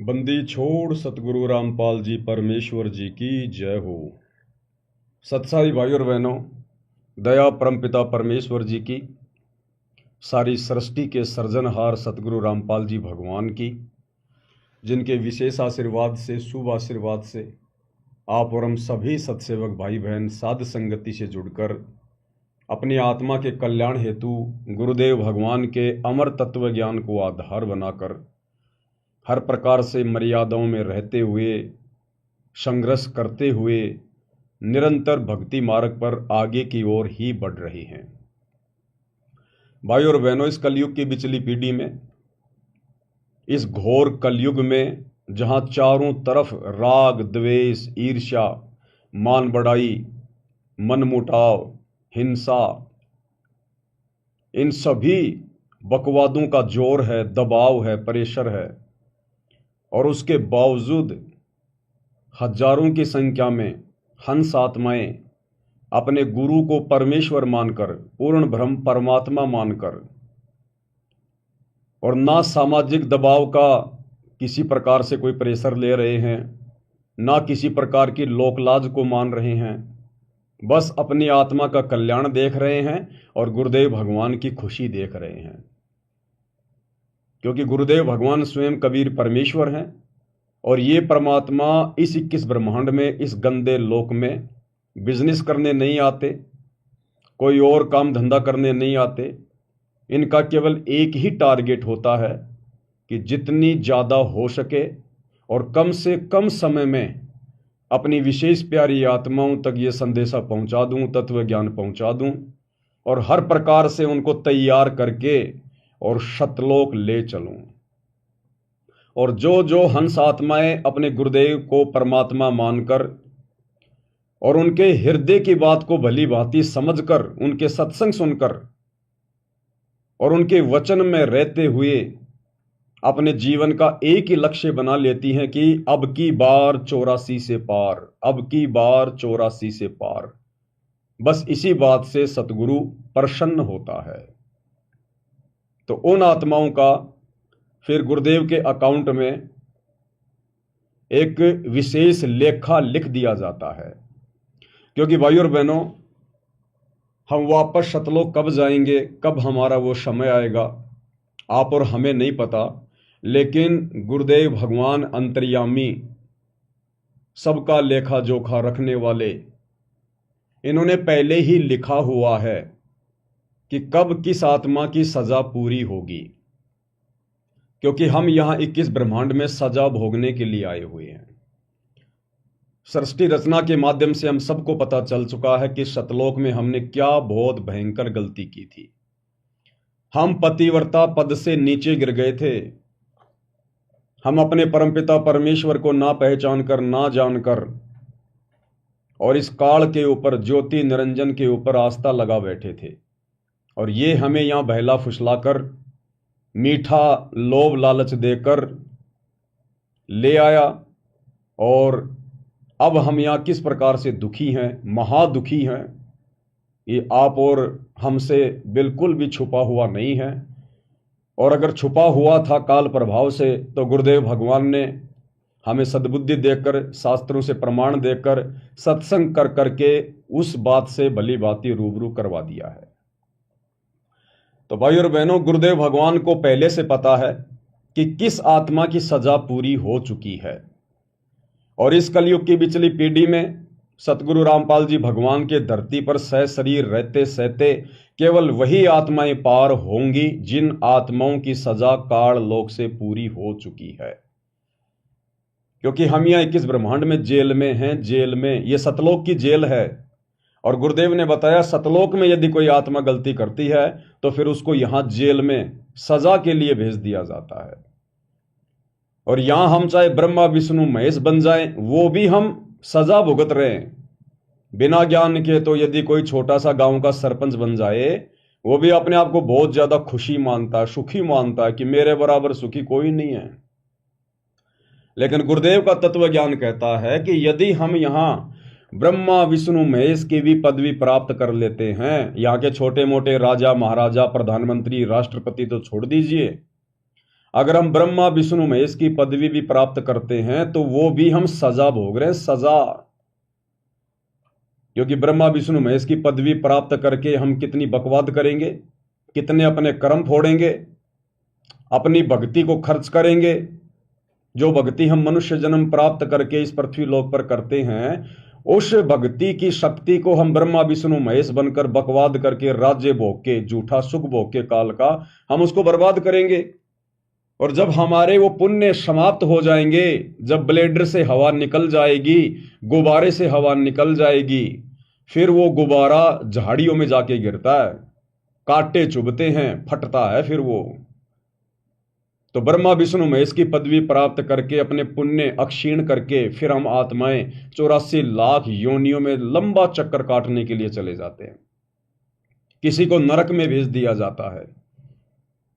बंदी छोड़ सतगुरु रामपाल जी परमेश्वर जी की जय हो। सत्साई भाई और बहनों, दया परमपिता परमेश्वर जी की, सारी सृष्टि के सृजनहार सतगुरु रामपाल जी भगवान की, जिनके विशेष आशीर्वाद से, शुभ आशीर्वाद से आप और हम सभी सत्सेवक भाई बहन साध संगति से जुड़कर अपनी आत्मा के कल्याण हेतु गुरुदेव भगवान के अमर तत्व ज्ञान को आधार बनाकर हर प्रकार से मर्यादाओं में रहते हुए, संघर्ष करते हुए निरंतर भक्ति मार्ग पर आगे की ओर ही बढ़ रही हैं। भाई और बहनों, इस कलयुग की बिचली पीढ़ी में, इस घोर कलयुग में जहां चारों तरफ राग, द्वेष, ईर्ष्या, मान बढ़ाई, मनमुटाव, हिंसा, इन सभी बकवादों का जोर है, दबाव है, प्रेशर है, और उसके बावजूद हजारों की संख्या में हंस आत्माएं अपने गुरु को परमेश्वर मानकर, पूर्ण ब्रह्म परमात्मा मानकर, और ना सामाजिक दबाव का किसी प्रकार से कोई प्रेशर ले रहे हैं, ना किसी प्रकार की लोकलाज को मान रहे हैं, बस अपनी आत्मा का कल्याण देख रहे हैं और गुरुदेव भगवान की खुशी देख रहे हैं। क्योंकि गुरुदेव भगवान स्वयं कबीर परमेश्वर हैं और ये परमात्मा इस 21 ब्रह्मांड में, इस गंदे लोक में बिजनेस करने नहीं आते, कोई और काम धंधा करने नहीं आते। इनका केवल एक ही टारगेट होता है कि जितनी ज़्यादा हो सके और कम से कम समय में अपनी विशेष प्यारी आत्माओं तक ये संदेशा पहुंचा दूं, तत्व ज्ञान पहुंचा दूं, और हर प्रकार से उनको तैयार करके और शतलोक ले चलूं। और जो जो हंस आत्माएं अपने गुरुदेव को परमात्मा मानकर और उनके हृदय की बात को भली भांति समझकर, उनके सत्संग सुनकर और उनके वचन में रहते हुए अपने जीवन का एक ही लक्ष्य बना लेती हैं कि अब की बार 84 से पार, अब की बार 84 से पार, बस इसी बात से सतगुरु प्रसन्न होता है। तो उन आत्माओं का फिर गुरुदेव के अकाउंट में एक विशेष लेखा लिख दिया जाता है। क्योंकि भाई और बहनों, हम वापस सतलोक कब जाएंगे, कब हमारा वो समय आएगा, आप और हमें नहीं पता, लेकिन गुरुदेव भगवान अंतर्यामी, सबका लेखा जोखा रखने वाले, इन्होंने पहले ही लिखा हुआ है कि कब किस आत्मा की सजा पूरी होगी। क्योंकि हम यहां 21 ब्रह्मांड में सजा भोगने के लिए आए हुए हैं। सृष्टि रचना के माध्यम से हम सबको पता चल चुका है कि सतलोक में हमने क्या बहुत भयंकर गलती की थी। हम पतिव्रता पद से नीचे गिर गए थे। हम अपने परमपिता परमेश्वर को ना पहचान कर, ना जानकर, और इस काल के ऊपर, ज्योति निरंजन के ऊपर आस्था लगा बैठे थे। और ये हमें यहां बहला फुसलाकर, मीठा लोभ लालच देकर ले आया। और अब हम यहाँ किस प्रकार से दुखी हैं, महादुखी हैं, ये आप और हमसे बिल्कुल भी छुपा हुआ नहीं है। और अगर छुपा हुआ था काल प्रभाव से, तो गुरुदेव भगवान ने हमें सद्बुद्धि देकर, शास्त्रों से प्रमाण देकर, सत्संग कर करके उस बात से भली भांति रूबरू करवा दिया है। तो भाई और बहनों, गुरुदेव भगवान को पहले से पता है कि किस आत्मा की सजा पूरी हो चुकी है। और इस कलयुग की बिचली पीढ़ी में सतगुरु रामपाल जी भगवान के धरती पर सह शरीर रहते सहते केवल वही आत्माएं पार होंगी जिन आत्माओं की सजा काल लोक से पूरी हो चुकी है। क्योंकि हम यहाँ 21 ब्रह्मांड में जेल में हैं, जेल में, ये सतलोक की जेल है। और गुरुदेव ने बताया, सतलोक में यदि कोई आत्मा गलती करती है तो फिर उसको यहां जेल में सजा के लिए भेज दिया जाता है। और यहां हम चाहे ब्रह्मा विष्णु महेश बन जाएं, वो भी हम सजा भुगत रहे हैं बिना ज्ञान के। तो यदि कोई छोटा सा गांव का सरपंच बन जाए, वो भी अपने आप को बहुत ज्यादा खुशी मानता है, सुखी मानता है कि मेरे बराबर सुखी कोई नहीं है। लेकिन गुरुदेव का तत्व ज्ञान कहता है कि यदि हम यहां ब्रह्मा विष्णु महेश की भी पदवी प्राप्त कर लेते हैं, यहाँ के छोटे मोटे राजा महाराजा, प्रधानमंत्री, राष्ट्रपति तो छोड़ दीजिए, अगर हम ब्रह्मा विष्णु महेश की पदवी भी प्राप्त करते हैं तो वो भी हम सजा भोग रहे हैं, सजा। क्योंकि ब्रह्मा विष्णु महेश की पदवी प्राप्त करके हम कितनी बकवाद करेंगे, कितने अपने कर्म फोड़ेंगे, अपनी भक्ति को खर्च करेंगे। जो भक्ति हम मनुष्य जन्म प्राप्त करके इस पृथ्वी लोक पर करते हैं, उस भक्ति की शक्ति को हम ब्रह्मा विष्णु महेश बनकर बकवाद करके, राज्य भोग के, झूठा सुख भोग के काल का, हम उसको बर्बाद करेंगे। और जब हमारे वो पुण्य समाप्त हो जाएंगे, जब ब्लेडर से हवा निकल जाएगी, गुब्बारे से हवा निकल जाएगी, फिर वो गुब्बारा झाड़ियों में जाके गिरता है, कांटे चुभते हैं, फटता है फिर वो। तो ब्रह्मा विष्णु महेश की पदवी प्राप्त करके, अपने पुण्य अक्षीण करके, फिर हम आत्माएं 84 लाख योनियों में लंबा चक्कर काटने के लिए चले जाते हैं। किसी को नरक में भेज दिया जाता है,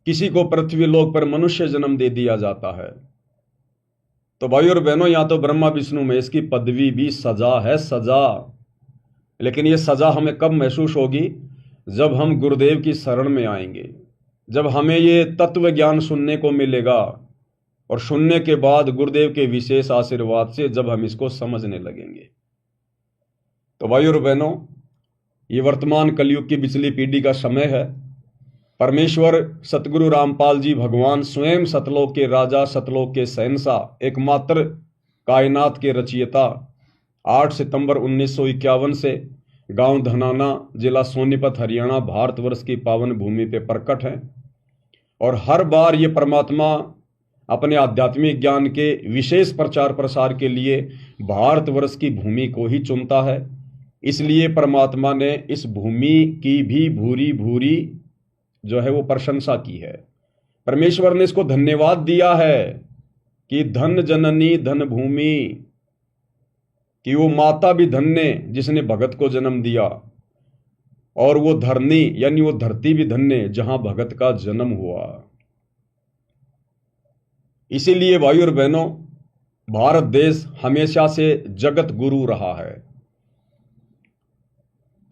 किसी को पृथ्वी लोक पर मनुष्य जन्म दे दिया जाता है। तो भाई और बहनों, यहां तो ब्रह्मा विष्णु महेश की पदवी भी सजा है, सजा। लेकिन यह सजा हमें कब महसूस होगी? जब हम गुरुदेव की शरण में आएंगे, जब हमें ये तत्व ज्ञान सुनने को मिलेगा, और सुनने के बाद गुरुदेव के विशेष आशीर्वाद से जब हम इसको समझने लगेंगे। तो भाई और बहनों, ये वर्तमान कलयुग की पिछली पीढ़ी का समय है। परमेश्वर सतगुरु रामपाल जी भगवान स्वयं सतलोक के राजा, सतलोक के शहंशाह, एकमात्र कायनात के रचयिता, 8 सितंबर 1951 से गांव धनाना, जिला सोनीपत, हरियाणा, भारतवर्ष की पावन भूमि पे प्रकट हैं। और हर बार ये परमात्मा अपने आध्यात्मिक ज्ञान के विशेष प्रचार प्रसार के लिए भारतवर्ष की भूमि को ही चुनता है। इसलिए परमात्मा ने इस भूमि की भी भूरी भूरी जो है वो प्रशंसा की है। परमेश्वर ने इसको धन्यवाद दिया है कि धन जननी धन भूमि, कि वो माता भी धन्य जिसने भगत को जन्म दिया, और वो धरनी यानी वो धरती भी धन्य जहां भगत का जन्म हुआ। इसीलिए भाई और बहनों, भारत देश हमेशा से जगत गुरु रहा है,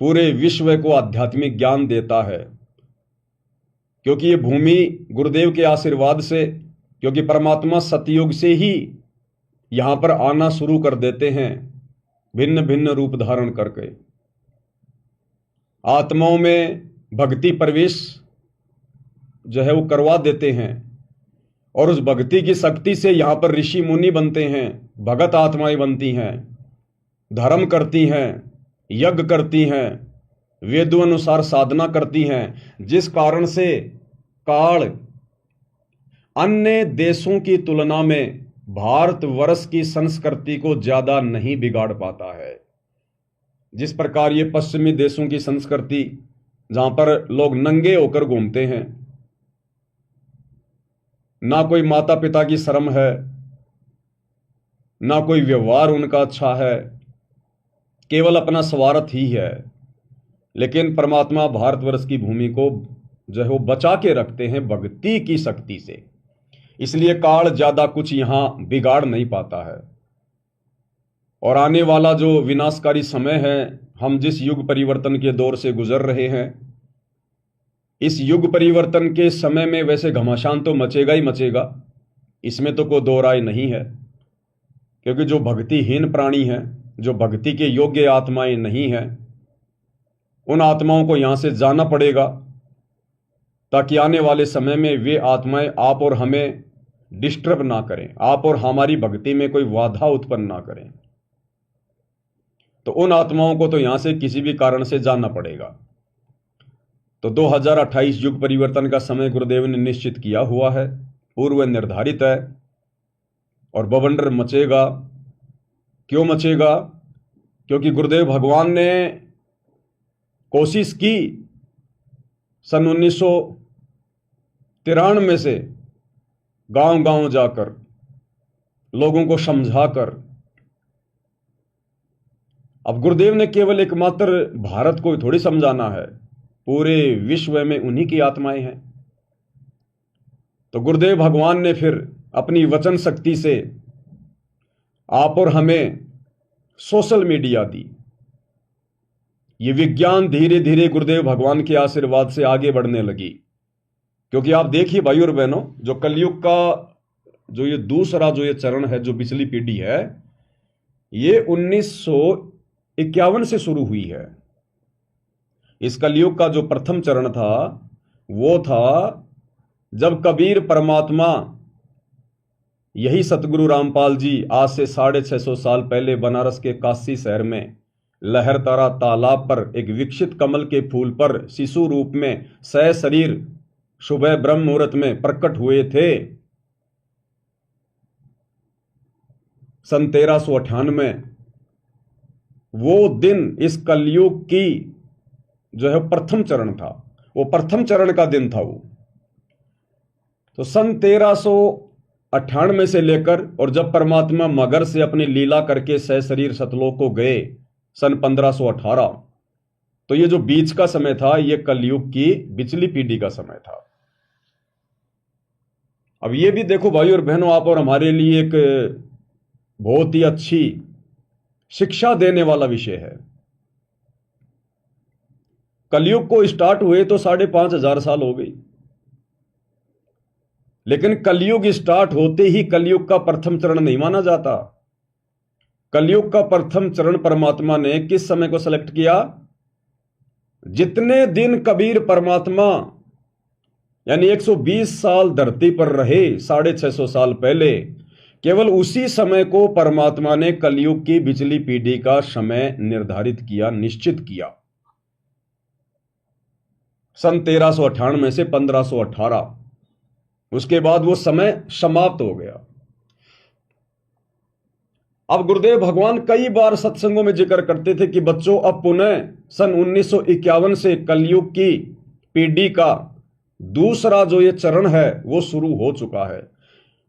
पूरे विश्व को आध्यात्मिक ज्ञान देता है। क्योंकि ये भूमि गुरुदेव के आशीर्वाद से, क्योंकि परमात्मा सतयुग से ही यहां पर आना शुरू कर देते हैं, भिन्न भिन्न रूप धारण करके आत्माओं में भक्ति प्रवेश जो है वो करवा देते हैं। और उस भक्ति की शक्ति से यहां पर ऋषि मुनि बनते हैं, भगत आत्माएं बनती हैं, धर्म करती हैं, यज्ञ करती हैं, वेदों अनुसार साधना करती हैं, जिस कारण से काल अन्य देशों की तुलना में भारतवर्ष की संस्कृति को ज्यादा नहीं बिगाड़ पाता है। जिस प्रकार ये पश्चिमी देशों की संस्कृति, जहां पर लोग नंगे होकर घूमते हैं, ना कोई माता पिता की शर्म है, ना कोई व्यवहार उनका अच्छा है, केवल अपना स्वार्थ ही है। लेकिन परमात्मा भारतवर्ष की भूमि को जो है वो बचा के रखते हैं भक्ति की शक्ति से। इसलिए काल ज्यादा कुछ यहां बिगाड़ नहीं पाता है। और आने वाला जो विनाशकारी समय है, हम जिस युग परिवर्तन के दौर से गुजर रहे हैं, इस युग परिवर्तन के समय में वैसे घमासान तो मचेगा ही मचेगा, इसमें तो कोई दो राय नहीं है। क्योंकि जो भक्तिहीन प्राणी हैं, जो भक्ति के योग्य आत्माएं नहीं हैं, उन आत्माओं को यहां से जाना पड़ेगा, ताकि आने वाले समय में वे आत्माएं आप और हमें डिस्टर्ब ना करें, आप और हमारी भक्ति में कोई बाधा उत्पन्न ना करें। तो उन आत्माओं को तो यहां से किसी भी कारण से जाना पड़ेगा। तो 2028 युग परिवर्तन का समय गुरुदेव ने निश्चित किया हुआ है, पूर्व निर्धारित है, और बवंडर मचेगा। क्यों मचेगा? क्योंकि गुरुदेव भगवान ने कोशिश की सन 1993 से गांव गांव जाकर लोगों को समझाकर। अब गुरुदेव ने केवल एकमात्र भारत को थोड़ी समझाना है, पूरे विश्व में उन्हीं की आत्माएं हैं। तो गुरुदेव भगवान ने फिर अपनी वचन शक्ति से आप और हमें सोशल मीडिया दी। ये विज्ञान धीरे धीरे गुरुदेव भगवान के आशीर्वाद से आगे बढ़ने लगी, क्योंकि आप देखिए भाई और बहनों, जो कलयुग का जो ये दूसरा जो ये चरण है, जो पिछली पीढ़ी है, ये 1951 से शुरू हुई है। इस कलयुग का जो प्रथम चरण था वो था जब कबीर परमात्मा, यही सतगुरु रामपाल जी आज से 650 साल पहले बनारस के काशी शहर में लहरतारा तालाब पर एक विकसित कमल के फूल पर शिशु रूप में सशरीर सुबह ब्रह्म मुहूर्त में प्रकट हुए थे। सन 1398 वो दिन इस कलयुग की जो है प्रथम चरण था, वो प्रथम चरण का दिन था वो। तो सन 1398 से लेकर और जब परमात्मा मगर से अपनी लीला करके सशरीर सतलोक को गए सन 1518, तो ये जो बीच का समय था ये कलयुग की पिछली पीढ़ी का समय था। अब ये भी देखो भाई और बहनों, आप और हमारे लिए एक बहुत ही अच्छी शिक्षा देने वाला विषय है। कलयुग को स्टार्ट हुए तो 5,500 साल हो गई, लेकिन कलयुग स्टार्ट होते ही कलयुग का प्रथम चरण नहीं माना जाता। कलयुग का प्रथम चरण परमात्मा ने किस समय को सेलेक्ट किया? जितने दिन कबीर परमात्मा यानी 120 साल धरती पर रहे 650 साल पहले, केवल उसी समय को परमात्मा ने कलयुग की पिछली पीढ़ी का समय निर्धारित किया, निश्चित किया। सन 1398 से 1518, उसके बाद वो समय समाप्त हो गया। अब गुरुदेव भगवान कई बार सत्संगों में जिक्र करते थे कि बच्चों अब पुनः सन 1951 से कलयुग की पीढ़ी का दूसरा जो ये चरण है वो शुरू हो चुका है,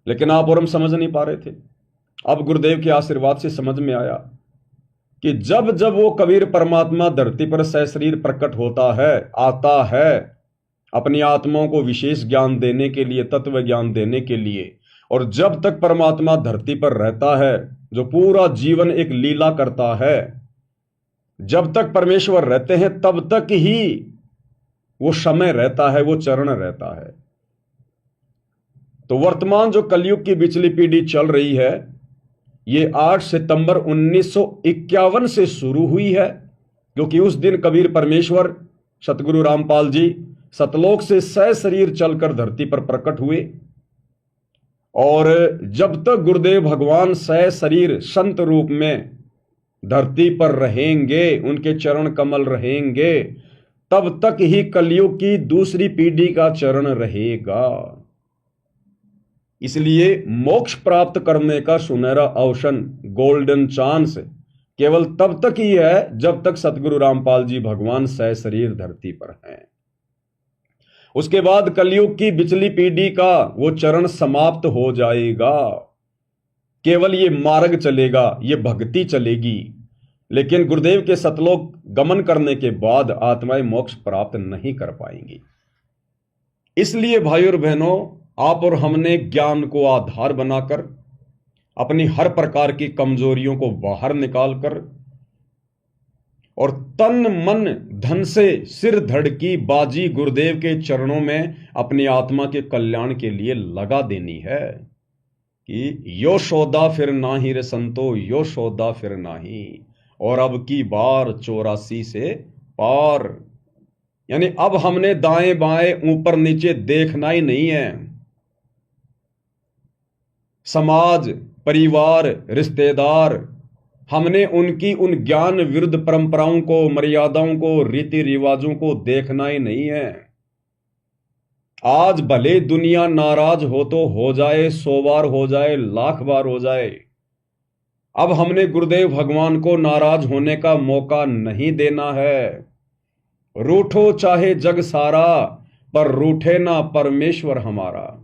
लेकिन आप और हम समझ नहीं पा रहे थे। अब गुरुदेव के आशीर्वाद से समझ में आया कि जब जब वो कबीर परमात्मा धरती पर सशरीर प्रकट होता है, आता है अपनी आत्माओं को विशेष ज्ञान देने के लिए, तत्व ज्ञान देने के लिए, और जब तक परमात्मा धरती पर रहता है, जो पूरा जीवन एक लीला करता है, जब तक परमेश्वर रहते हैं तब तक ही वो समय रहता है, वो चरण रहता है। तो वर्तमान जो कलयुग की पिछली पीढ़ी चल रही है, ये 8 सितंबर 1951 से शुरू हुई है, क्योंकि उस दिन कबीर परमेश्वर सतगुरु रामपाल जी सतलोक से सशरीर चलकर धरती पर प्रकट हुए। और जब तक गुरुदेव भगवान सशरीर संत रूप में धरती पर रहेंगे, उनके चरण कमल रहेंगे, तब तक ही कलयुग की दूसरी पीढ़ी का चरण रहेगा। इसलिए मोक्ष प्राप्त करने का सुनहरा अवसर, गोल्डन चांस, केवल तब तक ही है जब तक सतगुरु रामपाल जी भगवान सशरीर धरती पर हैं। उसके बाद कलयुग की पिछली पीढ़ी का वो चरण समाप्त हो जाएगा। केवल ये मार्ग चलेगा, ये भक्ति चलेगी, लेकिन गुरुदेव के सतलोक गमन करने के बाद आत्माएं मोक्ष प्राप्त नहीं कर पाएंगी। इसलिए भाई और बहनों, आप और हमने ज्ञान को आधार बनाकर अपनी हर प्रकार की कमजोरियों को बाहर निकालकर और तन मन धन से सिर धड़ की बाजी गुरुदेव के चरणों में अपनी आत्मा के कल्याण के लिए लगा देनी है कि यो सौदा फिर नाही रे संतो, यो सौदा फिर नाही, और अब की बार 84 से पार। यानी अब हमने दाएं बाएं ऊपर नीचे देखना ही नहीं है। समाज, परिवार, रिश्तेदार, हमने उनकी उन ज्ञान विरुद्ध परंपराओं को, मर्यादाओं को, रीति रिवाजों को देखना ही नहीं है। आज भले दुनिया नाराज हो तो हो जाए, 100 बार हो जाए, 1,00,000 बार हो जाए, अब हमने गुरुदेव भगवान को नाराज होने का मौका नहीं देना है। रूठो चाहे जग सारा, पर रूठे ना परमेश्वर हमारा।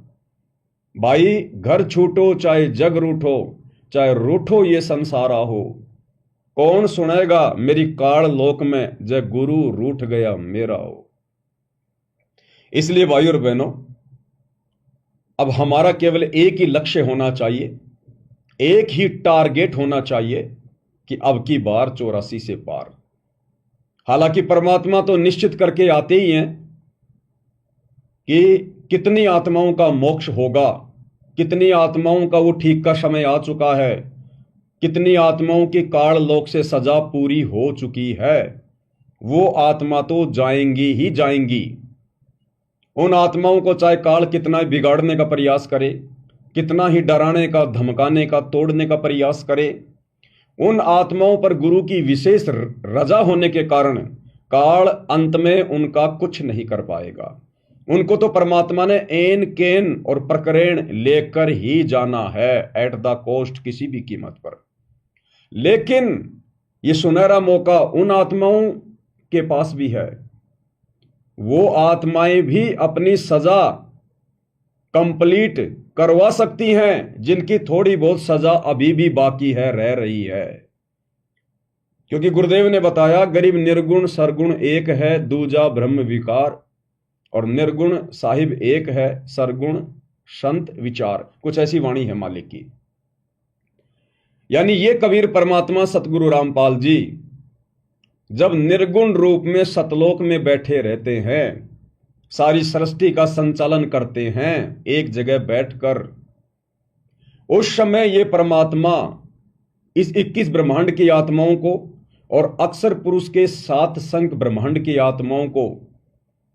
भाई घर छूटो चाहे जग रूठो, चाहे रूठो ये संसारा हो, कौन सुनेगा मेरी काल लोक में, जय गुरु रूठ गया मेरा हो। इसलिए भाई और बहनों, अब हमारा केवल एक ही लक्ष्य होना चाहिए, एक ही टारगेट होना चाहिए कि अब की बार 84 से पार। हालांकि परमात्मा तो निश्चित करके आते ही हैं कि कितनी आत्माओं का मोक्ष होगा, कितनी आत्माओं का वो ठीक का समय आ चुका है, कितनी आत्माओं की काल लोक से सजा पूरी हो चुकी है। वो आत्मा तो जाएंगी ही जाएंगी। उन आत्माओं को चाहे काल कितना ही बिगाड़ने का प्रयास करे, कितना ही डराने का, धमकाने का, तोड़ने का प्रयास करे, उन आत्माओं पर गुरु की विशेष रजा होने के कारण काल अंत में उनका कुछ नहीं कर पाएगा। उनको तो परमात्मा ने एन केन और प्रकरण लेकर ही जाना है, एट द कॉस्ट, किसी भी कीमत पर। लेकिन ये सुनहरा मौका उन आत्माओं के पास भी है। वो आत्माएं भी अपनी सजा कंप्लीट करवा सकती हैं, जिनकी थोड़ी बहुत सजा अभी भी बाकी है, रह रही है। क्योंकि गुरुदेव ने बताया, गरीब निर्गुण सरगुण एक है, दूजा ब्रह्म विकार, और निर्गुण साहिब एक है, सरगुण संत विचार। कुछ ऐसी वाणी है मालिक की। यानी ये कबीर परमात्मा सतगुरु रामपाल जी जब निर्गुण रूप में सतलोक में बैठे रहते हैं, सारी सृष्टि का संचालन करते हैं एक जगह बैठकर, उस समय ये परमात्मा इस 21 ब्रह्मांड की आत्माओं को और अक्षर पुरुष के 7 संख्य ब्रह्मांड की आत्माओं को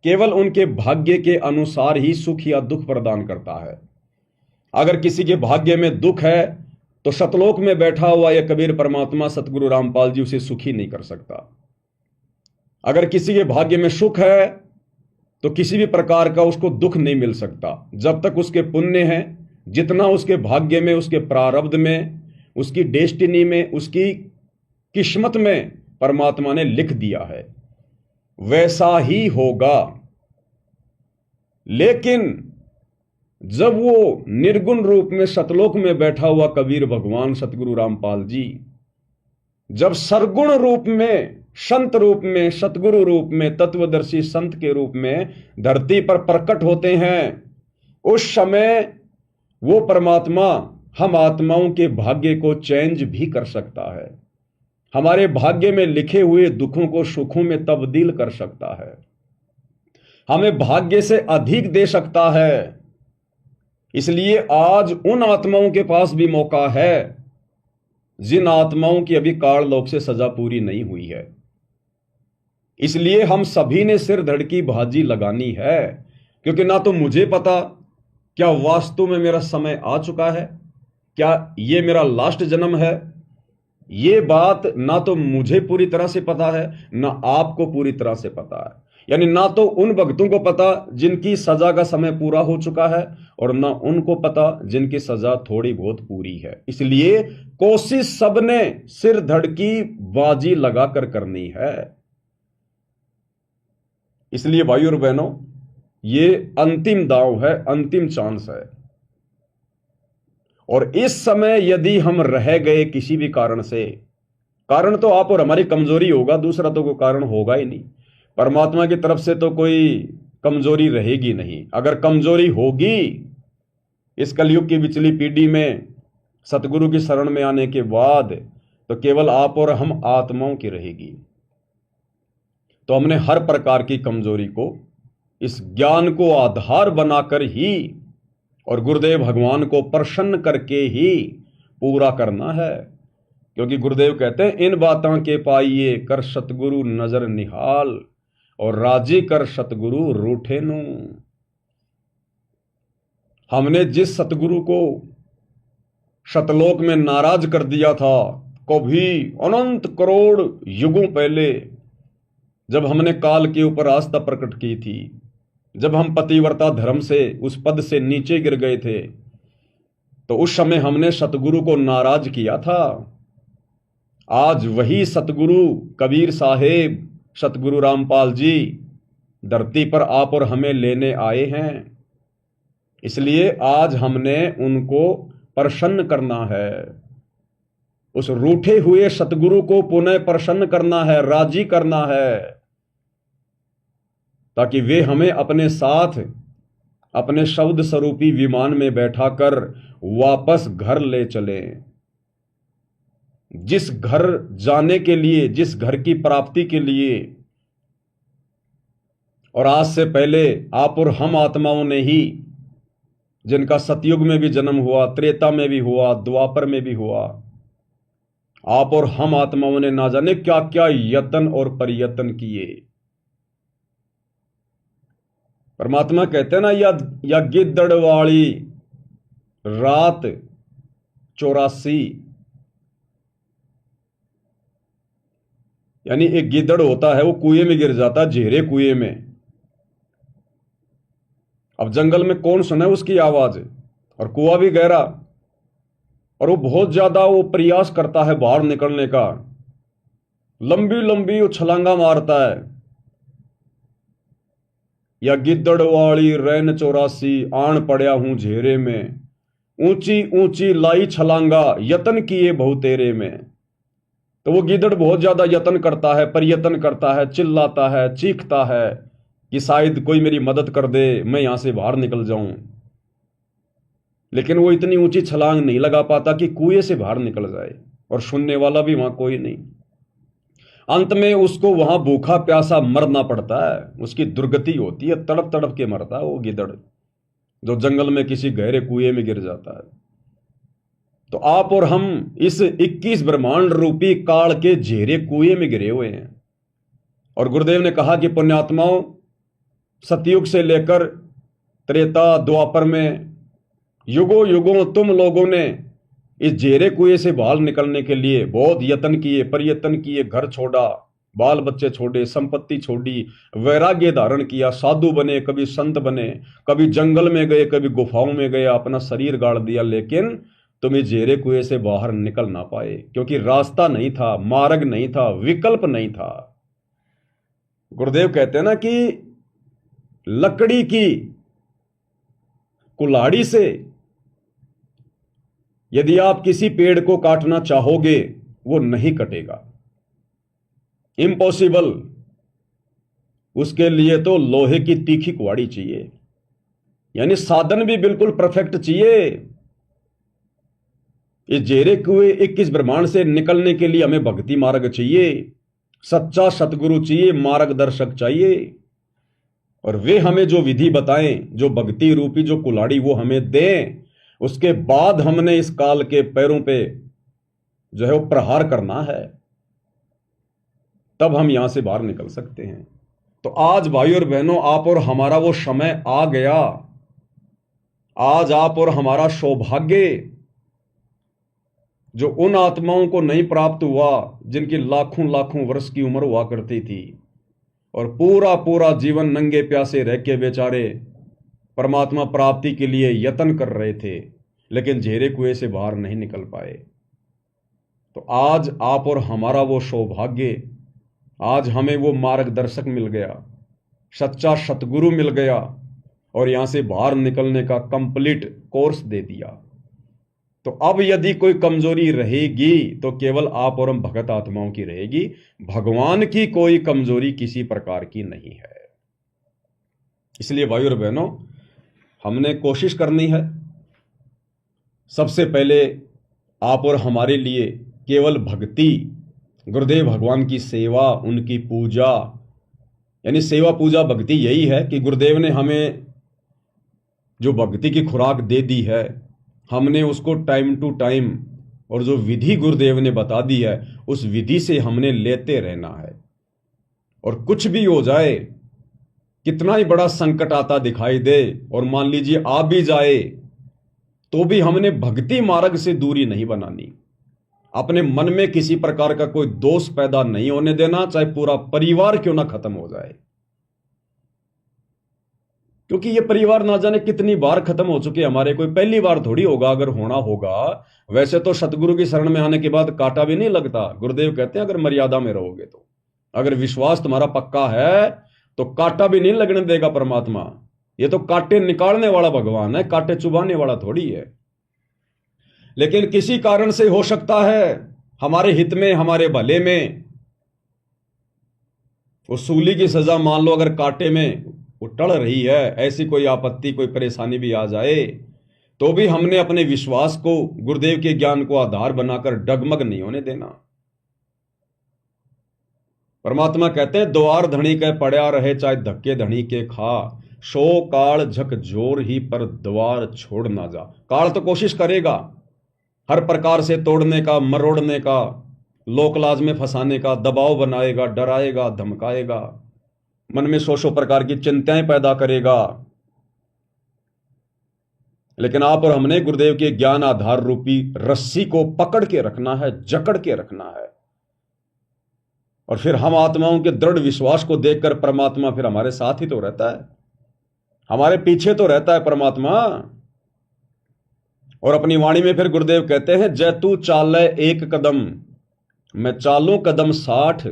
केवल उनके भाग्य के अनुसार ही सुख या दुख प्रदान करता है। अगर किसी के भाग्य में दुख है तो सतलोक में बैठा हुआ यह कबीर परमात्मा सतगुरु रामपाल जी उसे सुखी नहीं कर सकता। अगर किसी के भाग्य में सुख है तो किसी भी प्रकार का उसको दुख नहीं मिल सकता, जब तक उसके पुण्य है, जितना उसके भाग्य में, उसके प्रारब्ध में, उसकी डेस्टिनी में, उसकी किस्मत में परमात्मा ने लिख दिया है, वैसा ही होगा। लेकिन जब वो निर्गुण रूप में सतलोक में बैठा हुआ कबीर भगवान सतगुरु रामपाल जी जब सरगुण रूप में, संत रूप में, सतगुरु रूप में, तत्वदर्शी संत के रूप में धरती पर प्रकट होते हैं, उस समय वो परमात्मा हम आत्माओं के भाग्य को चेंज भी कर सकता है, हमारे भाग्य में लिखे हुए दुखों को सुखों में तब्दील कर सकता है, हमें भाग्य से अधिक दे सकता है। इसलिए आज उन आत्माओं के पास भी मौका है जिन आत्माओं की अभी काल लोक से सजा पूरी नहीं हुई है। इसलिए हम सभी ने सिर धड़ की बाजी लगानी है, क्योंकि ना तो मुझे पता क्या वास्तव में मेरा समय आ चुका है, क्या ये मेरा लास्ट जन्म है, ये बात ना तो मुझे पूरी तरह से पता है, ना आपको पूरी तरह से पता है। यानी ना तो उन भक्तों को पता जिनकी सजा का समय पूरा हो चुका है, और ना उनको पता जिनकी सजा थोड़ी बहुत पूरी है। इसलिए कोशिश सबने सिर धड़ की बाजी लगाकर करनी है। इसलिए भाइयों और बहनों, ये अंतिम दांव है, अंतिम चांस है। और इस समय यदि हम रह गए किसी भी कारण से, कारण तो आप और हमारी कमजोरी होगा, दूसरा तो कोई कारण होगा ही नहीं। परमात्मा की तरफ से तो कोई कमजोरी रहेगी नहीं। अगर कमजोरी होगी इस कलयुग की पिछली पीढ़ी में सतगुरु की शरण में आने के बाद, तो केवल आप और हम आत्माओं की रहेगी। तो हमने हर प्रकार की कमजोरी को इस ज्ञान को आधार बनाकर ही और गुरुदेव भगवान को प्रसन्न करके ही पूरा करना है। क्योंकि गुरुदेव कहते हैं, इन बातों के पाइए कर सतगुरु नजर निहाल, और राजी कर सतगुरु रूठे नू। हमने जिस सतगुरु को सतलोक में नाराज कर दिया था, कभी अनंत करोड़ युगों पहले, जब हमने काल के ऊपर आस्था प्रकट की थी, जब हम पतिव्रता धर्म से उस पद से नीचे गिर गए थे, तो उस समय हमने सतगुरु को नाराज किया था। आज वही सतगुरु कबीर साहेब सतगुरु रामपाल जी धरती पर आप और हमें लेने आए हैं। इसलिए आज हमने उनको प्रसन्न करना है, उस रूठे हुए सतगुरु को पुनः प्रसन्न करना है, राजी करना है, ताकि वे हमें अपने साथ अपने शब्द स्वरूपी विमान में बैठाकर वापस घर ले चलें। जिस घर जाने के लिए, जिस घर की प्राप्ति के लिए और आज से पहले आप और हम आत्माओं ने ही, जिनका सतयुग में भी जन्म हुआ, त्रेता में भी हुआ, द्वापर में भी हुआ, आप और हम आत्माओं ने ना जाने क्या क्या यत्न और प्रयत्न किए। परमात्मा कहते हैं ना, या गिद्दड़ वाली रात 84, यानी एक गिद्दड़ होता है, वो कुएं में गिर जाता है, झेरे कुएं में। अब जंगल में कौन सुना है उसकी आवाज, और कुआं भी गहरा, और वो बहुत ज्यादा वो प्रयास करता है बाहर निकलने का, लंबी लंबी वो छलांगा मारता है। या गिद्दड़ वाली रैन 84, आन पड़या हूं झेरे में, ऊंची ऊंची लाई छलांगा, यतन किए बहुतेरे में। तो वो गिद्दड़ बहुत ज्यादा यत्न करता है, प्रयत्न करता है, चिल्लाता है, चीखता है कि शायद कोई मेरी मदद कर दे, मैं यहां से बाहर निकल जाऊं। लेकिन वो इतनी ऊंची छलांग नहीं लगा पाता कि कुएं से बाहर निकल जाए, और सुनने वाला भी वहां कोई नहीं। अंत में उसको वहां भूखा प्यासा मरना पड़ता है, उसकी दुर्गति होती है, तड़प तड़प के मरता है वो गिद्दड़, जो जंगल में किसी गहरे कुएं में गिर जाता है। तो आप और हम इस 21 ब्रह्मांड रूपी काल के झेरे कुएं में गिरे हुए हैं। और गुरुदेव ने कहा कि पुण्यात्माओं, सतयुग से लेकर त्रेता द्वापर में युगों युगों तुम लोगों ने इस झेरे कुएं से बाहर निकलने के लिए बहुत यत्न किए, प्रयत्न किए, घर छोड़ा, बाल बच्चे छोड़े, संपत्ति छोड़ी, वैराग्य धारण किया, साधु बने, कभी संत बने, कभी जंगल में गए, कभी गुफाओं में गए, अपना शरीर गाड़ दिया, लेकिन तुम इस झेरे कुएं से बाहर निकल ना पाए, क्योंकि रास्ता नहीं था, मार्ग नहीं था, विकल्प नहीं था। गुरुदेव कहते हैं ना कि लकड़ी की कुल्हाड़ी से यदि आप किसी पेड़ को काटना चाहोगे, वो नहीं कटेगा, इम्पॉसिबल। उसके लिए तो लोहे की तीखी कुल्हाड़ी चाहिए, यानी साधन भी बिल्कुल परफेक्ट चाहिए। इस झेरे कुएं 21 ब्रह्मांड से निकलने के लिए हमें भक्ति मार्ग चाहिए, सच्चा सतगुरु चाहिए, मार्गदर्शक चाहिए, और वे हमें जो विधि बताएं, जो भक्ति रूपी जो कुल्हाड़ी वो हमें दें, उसके बाद हमने इस काल के पैरों पे जो है वो प्रहार करना है, तब हम यहां से बाहर निकल सकते हैं। तो आज भाई और बहनों, आप और हमारा वो समय आ गया। आज आप और हमारा सौभाग्य जो उन आत्माओं को नहीं प्राप्त हुआ जिनकी लाखों लाखों वर्ष की उम्र हुआ करती थी, और पूरा पूरा जीवन नंगे प्यासे रह के बेचारे परमात्मा प्राप्ति के लिए यत्न कर रहे थे, लेकिन झेरे कुएं से बाहर नहीं निकल पाए। तो आज आप और हमारा वो सौभाग्य, आज हमें वो मार्गदर्शक मिल गया, सच्चा सतगुरु मिल गया, और यहां से बाहर निकलने का कंप्लीट कोर्स दे दिया। तो अब यदि कोई कमजोरी रहेगी तो केवल आप और हम भगत आत्माओं की रहेगी, भगवान की कोई कमजोरी किसी प्रकार की नहीं है। इसलिए भाई और बहनों, हमने कोशिश करनी है सबसे पहले आप और हमारे लिए केवल भक्ति, गुरुदेव भगवान की सेवा, उनकी पूजा, यानी सेवा पूजा भक्ति यही है कि गुरुदेव ने हमें जो भक्ति की खुराक दे दी है, हमने उसको टाइम टू टाइम, और जो विधि गुरुदेव ने बता दी है उस विधि से हमने लेते रहना है। और कुछ भी हो जाए, कितना ही बड़ा संकट आता दिखाई दे, और मान लीजिए आ भी जाए, तो भी हमने भक्ति मार्ग से दूरी नहीं बनानी। अपने मन में किसी प्रकार का कोई दोष पैदा नहीं होने देना, चाहे पूरा परिवार क्यों ना खत्म हो जाए, क्योंकि ये परिवार ना जाने कितनी बार खत्म हो चुके हमारे, कोई पहली बार थोड़ी होगा। अगर होना होगा, वैसे तो सतगुरु की शरण में आने के बाद कांटा भी नहीं लगता। गुरुदेव कहते हैं अगर मर्यादा में रहोगे तो, अगर विश्वास तुम्हारा पक्का है तो कांटा भी नहीं लगने देगा परमात्मा। ये तो कांटे निकालने वाला भगवान है, कांटे चुभाने वाला थोड़ी है। लेकिन किसी कारण से हो सकता है हमारे हित में, हमारे भले में, वो सूली की सजा मान लो अगर कांटे में वो टल रही है, ऐसी कोई आपत्ति, कोई परेशानी भी आ जाए, तो भी हमने अपने विश्वास को, गुरुदेव के ज्ञान को आधार बनाकर डगमग नहीं होने देना। परमात्मा कहते हैं द्वार धनी के पड़ा रहे चाहे धक्के धनी के खा, शो काल झक जोर ही पर द्वार छोड़ ना जा। काल तो कोशिश करेगा हर प्रकार से तोड़ने का, मरोड़ने का, लोकलाज में फंसाने का, दबाव बनाएगा, डराएगा, धमकाएगा, मन में सौ प्रकार की चिंताएं पैदा करेगा। लेकिन आप और हमने गुरुदेव के ज्ञान आधार रूपी रस्सी को पकड़ के रखना है, जकड़ के रखना है। और फिर हम आत्माओं के दृढ़ विश्वास को देखकर परमात्मा फिर हमारे साथ ही तो रहता है, हमारे पीछे तो रहता है परमात्मा। और अपनी वाणी में फिर गुरुदेव कहते हैं, जय तू चाले एक कदम मैं चालूं कदम 60,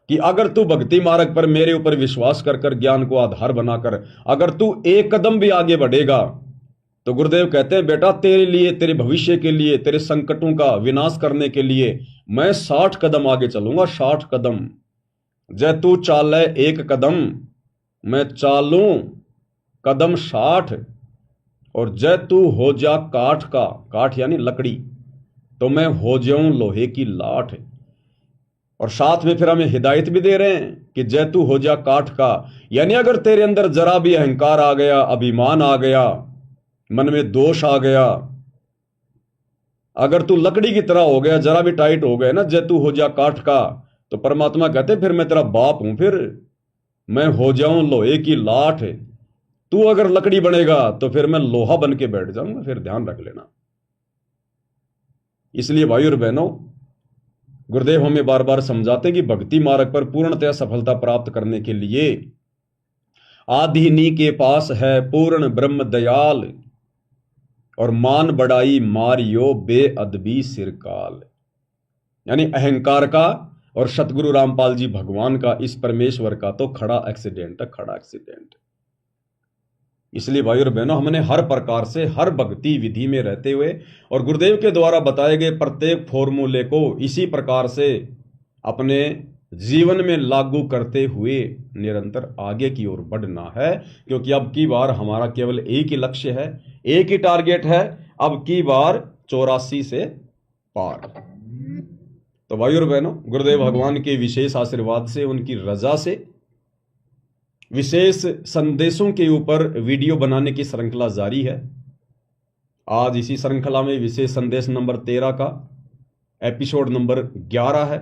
कि अगर तू भक्ति मार्ग पर मेरे ऊपर विश्वास कर कर ज्ञान को आधार बनाकर अगर तू एक कदम भी आगे बढ़ेगा तो गुरुदेव कहते हैं बेटा तेरे लिए, तेरे भविष्य के लिए, तेरे संकटों का विनाश करने के लिए मैं 60 कदम आगे चलूंगा, 60 कदम। जय तू चाले एक कदम मैं चालूं कदम 60, और जय तू हो जा काठ का, काठ यानी लकड़ी, तो मैं हो जाऊं लोहे की लाठ। और साथ में फिर हमें हिदायत भी दे रहे हैं कि जय तू हो जा काठ का, यानी अगर तेरे अंदर जरा भी अहंकार आ गया, अभिमान आ गया, मन में दोष आ गया, अगर तू लकड़ी की तरह हो गया, जरा भी टाइट हो गया ना, जय तू हो जा काठ का, तो परमात्मा कहते फिर मैं तेरा बाप हूं, फिर मैं हो जाऊं लोहे की लाठ। तू अगर लकड़ी बनेगा तो फिर मैं लोहा बन के बैठ जाऊंगा, फिर ध्यान रख लेना। इसलिए भाई और बहनों, गुरुदेव हमें बार बार समझाते हैं कि भक्ति मार्ग पर पूर्णतया सफलता प्राप्त करने के लिए आधिनी के पास है पूर्ण ब्रह्म दयाल, और मान बढ़ाई मारियो बेअदबी सिरकाल। यानी अहंकार का और सतगुरु रामपाल जी भगवान का, इस परमेश्वर का तो खड़ा एक्सीडेंट है, खड़ा एक्सीडेंट। इसलिए भाई और बहनों, हमने हर प्रकार से हर भक्ति विधि में रहते हुए और गुरुदेव के द्वारा बताए गए प्रत्येक फॉर्मूले को इसी प्रकार से अपने जीवन में लागू करते हुए निरंतर आगे की ओर बढ़ना है, क्योंकि अब की बार हमारा केवल एक ही लक्ष्य है, एक ही टारगेट है, अब की बार 84 से पार। तो भाई और बहनों, गुरुदेव भगवान के विशेष आशीर्वाद से, उनकी रजा से विशेष संदेशों के ऊपर वीडियो बनाने की श्रृंखला जारी है। आज इसी श्रृंखला में विशेष संदेश नंबर 13 का एपिसोड नंबर 11 है।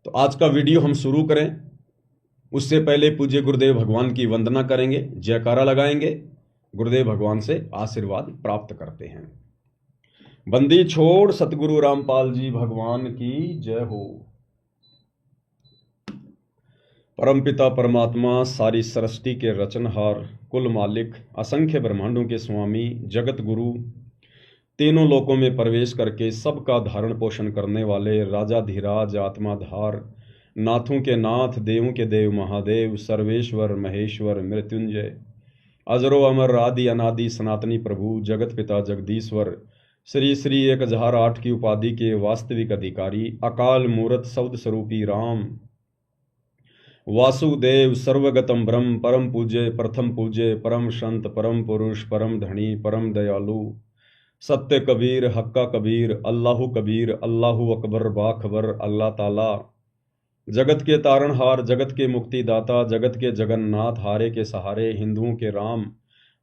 तो आज का वीडियो हम शुरू करें उससे पहले पूज्य गुरुदेव भगवान की वंदना करेंगे, जयकारा लगाएंगे, गुरुदेव भगवान से आशीर्वाद प्राप्त करते हैं। बंदी छोड़ सतगुरु रामपाल जी भगवान की जय हो। परमपिता परमात्मा, सारी सृष्टि के रचनहार, कुल मालिक, असंख्य ब्रह्मांडों के स्वामी, जगत गुरु, तीनों लोकों में प्रवेश करके सबका धारण पोषण करने वाले राजाधिराज, आत्माधार, नाथों के नाथ, देवों के देव महादेव, सर्वेश्वर महेश्वर मृत्युंजय, अजरो अमर आदि अनादि सनातनी प्रभु, जगत पिता जगदीश्वर, श्री श्री 1008 की उपाधि के वास्तविक अधिकारी, अकाल मूर्त शब्द स्वरूपी राम, वासुदेव, सर्वगतम ब्रह्म, परम पूज्य, प्रथम पूज्य, परम संत, परम पुरुष, परम धनी, परम दयालु, सत्य कबीर, हक्का कबीर, अल्लाहु कबीर, अल्लाहु अकबर, बाखबर, अल्लाह ताला, जगत के तारणहार, जगत के मुक्तिदाता, जगत के जगन्नाथ, हारे के सहारे, हिंदुओं के राम,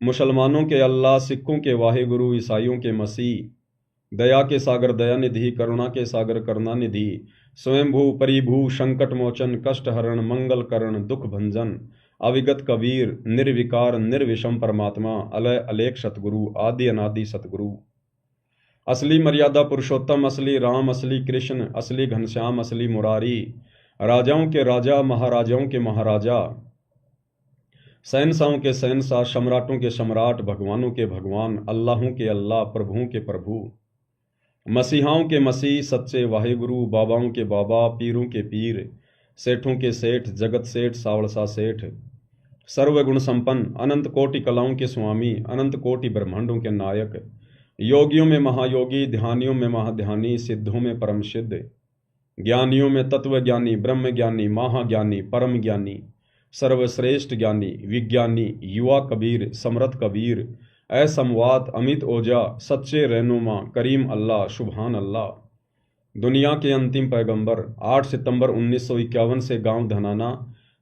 मुसलमानों के अल्लाह, सिखों के वाहिगुरु, ईसाइयों के मसीह, दया के सागर दयानिधि, करुणा के सागर करुणानिधि, स्वयंभू परिभू, संकट मोचन, कष्ट हरण, मंगल करण, दुख भंजन, अविगत कबीर, निर्विकार निर्विषम परमात्मा, अलय अलेख सतगुरु, आदि अनादि सतगुरु, असली मर्यादा पुरुषोत्तम, असली राम, असली कृष्ण, असली घनश्याम, असली मुरारी, राजाओं के राजा, महाराजाओं के महाराजा, शहंशाहों के शहंशाह, सम्राटों के सम्राट, भगवानों के भगवान, अल्लाहों के अल्लाह, प्रभुओं के प्रभु, मसीहाओं के मसीह, सच्चे वाहिगुरु, बाबाओं के बाबा, पीरों के पीर, सेठों के सेठ, जगत सेठ, सावड़सा सेठ, सर्वगुण संपन्न, अनंत कोटि कलाओं के स्वामी, अनंत कोटि ब्रह्मांडों के नायक, योगियों में महायोगी, ध्यानियों में महाध्यानी, सिद्धों में परम सिद्ध, ज्ञानियों में तत्वज्ञानी, ब्रह्म ज्ञानी, महाज्ञानी, परम ज्ञानी, सर्वश्रेष्ठ ज्ञानी, विज्ञानी, युवा कबीर, समर्थ कबीर, असमवात, अमित ओजा, सच्चे रहनुमा, करीम अल्लाह, सुभान अल्लाह, दुनिया के अंतिम पैगंबर 8 सितंबर 1951 से गांव धनाना,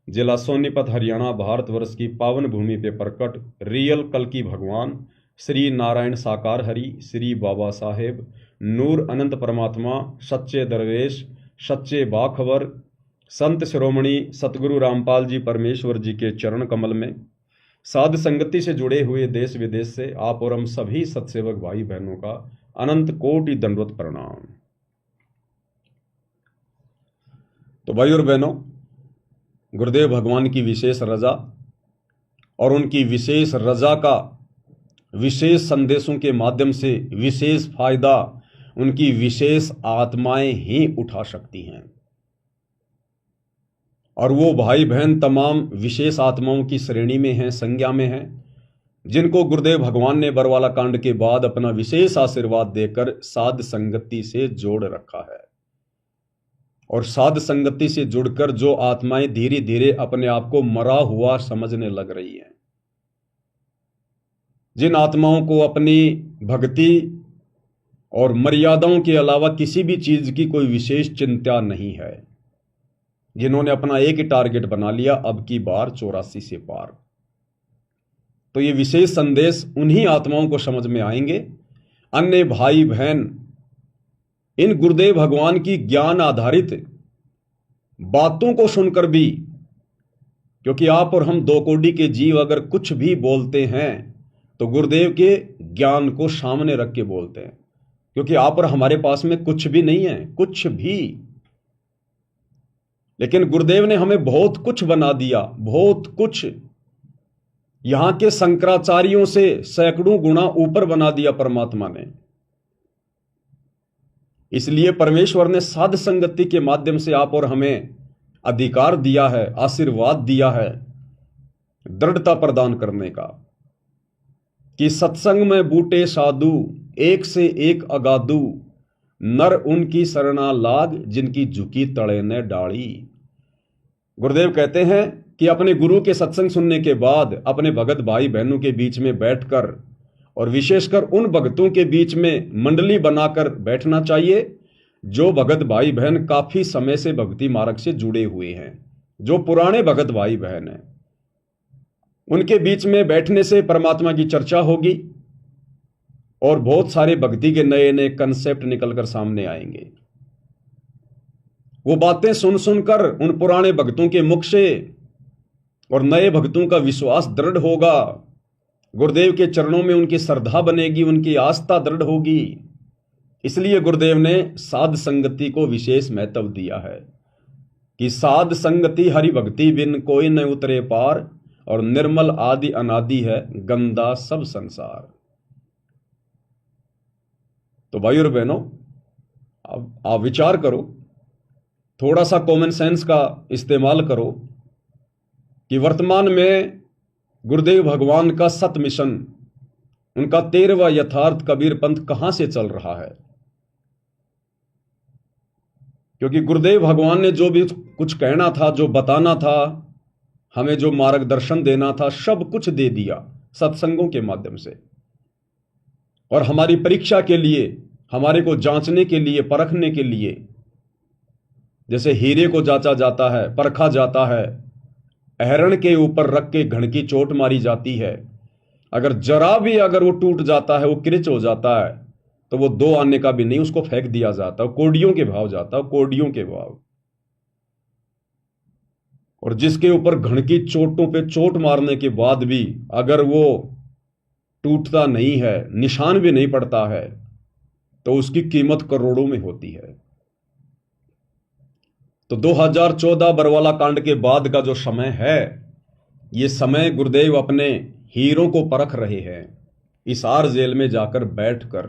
जिला सोनीपत, हरियाणा, भारतवर्ष की पावन भूमि पे प्रकट रियल कल की भगवान श्री नारायण साकार हरि, श्री बाबा साहेब नूर अनंत परमात्मा, सच्चे दरवेश, सच्चे बाखबर, संत शिरोमणि सतगुरु रामपाल जी परमेश्वर जी के चरण कमल में साध संगति से जुड़े हुए देश विदेश से आप और हम सभी सत्सेवक भाई बहनों का अनंत कोटि दंडवत प्रणाम। तो भाई और बहनों, गुरुदेव भगवान की विशेष रजा और उनकी विशेष रजा का विशेष संदेशों के माध्यम से विशेष फायदा उनकी विशेष आत्माएं ही उठा सकती हैं। और वो भाई बहन तमाम विशेष आत्माओं की श्रेणी में हैं, संज्ञा में हैं, जिनको गुरुदेव भगवान ने बरवाला कांड के बाद अपना विशेष आशीर्वाद देकर साध संगति से जोड़ रखा है। और साध संगति से जुड़कर जो आत्माएं धीरे धीरे अपने आप को मरा हुआ समझने लग रही हैं, जिन आत्माओं को अपनी भक्ति और मर्यादाओं के अलावा किसी भी चीज की कोई विशेष चिंता नहीं है, जिन्होंने अपना एक ही टारगेट बना लिया, अब की बार 84 से पार, तो ये विशेष संदेश उन्हीं आत्माओं को समझ में आएंगे। अन्य भाई बहन इन गुरुदेव भगवान की ज्ञान आधारित बातों को सुनकर भी, क्योंकि आप और हम दो कोटि के जीव अगर कुछ भी बोलते हैं तो गुरुदेव के ज्ञान को सामने रख के बोलते हैं, क्योंकि आप और हमारे पास में कुछ भी नहीं है, कुछ भी। लेकिन गुरुदेव ने हमें बहुत कुछ बना दिया, बहुत कुछ, यहां के शंकराचार्यों से सैकड़ों गुना ऊपर बना दिया परमात्मा ने। इसलिए परमेश्वर ने साध संगति के माध्यम से आप और हमें अधिकार दिया है, आशीर्वाद दिया है, दृढ़ता प्रदान करने का, कि सत्संग में बूटे साधु एक से एक अगाधु, नर उनकी शरणा लाग जिनकी झुकी तड़े ने डाली। गुरुदेव कहते हैं कि अपने गुरु के सत्संग सुनने के बाद अपने भगत भाई बहनों के बीच में बैठकर, और विशेषकर उन भक्तों के बीच में मंडली बनाकर बैठना चाहिए जो भगत भाई बहन काफी समय से भक्ति मार्ग से जुड़े हुए हैं, जो पुराने भगत भाई बहन हैं। उनके बीच में बैठने से परमात्मा की चर्चा होगी और बहुत सारे भक्ति के नए नए कंसेप्ट निकलकर सामने आएंगे। वो बातें सुन सुनकर उन पुराने भक्तों के मुख से और नए भक्तों का विश्वास दृढ़ होगा, गुरुदेव के चरणों में उनकी श्रद्धा बनेगी, उनकी आस्था दृढ़ होगी। इसलिए गुरुदेव ने साध संगति को विशेष महत्व दिया है कि साध संगति हरि भक्ति बिन कोई न उतरे पार, और निर्मल आदि अनादि है गंदा सब संसार। तो भाई और बहनों, अब आप विचार करो, थोड़ा सा कॉमन सेंस का इस्तेमाल करो कि वर्तमान में गुरुदेव भगवान का सत मिशन, उनका 13वां यथार्थ कबीर पंथ कहां से चल रहा है। क्योंकि गुरुदेव भगवान ने जो भी कुछ कहना था, जो बताना था, हमें जो मार्गदर्शन देना था, सब कुछ दे दिया सत्संगों के माध्यम से। और हमारी परीक्षा के लिए, हमारे को जांचने के लिए, परखने के लिए, जैसे हीरे को जांचा जाता है, परखा जाता है, अहरण के ऊपर रख के घण की चोट मारी जाती है, अगर जरा भी अगर वो टूट जाता है, वो किरच हो जाता है, तो वो 2 आने का भी नहीं, उसको फेंक दिया जाता है, कोडियों के भाव जाता है, कोडियों के भाव। और जिसके ऊपर घण की चोटों पे चोट मारने के बाद भी अगर वो टूटता नहीं है, निशान भी नहीं पड़ता है, तो उसकी कीमत करोड़ों में होती है। तो 2014 बरवाला कांड के बाद का जो समय है, ये समय गुरुदेव अपने हीरों को परख रहे हैं हिसार जेल में जाकर बैठकर।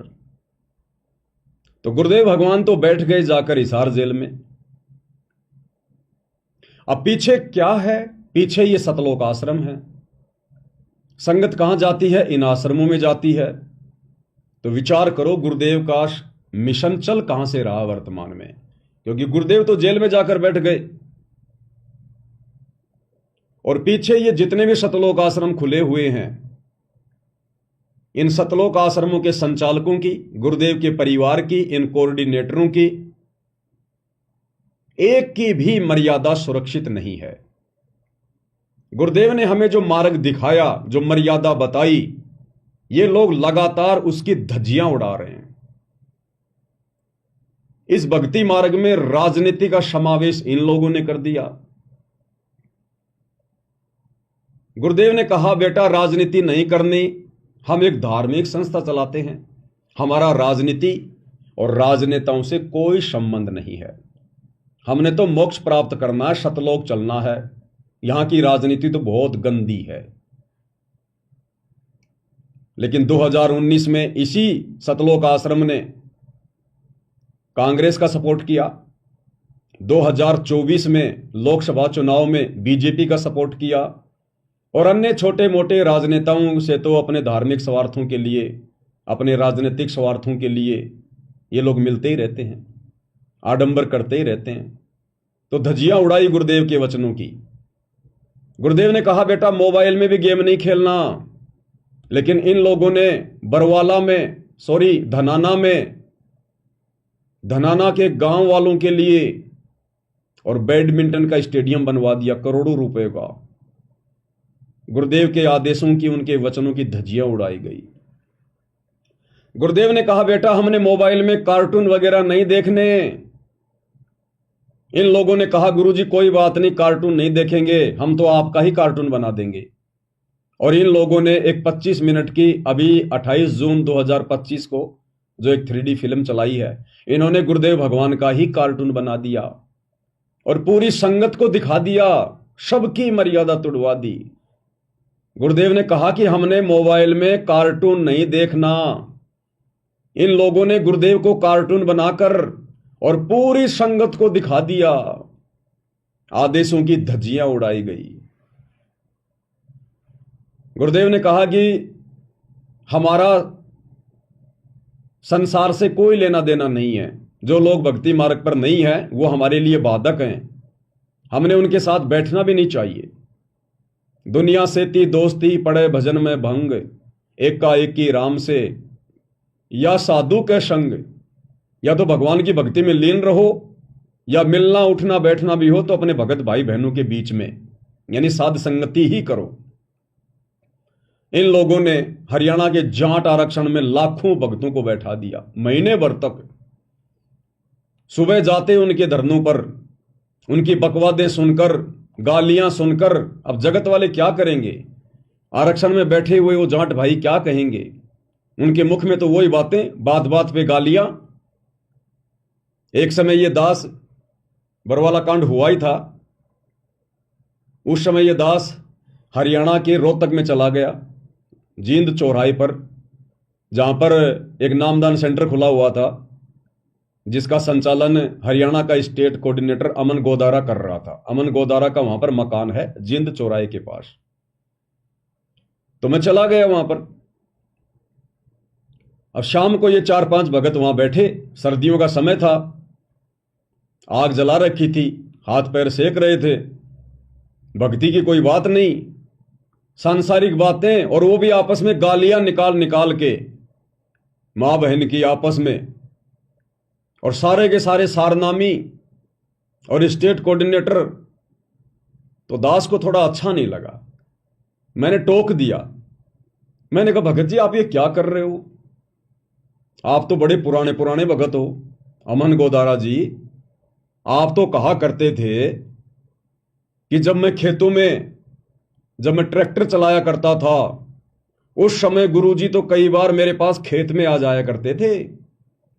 तो गुरुदेव भगवान तो बैठ गए जाकर हिसार जेल में। अब पीछे क्या है? पीछे ये सतलोक आश्रम है। संगत कहां जाती है? इन आश्रमों में जाती है। तो विचार करो, गुरुदेव का मिशन चल कहां से रहा वर्तमान में, क्योंकि गुरुदेव तो जेल में जाकर बैठ गए। और पीछे ये जितने भी सतलोक आश्रम खुले हुए हैं, इन सतलोक आश्रमों के संचालकों की, गुरुदेव के परिवार की, इन कोऑर्डिनेटरों की एक की भी मर्यादा सुरक्षित नहीं है। गुरुदेव ने हमें जो मार्ग दिखाया, जो मर्यादा बताई, ये लोग लगातार उसकी धज्जियां उड़ा रहे हैं। इस भक्ति मार्ग में राजनीति का समावेश इन लोगों ने कर दिया। गुरुदेव ने कहा, बेटा राजनीति नहीं करनी, हम एक धार्मिक संस्था चलाते हैं, हमारा राजनीति और राजनेताओं से कोई संबंध नहीं है, हमने तो मोक्ष प्राप्त करना है, सतलोक चलना है, यहां की राजनीति तो बहुत गंदी है। लेकिन 2019 में इसी सतलोक आश्रम ने कांग्रेस का सपोर्ट किया, 2024 में लोकसभा चुनाव में बीजेपी का सपोर्ट किया, और अन्य छोटे मोटे राजनेताओं से तो अपने धार्मिक स्वार्थों के लिए, अपने राजनीतिक स्वार्थों के लिए ये लोग मिलते ही रहते हैं, आडंबर करते ही रहते हैं। तो धज्जियां उड़ाई गुरुदेव के वचनों की। गुरुदेव ने कहा, बेटा मोबाइल में भी गेम नहीं खेलना। लेकिन इन लोगों ने बरवाला में, धनाना के गांव वालों के लिए और बैडमिंटन का स्टेडियम बनवा दिया करोड़ों रुपए का। गुरुदेव के आदेशों की, उनके वचनों की धज्जियां उड़ाई गई। गुरुदेव ने कहा, बेटा हमने मोबाइल में कार्टून वगैरह नहीं देखने। इन लोगों ने कहा, गुरुजी कोई बात नहीं, कार्टून नहीं देखेंगे, हम तो आपका ही कार्टून बना देंगे। और इन लोगों ने एक 25 मिनट की, अभी 28 जून 2025 को जो एक 3D फिल्म चलाई है, इन्होंने गुरुदेव भगवान का ही कार्टून बना दिया और पूरी संगत को दिखा दिया, सबकी मर्यादा तोड़वा दी। गुरुदेव ने कहा कि हमने मोबाइल में कार्टून नहीं देखना। इन लोगों ने गुरुदेव को कार्टून बनाकर और पूरी संगत को दिखा दिया। आदेशों की धज्जियां उड़ाई गई। गुरुदेव ने कहा कि हमारा संसार से कोई लेना देना नहीं है, जो लोग भक्ति मार्ग पर नहीं है वो हमारे लिए बाधक हैं, हमने उनके साथ बैठना भी नहीं चाहिए। दुनिया से ती दोस्ती, पड़े भजन में भंग, एकाएकी राम से या साधु के संग। या तो भगवान की भक्ति में लीन रहो, या मिलना उठना बैठना भी हो तो अपने भगत भाई बहनों के बीच में, यानी साध संगति ही करो। इन लोगों ने हरियाणा के जाट आरक्षण में लाखों भक्तों को बैठा दिया, महीने भर तक। सुबह जाते उनके धरनों पर, उनकी बकवादें सुनकर, गालियां सुनकर, अब जगत वाले क्या करेंगे? आरक्षण में बैठे हुए वो जाट भाई क्या कहेंगे? उनके मुख में तो वही बातें, बात बात पे गालियां। एक समय ये दास, बरवाला कांड हुआ ही था, उस समय ये दास हरियाणा के रोहतक में चला गया, जींद चौराहे पर, जहां पर एक नामदान सेंटर खुला हुआ था, जिसका संचालन हरियाणा का स्टेट कोऑर्डिनेटर अमन गोदारा कर रहा था। अमन गोदारा का वहां पर मकान है जींद चौराहे के पास। तो मैं चला गया वहां पर। अब शाम को ये 4-5 भगत वहां बैठे, सर्दियों का समय था, आग जला रखी थी, हाथ पैर सेक रहे थे, भक्ति की कोई बात नहीं, सांसारिक बातें, और वो भी आपस में गालियां निकाल निकाल के, मां बहन की आपस में, और सारे के सारे सारनामी और स्टेट कोऑर्डिनेटर। तो दास को थोड़ा अच्छा नहीं लगा, मैंने टोक दिया। मैंने कहा, भगत जी आप ये क्या कर रहे हो? आप तो बड़े पुराने पुराने भगत हो। अमन गोदारा जी, आप तो कहा करते थे कि जब मैं खेतों में, जब मैं ट्रैक्टर चलाया करता था, उस समय गुरुजी तो कई बार मेरे पास खेत में आ जाया करते थे,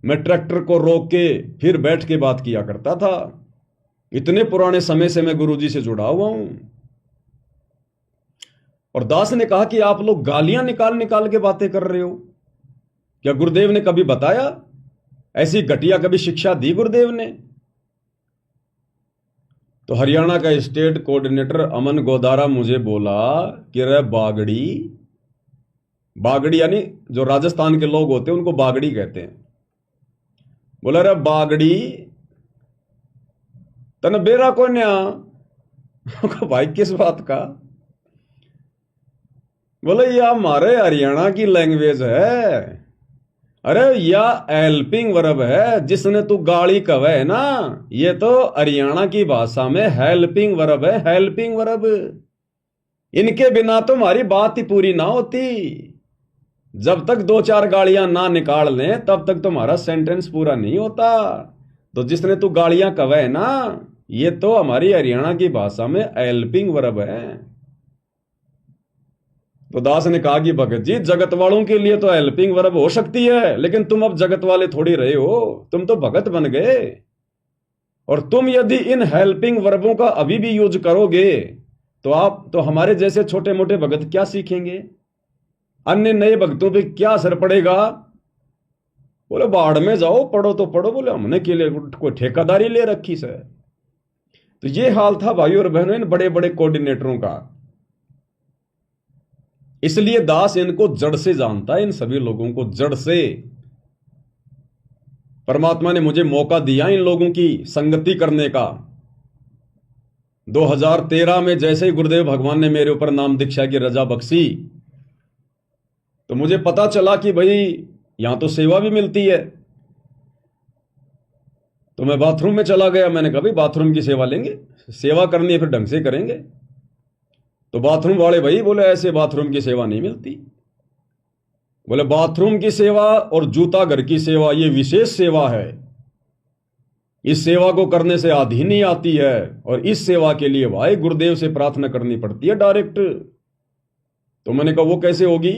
मैं ट्रैक्टर को रोक के फिर बैठ के बात किया करता था। इतने पुराने समय से मैं गुरुजी से जुड़ा हुआ हूं। और दास ने कहा कि आप लोग गालियां निकाल निकाल के बातें कर रहे हो, क्या गुरुदेव ने कभी बताया? ऐसी घटिया कभी शिक्षा दी गुरुदेव ने? तो हरियाणा का स्टेट कोऑर्डिनेटर अमन गोदारा मुझे बोला कि रे बागड़ी, बागड़ी यानी जो राजस्थान के लोग होते हैं उनको बागड़ी कहते हैं। बोला, रे बागड़ी तने बेरा को न्या। भाई किस बात का? बोले, ये हमारे हरियाणा की लैंग्वेज है, अरे या हेल्पिंग वर्ब है, जिसने तू गाड़ी कवे है ना, ये तो हरियाणा की भाषा में हेल्पिंग वर्ब है, हेल्पिंग वर्ब। इनके बिना तो हमारी बात ही पूरी ना होती। जब तक दो चार गाड़ियां ना निकाल लें तब तक तुम्हारा सेंटेंस पूरा नहीं होता। तो जिसने तू गाड़ियां कवे है ना, ये तो हमारी हरियाणा की भाषा में हेल्पिंग वर्ब है। तो दास ने कहा कि भगत जी, जगत वालों के लिए तो हेल्पिंग वर्ब हो सकती है, लेकिन तुम अब जगत वाले थोड़ी रहे हो, तुम तो भगत बन गए। और तुम यदि इन हेल्पिंग वर्बों का अभी भी यूज करोगे तो हमारे जैसे छोटे मोटे भगत क्या सीखेंगे, अन्य नए भक्तों पे क्या असर पड़ेगा। बोले बाढ़ में जाओ, पढ़ो तो पढ़ो, बोले हमने के लिए कोई ठेकेदारी ले रखी से। तो ये हाल था भाई और बहनों इन बड़े बड़े कोऑर्डिनेटरों का। इसलिए दास इनको जड़ से जानता है, इन सभी लोगों को जड़ से। परमात्मा ने मुझे मौका दिया इन लोगों की संगति करने का। 2013 में जैसे ही गुरुदेव भगवान ने मेरे ऊपर नाम दीक्षा की रजा बख्शी, तो मुझे पता चला कि भाई यहां तो सेवा भी मिलती है। तो मैं बाथरूम में चला गया, मैंने कहा भाई बाथरूम की सेवा लेंगे, सेवा करनी है फिर ढंग से करेंगे। तो बाथरूम वाले भाई बोले ऐसे बाथरूम की सेवा नहीं मिलती। बोले बाथरूम की सेवा और जूता घर की सेवा ये विशेष सेवा है, इस सेवा को करने से आधी नहीं आती है, और इस सेवा के लिए भाई गुरुदेव से प्रार्थना करनी पड़ती है डायरेक्ट। तो मैंने कहा वो कैसे होगी।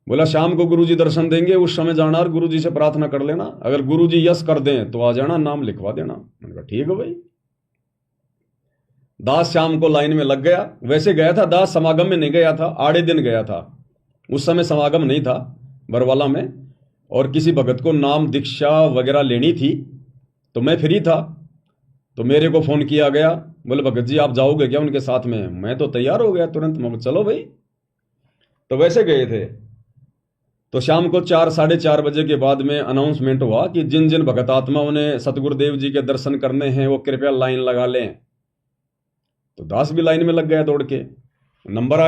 बोला शाम को गुरुजी दर्शन देंगे, उस समय जाना और गुरुजी से प्रार्थना कर लेना, अगर गुरुजी यस कर दें तो आ जाना, नाम लिखवा देना। मैंने कहा ठीक है भाई। दास शाम को लाइन में लग गया। वैसे गया था दास, समागम में नहीं गया था, आड़े दिन गया था। उस समय समागम नहीं था बरवाला में, और किसी भगत को नाम दीक्षा वगैरह लेनी थी, तो मैं फ्री था। तो मेरे को फोन किया गया, बोले भगत जी आप जाओगे क्या उनके साथ में। मैं तो तैयार हो गया तुरंत, मैं चलो भाई। तो वैसे गए थे। तो शाम को 4 साढ़े 4 बजे के बाद में अनाउंसमेंट हुआ कि जिन जिन भगत आत्माओं ने सतगुरुदेव जी के दर्शन करने हैं वो कृपया लाइन लगा लें। तो दास भी लाइन में लग गया दौड़ के। नंबर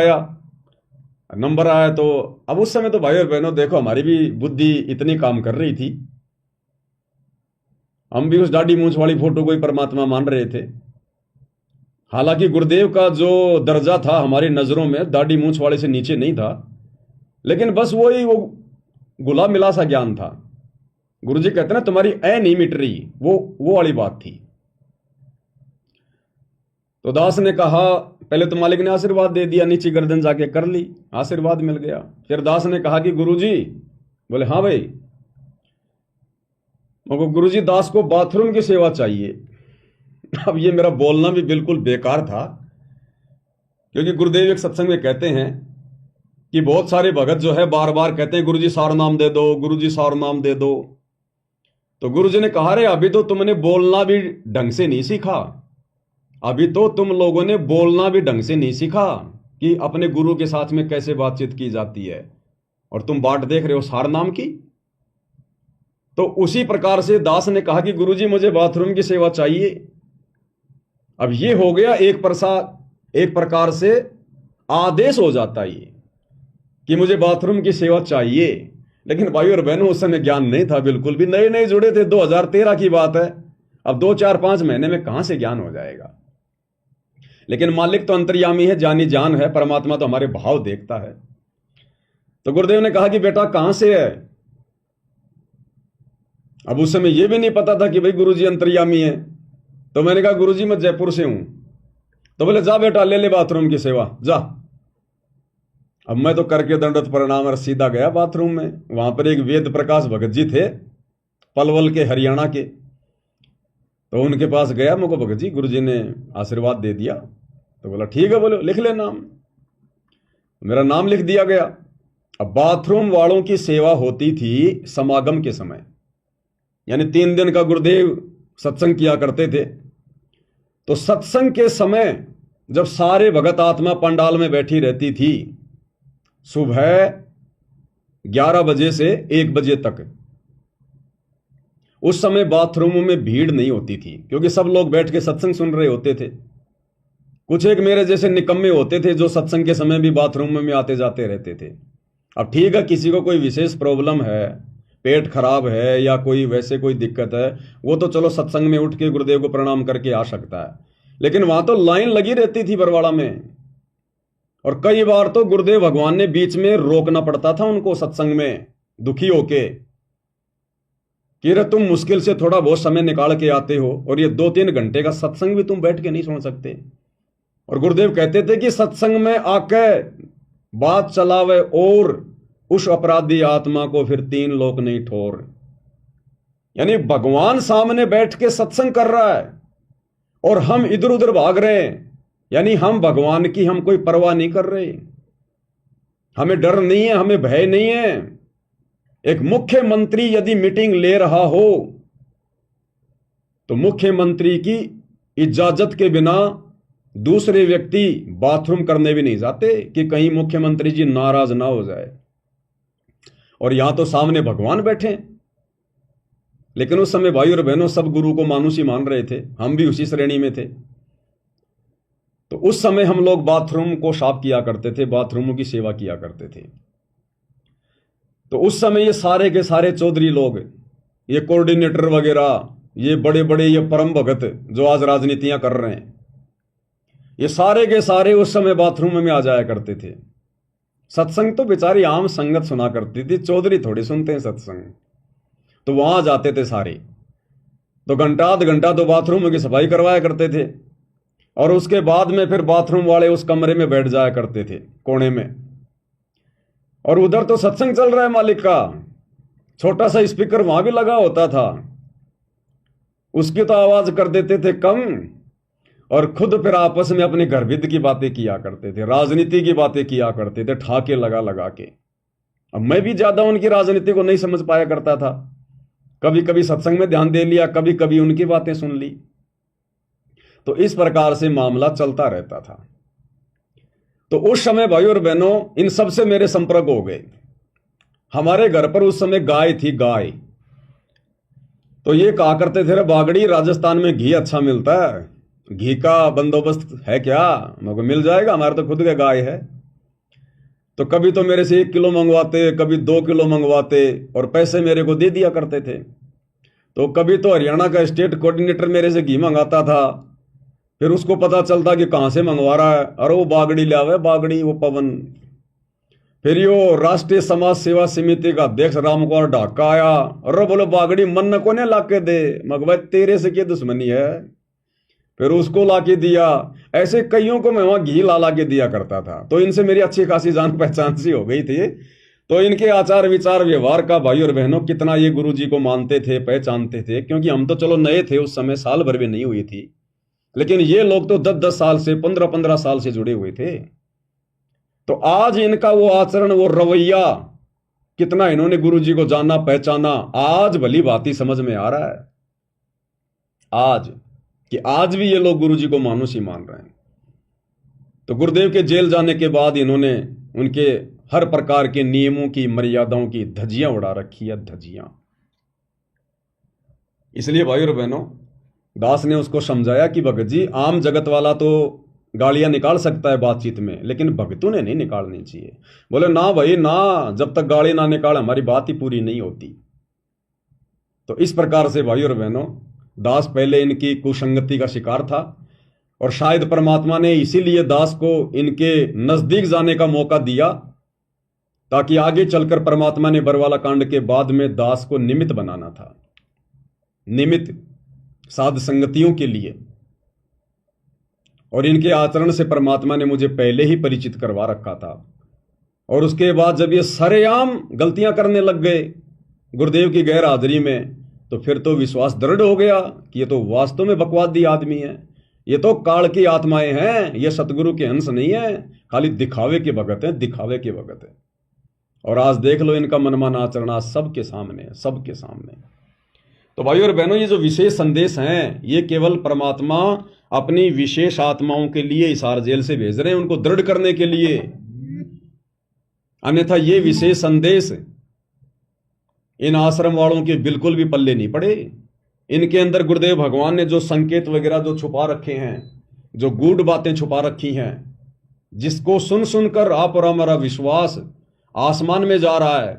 आया तो अब उस समय तो भाई और बहनों देखो हमारी भी बुद्धि इतनी काम कर रही थी, हम भी उस दाढ़ी मूंछ वाली फोटो को ही परमात्मा मान रहे थे। हालांकि गुरुदेव का जो दर्जा था हमारी नजरों में दाढ़ी मूंछ वाले से नीचे नहीं था, लेकिन बस वो गुला मिला सा ज्ञान था। गुरुजी कहते ना तुम्हारी ऐ नहीं मिट रही, वो वाली बात थी। तो दास ने कहा, पहले तो मालिक ने आशीर्वाद दे दिया, नीचे गर्दन जाके कर ली, आशीर्वाद मिल गया। फिर दास ने कहा कि गुरुजी, बोले हाँ भाई। मगर गुरुजी दास को बाथरूम की सेवा चाहिए। अब ये मेरा बोलना भी बिल्कुल बेकार था, क्योंकि गुरुदेव एक सत्संग में कहते हैं कि बहुत सारे भगत जो है बार बार कहते हैं गुरुजी सार नाम दे दो, गुरुजी सार नाम दे दो। तो गुरुजी ने कहा रे अभी तो तुमने बोलना भी ढंग से नहीं सीखा, अभी तो तुम लोगों ने बोलना भी ढंग से नहीं सीखा कि अपने गुरु के साथ में कैसे बातचीत की जाती है, और तुम बाट देख रहे हो सार नाम की। तो उसी प्रकार से दास ने कहा कि गुरुजी मुझे बाथरूम की सेवा चाहिए। अब ये हो गया एक प्रकार से आदेश हो जाता है कि मुझे बाथरूम की सेवा चाहिए। लेकिन भाई और बहनों उस समय ज्ञान नहीं था, बिल्कुल भी नए नए जुड़े थे, 2013 की बात है। अब 2-4-5 महीने में कहां से ज्ञान हो जाएगा। लेकिन मालिक तो अंतर्यामी है, जानी जान है, परमात्मा तो हमारे भाव देखता है। तो गुरुदेव ने कहा कि बेटा कहां से है। अब उस समय यह भी नहीं पता था कि भाई गुरुजी अंतर्यामी है। तो मैंने कहा गुरुजी मैं जयपुर से हूं। तो बोले जा बेटा ले ले बाथरूम की सेवा जा। अब मैं तो करके दंडवत प्रणाम और सीधा गया बाथरूम में। वहां पर एक वेद प्रकाश भगत जी थे, पलवल के, हरियाणा के। तो उनके पास गया, मुझको भगत जी गुरुजी ने आशीर्वाद दे दिया। तो बोला ठीक है, बोलो लिख ले नाम। मेरा नाम लिख दिया गया। अब बाथरूम वालों की सेवा होती थी समागम के समय, यानी 3 दिन का गुरुदेव सत्संग किया करते थे। तो सत्संग के समय जब सारे भगत आत्मा पंडाल में बैठी रहती थी, सुबह 11 बजे से 1 बजे तक, उस समय बाथरूमों में भीड़ नहीं होती थी, क्योंकि सब लोग बैठ के सत्संग सुन रहे होते थे। कुछ एक मेरे जैसे निकम्मे होते थे जो सत्संग के समय भी बाथरूम में आते जाते रहते थे। अब ठीक है, किसी को कोई विशेष प्रॉब्लम है पेट खराब है या कोई वैसे कोई दिक्कत है, वो तो चलो सत्संग में उठ के गुरुदेव को प्रणाम करके आ सकता है, लेकिन वहां तो लाइन लगी रहती थी बरवाड़ा में। और कई बार तो गुरुदेव भगवान ने बीच में रोकना पड़ता था उनको सत्संग में, दुखी होके कि रे तुम मुश्किल से थोड़ा बहुत समय निकाल के आते हो और ये 2-3 घंटे का सत्संग भी तुम बैठ के नहीं सुन सकते। और गुरुदेव कहते थे कि सत्संग में आके बात चलावे और उस अपराधी आत्मा को फिर 3 लोक नहीं ठोर। यानी भगवान सामने बैठ के सत्संग कर रहा है और हम इधर उधर भाग रहे हैं, यानी हम भगवान की हम कोई परवाह नहीं कर रहे, हमें डर नहीं है, हमें भय नहीं है। एक मुख्यमंत्री यदि मीटिंग ले रहा हो तो मुख्यमंत्री की इजाजत के बिना दूसरे व्यक्ति बाथरूम करने भी नहीं जाते कि कहीं मुख्यमंत्री जी नाराज ना हो जाए। और यहां तो सामने भगवान बैठे, लेकिन उस समय भाई और बहनों सब गुरु को मानुष ही मान रहे थे, हम भी उसी श्रेणी में थे। तो उस समय हम लोग बाथरूम को साफ किया करते थे, बाथरूमों की सेवा किया करते थे। तो उस समय ये सारे के सारे चौधरी लोग, ये कोऑर्डिनेटर वगैरह, ये बड़े बड़े ये परम भगत जो आज राजनीतियां कर रहे हैं, ये सारे के सारे उस समय बाथरूम में आ जाया करते थे। सत्संग तो बेचारी आम संगत सुना करती थी, चौधरी थोड़ी सुनते हैं सत्संग। तो वहां जाते थे सारे, तो घंटा आध घंटा तो बाथरूम की सफाई करवाया करते थे और उसके बाद में फिर बाथरूम वाले उस कमरे में बैठ जाया करते थे कोने में। और उधर तो सत्संग चल रहा है मालिक का, छोटा सा स्पीकर वहां भी लगा होता था, उसकी तो आवाज कर देते थे कम और खुद फिर आपस में अपने घरविद की बातें किया करते थे, राजनीति की बातें किया करते थे ठाके लगा लगा के। अब मैं भी ज्यादा उनकी राजनीति को नहीं समझ पाया करता था, कभी कभी सत्संग में ध्यान दे लिया, कभी कभी उनकी बातें सुन ली। तो इस प्रकार से मामला चलता रहता था। तो उस समय भाई और बहनों इन सब से मेरे संपर्क हो गए। हमारे घर पर उस समय गाय थी, गाय। तो ये कहा करते थे, बागड़ी राजस्थान में घी अच्छा मिलता है, घी का बंदोबस्त है क्या? मेरे मिल जाएगा, हमारे तो खुद का गाय है। तो कभी तो मेरे से 1 किलो मंगवाते, कभी 2 किलो मंगवाते और पैसे मेरे को दे दिया करते थे। तो कभी तो हरियाणा का स्टेट कोऑर्डिनेटर मेरे से घी मंगाता था, फिर उसको पता चलता कि कहां से मंगवा रहा है, अरे वो बागड़ी ले आवे, बागड़ी वो पवन। फिर यो राष्ट्रीय समाज सेवा समिति का अध्यक्ष रामकुमार ढाका आया, अरे बोलो बागड़ी मन को ने लाके दे, मगवा तेरे से क्या दुश्मनी है, फिर उसको लाके दिया। ऐसे कईयों को मैं वहां घी ला के दिया करता था। तो इनसे मेरी अच्छी खासी जान पहचान सी हो गई थी। तो इनके आचार विचार व्यवहार का भाई और बहनों कितना ये गुरु जी को मानते थे, पहचानते थे, क्योंकि हम तो चलो नए थे उस समय, साल भर भी नहीं हुई थी, लेकिन ये लोग तो 10-10 साल से, 15-15 साल से जुड़े हुए थे। तो आज इनका वो आचरण, वो रवैया, कितना इन्होंने गुरु जी को जाना पहचाना, आज भली भांति समझ में आ रहा है आज, कि आज भी ये लोग गुरु जी को मानुष ही मान रहे हैं। तो गुरुदेव के जेल जाने के बाद इन्होंने उनके हर प्रकार के नियमों की, मर्यादाओं की धज्जियां उड़ा रखी है, धज्जियां। इसलिए भाई और बहनों, दास ने उसको समझाया कि भगत जी, आम जगत वाला तो गालियां निकाल सकता है बातचीत में, लेकिन भगतों ने नहीं निकालनी चाहिए। बोले ना भाई ना, जब तक गाली ना निकाले हमारी बात ही पूरी नहीं होती। तो इस प्रकार से भाई और बहनों, दास पहले इनकी कुसंगति का शिकार था और शायद परमात्मा ने इसीलिए दास को इनके नजदीक जाने का मौका दिया, ताकि आगे चलकर परमात्मा ने बरवाला कांड के बाद में दास को निमित्त बनाना था, निमित्त साध संगतियों के लिए। और इनके आचरण से परमात्मा ने मुझे पहले ही परिचित करवा रखा था। और उसके बाद जब ये सरेआम गलतियां करने लग गए गुरुदेव की गैर हाजिरी में, तो फिर तो विश्वास दृढ़ हो गया कि ये तो वास्तव में बकवादी आदमी है, ये तो काल की आत्माएं हैं, ये सतगुरु के अंश नहीं है, खाली दिखावे के भगत हैं, दिखावे के भगत है। और आज देख लो इनका मनमाना आचरण आज सबके सामने है, सबके सामने। तो भाई और बहनों, ये जो विशेष संदेश हैं, ये केवल परमात्मा अपनी विशेष आत्माओं के लिए हिसार जेल से भेज रहे हैं, उनको दृढ़ करने के लिए। अन्यथा ये विशेष संदेश इन आश्रम वालों के बिल्कुल भी पल्ले नहीं पड़े। इनके अंदर गुरुदेव भगवान ने जो संकेत वगैरह जो छुपा रखे हैं, जो गूढ़ बातें छुपा रखी हैं, जिसको सुन सुनकर आप और हमारा विश्वास आसमान में जा रहा है,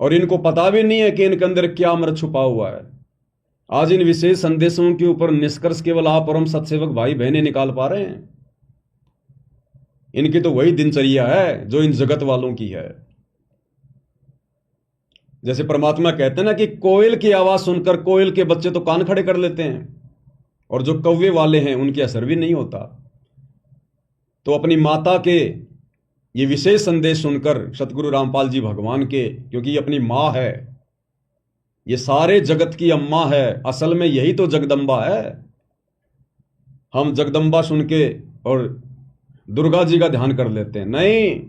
और इनको पता भी नहीं है कि इनके अंदर क्या अमृत छुपा हुआ है। आज इन विशेष संदेशों के ऊपर निष्कर्ष केवल आप और हम सत्सेवक भाई बहनें निकाल पा रहे हैं। इनकी तो वही दिनचर्या है जो इन जगत वालों की है। जैसे परमात्मा कहते हैं ना कि कोयल की आवाज सुनकर कोयल के बच्चे तो कान खड़े कर लेते हैं, और जो कौवे वाले हैं उनके असर भी नहीं होता। तो अपनी माता के ये विशेष संदेश सुनकर सतगुरु रामपाल जी भगवान के, क्योंकि ये अपनी माँ है, ये सारे जगत की अम्मा है, असल में यही तो जगदम्बा है। हम जगदम्बा सुन के और दुर्गा जी का ध्यान कर लेते हैं, नहीं।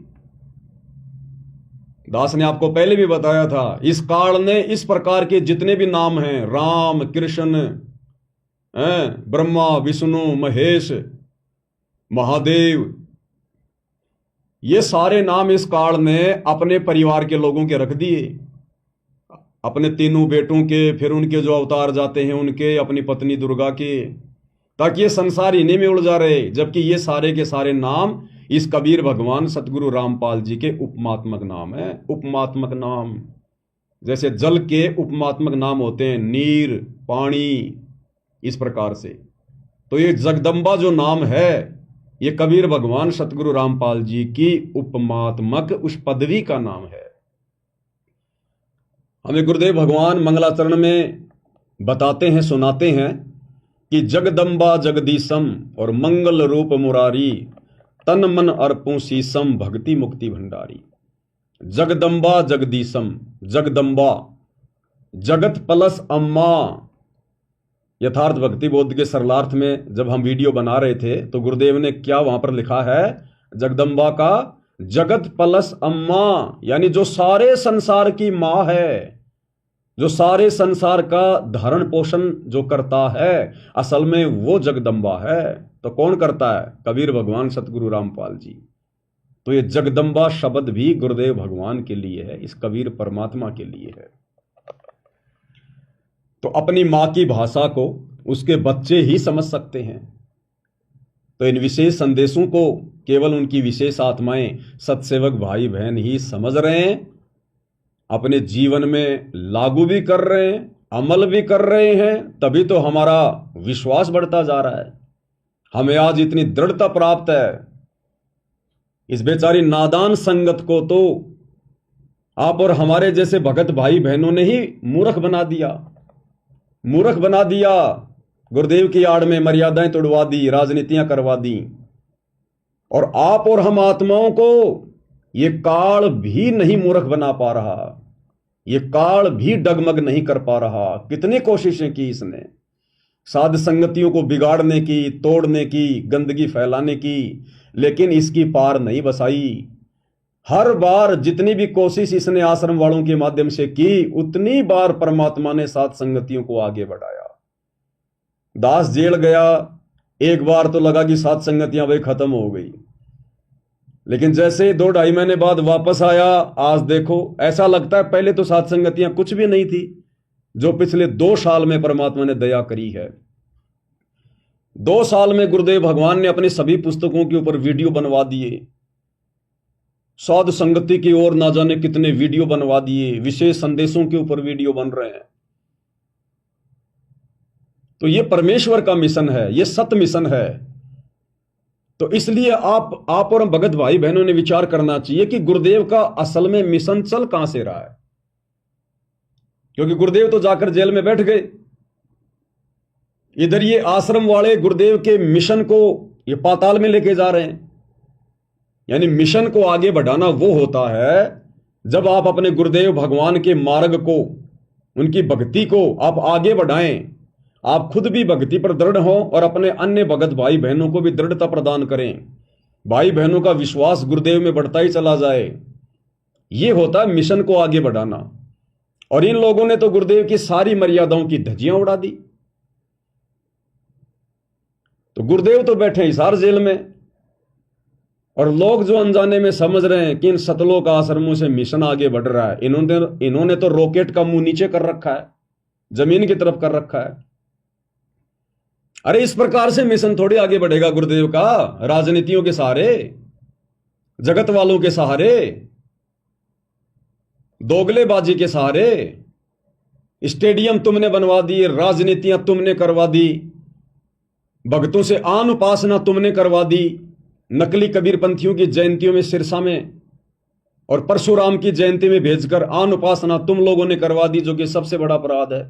दास ने आपको पहले भी बताया था, इस काल ने इस प्रकार के जितने भी नाम हैं, राम, कृष्ण, ब्रह्मा, विष्णु, महेश, महादेव, ये सारे नाम इस काल ने अपने परिवार के लोगों के रख दिए, अपने तीनों बेटों के, फिर उनके जो अवतार जाते हैं उनके, अपनी पत्नी दुर्गा के, ताकि ये संसार इन्हीं में उलझा रहे। जबकि ये सारे के सारे नाम इस कबीर भगवान सतगुरु रामपाल जी के उपमात्मक नाम है। उपमात्मक नाम, जैसे जल के उपमात्मक नाम होते हैं, नीर, पानी, इस प्रकार से। तो ये जगदम्बा जो नाम है, ये कबीर भगवान सतगुरु रामपाल जी की उपमात्मक उस पदवी का नाम है। हमें गुरुदेव भगवान मंगलाचरण में बताते हैं, सुनाते हैं कि जगदम्बा जगदीशम और मंगल रूप मुरारी, तन मन अर्पूं शीसम भक्ति मुक्ति भंडारी। जगदम्बा जगदीशम, जगदम्बा जगत प्लस अम्मा। यथार्थ भक्ति बोध के सरलार्थ में जब हम वीडियो बना रहे थे तो गुरुदेव ने क्या वहां पर लिखा है, जगदम्बा का जगत प्लस अम्मा, यानी जो सारे संसार की मां है, जो सारे संसार का धारण पोषण जो करता है, असल में वो जगदम्बा है। तो कौन करता है? कबीर भगवान सतगुरु रामपाल जी। तो ये जगदम्बा शब्द भी गुरुदेव भगवान के लिए है, इस कबीर परमात्मा के लिए है। तो अपनी मां की भाषा को उसके बच्चे ही समझ सकते हैं। तो इन विशेष संदेशों को केवल उनकी विशेष आत्माएं, सत्सेवक भाई बहन ही समझ रहे हैं, अपने जीवन में लागू भी कर रहे हैं, अमल भी कर रहे हैं। तभी तो हमारा विश्वास बढ़ता जा रहा है, हमें आज इतनी दृढ़ता प्राप्त है। इस बेचारी नादान संगत को तो आप और हमारे जैसे भगत भाई बहनों ने ही मूर्ख बना दिया, मूर्ख बना दिया। गुरुदेव की आड़ में मर्यादाएं तोड़वा दी, राजनीतियां करवा दी। और आप और हम आत्माओं को ये काल भी नहीं मूर्ख बना पा रहा, ये काल भी डगमग नहीं कर पा रहा। कितनी कोशिशें की इसने, साध संगतियों को बिगाड़ने की, तोड़ने की, गंदगी फैलाने की, लेकिन इसकी पार नहीं बसाई। हर बार जितनी भी कोशिश इसने आश्रम वालों के माध्यम से की, उतनी बार परमात्मा ने साध संगतियों को आगे बढ़ाया। दास जेल गया, एक बार तो लगा कि साध संगतियां भाई खत्म हो गई, लेकिन जैसे 2-2.5 महीने बाद वापस आया, आज देखो ऐसा लगता है पहले तो साध संगतियां कुछ भी नहीं थी, जो पिछले 2 साल में परमात्मा ने दया करी है। 2 साल में गुरुदेव भगवान ने अपनी सभी पुस्तकों के ऊपर वीडियो बनवा दिए, साध संगति की ओर ना जाने कितने वीडियो बनवा दिए, विशेष संदेशों के ऊपर वीडियो बन रहे हैं। तो ये परमेश्वर का मिशन है, ये सत मिशन है। तो इसलिए आप और हम भगत भाई बहनों ने विचार करना चाहिए कि गुरुदेव का असल में मिशन चल कहां से रहा है। क्योंकि गुरुदेव तो जाकर जेल में बैठ गए, इधर ये आश्रम वाले गुरुदेव के मिशन को ये पाताल में लेके जा रहे हैं। यानी मिशन को आगे बढ़ाना वो होता है जब आप अपने गुरुदेव भगवान के मार्ग को, उनकी भक्ति को आप आगे बढ़ाएं, आप खुद भी भक्ति पर दृढ़ हो और अपने अन्य भगत भाई बहनों को भी दृढ़ता प्रदान करें, भाई बहनों का विश्वास गुरुदेव में बढ़ता ही चला जाए। ये होता है मिशन को आगे बढ़ाना। और इन लोगों ने तो गुरुदेव की सारी मर्यादाओं की धज्जियां उड़ा दी। तो गुरुदेव तो बैठे हिसार जेल में, और लोग जो अनजाने में समझ रहे हैं कि इन सतलोक आश्रमों से मिशन आगे बढ़ रहा है, इन्होंने तो रॉकेट का मुंह नीचे कर रखा है, जमीन की तरफ कर रखा है। अरे इस प्रकार से मिशन थोड़ी आगे बढ़ेगा गुरुदेव का, राजनीतियों के सहारे, जगत वालों के सहारे। दोगलेबाजी के सहारे स्टेडियम तुमने बनवा दिए, राजनीतियां तुमने करवा दी, भक्तों से आन उपासना तुमने करवा दी, नकली कबीरपंथियों की जयंतियों में सिरसा में और परशुराम की जयंती में भेजकर आन उपासना तुम लोगों ने करवा दी, जो कि सबसे बड़ा अपराध है।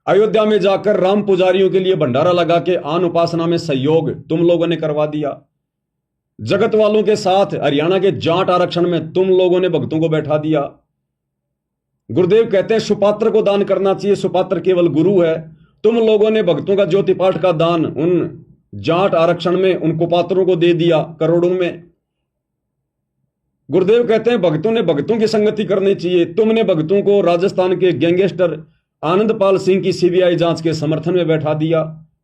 अयोध्या में जाकर राम पुजारियों के लिए भंडारा लगा के आन उपासना में सहयोग तुम लोगों ने करवा दिया। जगत वालों के साथ हरियाणा के जाट आरक्षण में तुम लोगों ने भक्तों को बैठा दिया। गुरुदेव कहते हैं सुपात्र को दान करना चाहिए, सुपात्र केवल गुरु है। तुम लोगों ने भक्तों का ज्योति पाठ का दान उन जाट आरक्षण में उन कुपात्रों को दे दिया करोड़ों में। गुरुदेव कहते हैं भक्तों ने भक्तों की संगति करनी चाहिए। तुमने भक्तों को राजस्थान के गैंगस्टर आनंदपाल सिंह की सीबीआई जांच के समर्थन में बैठा दिया,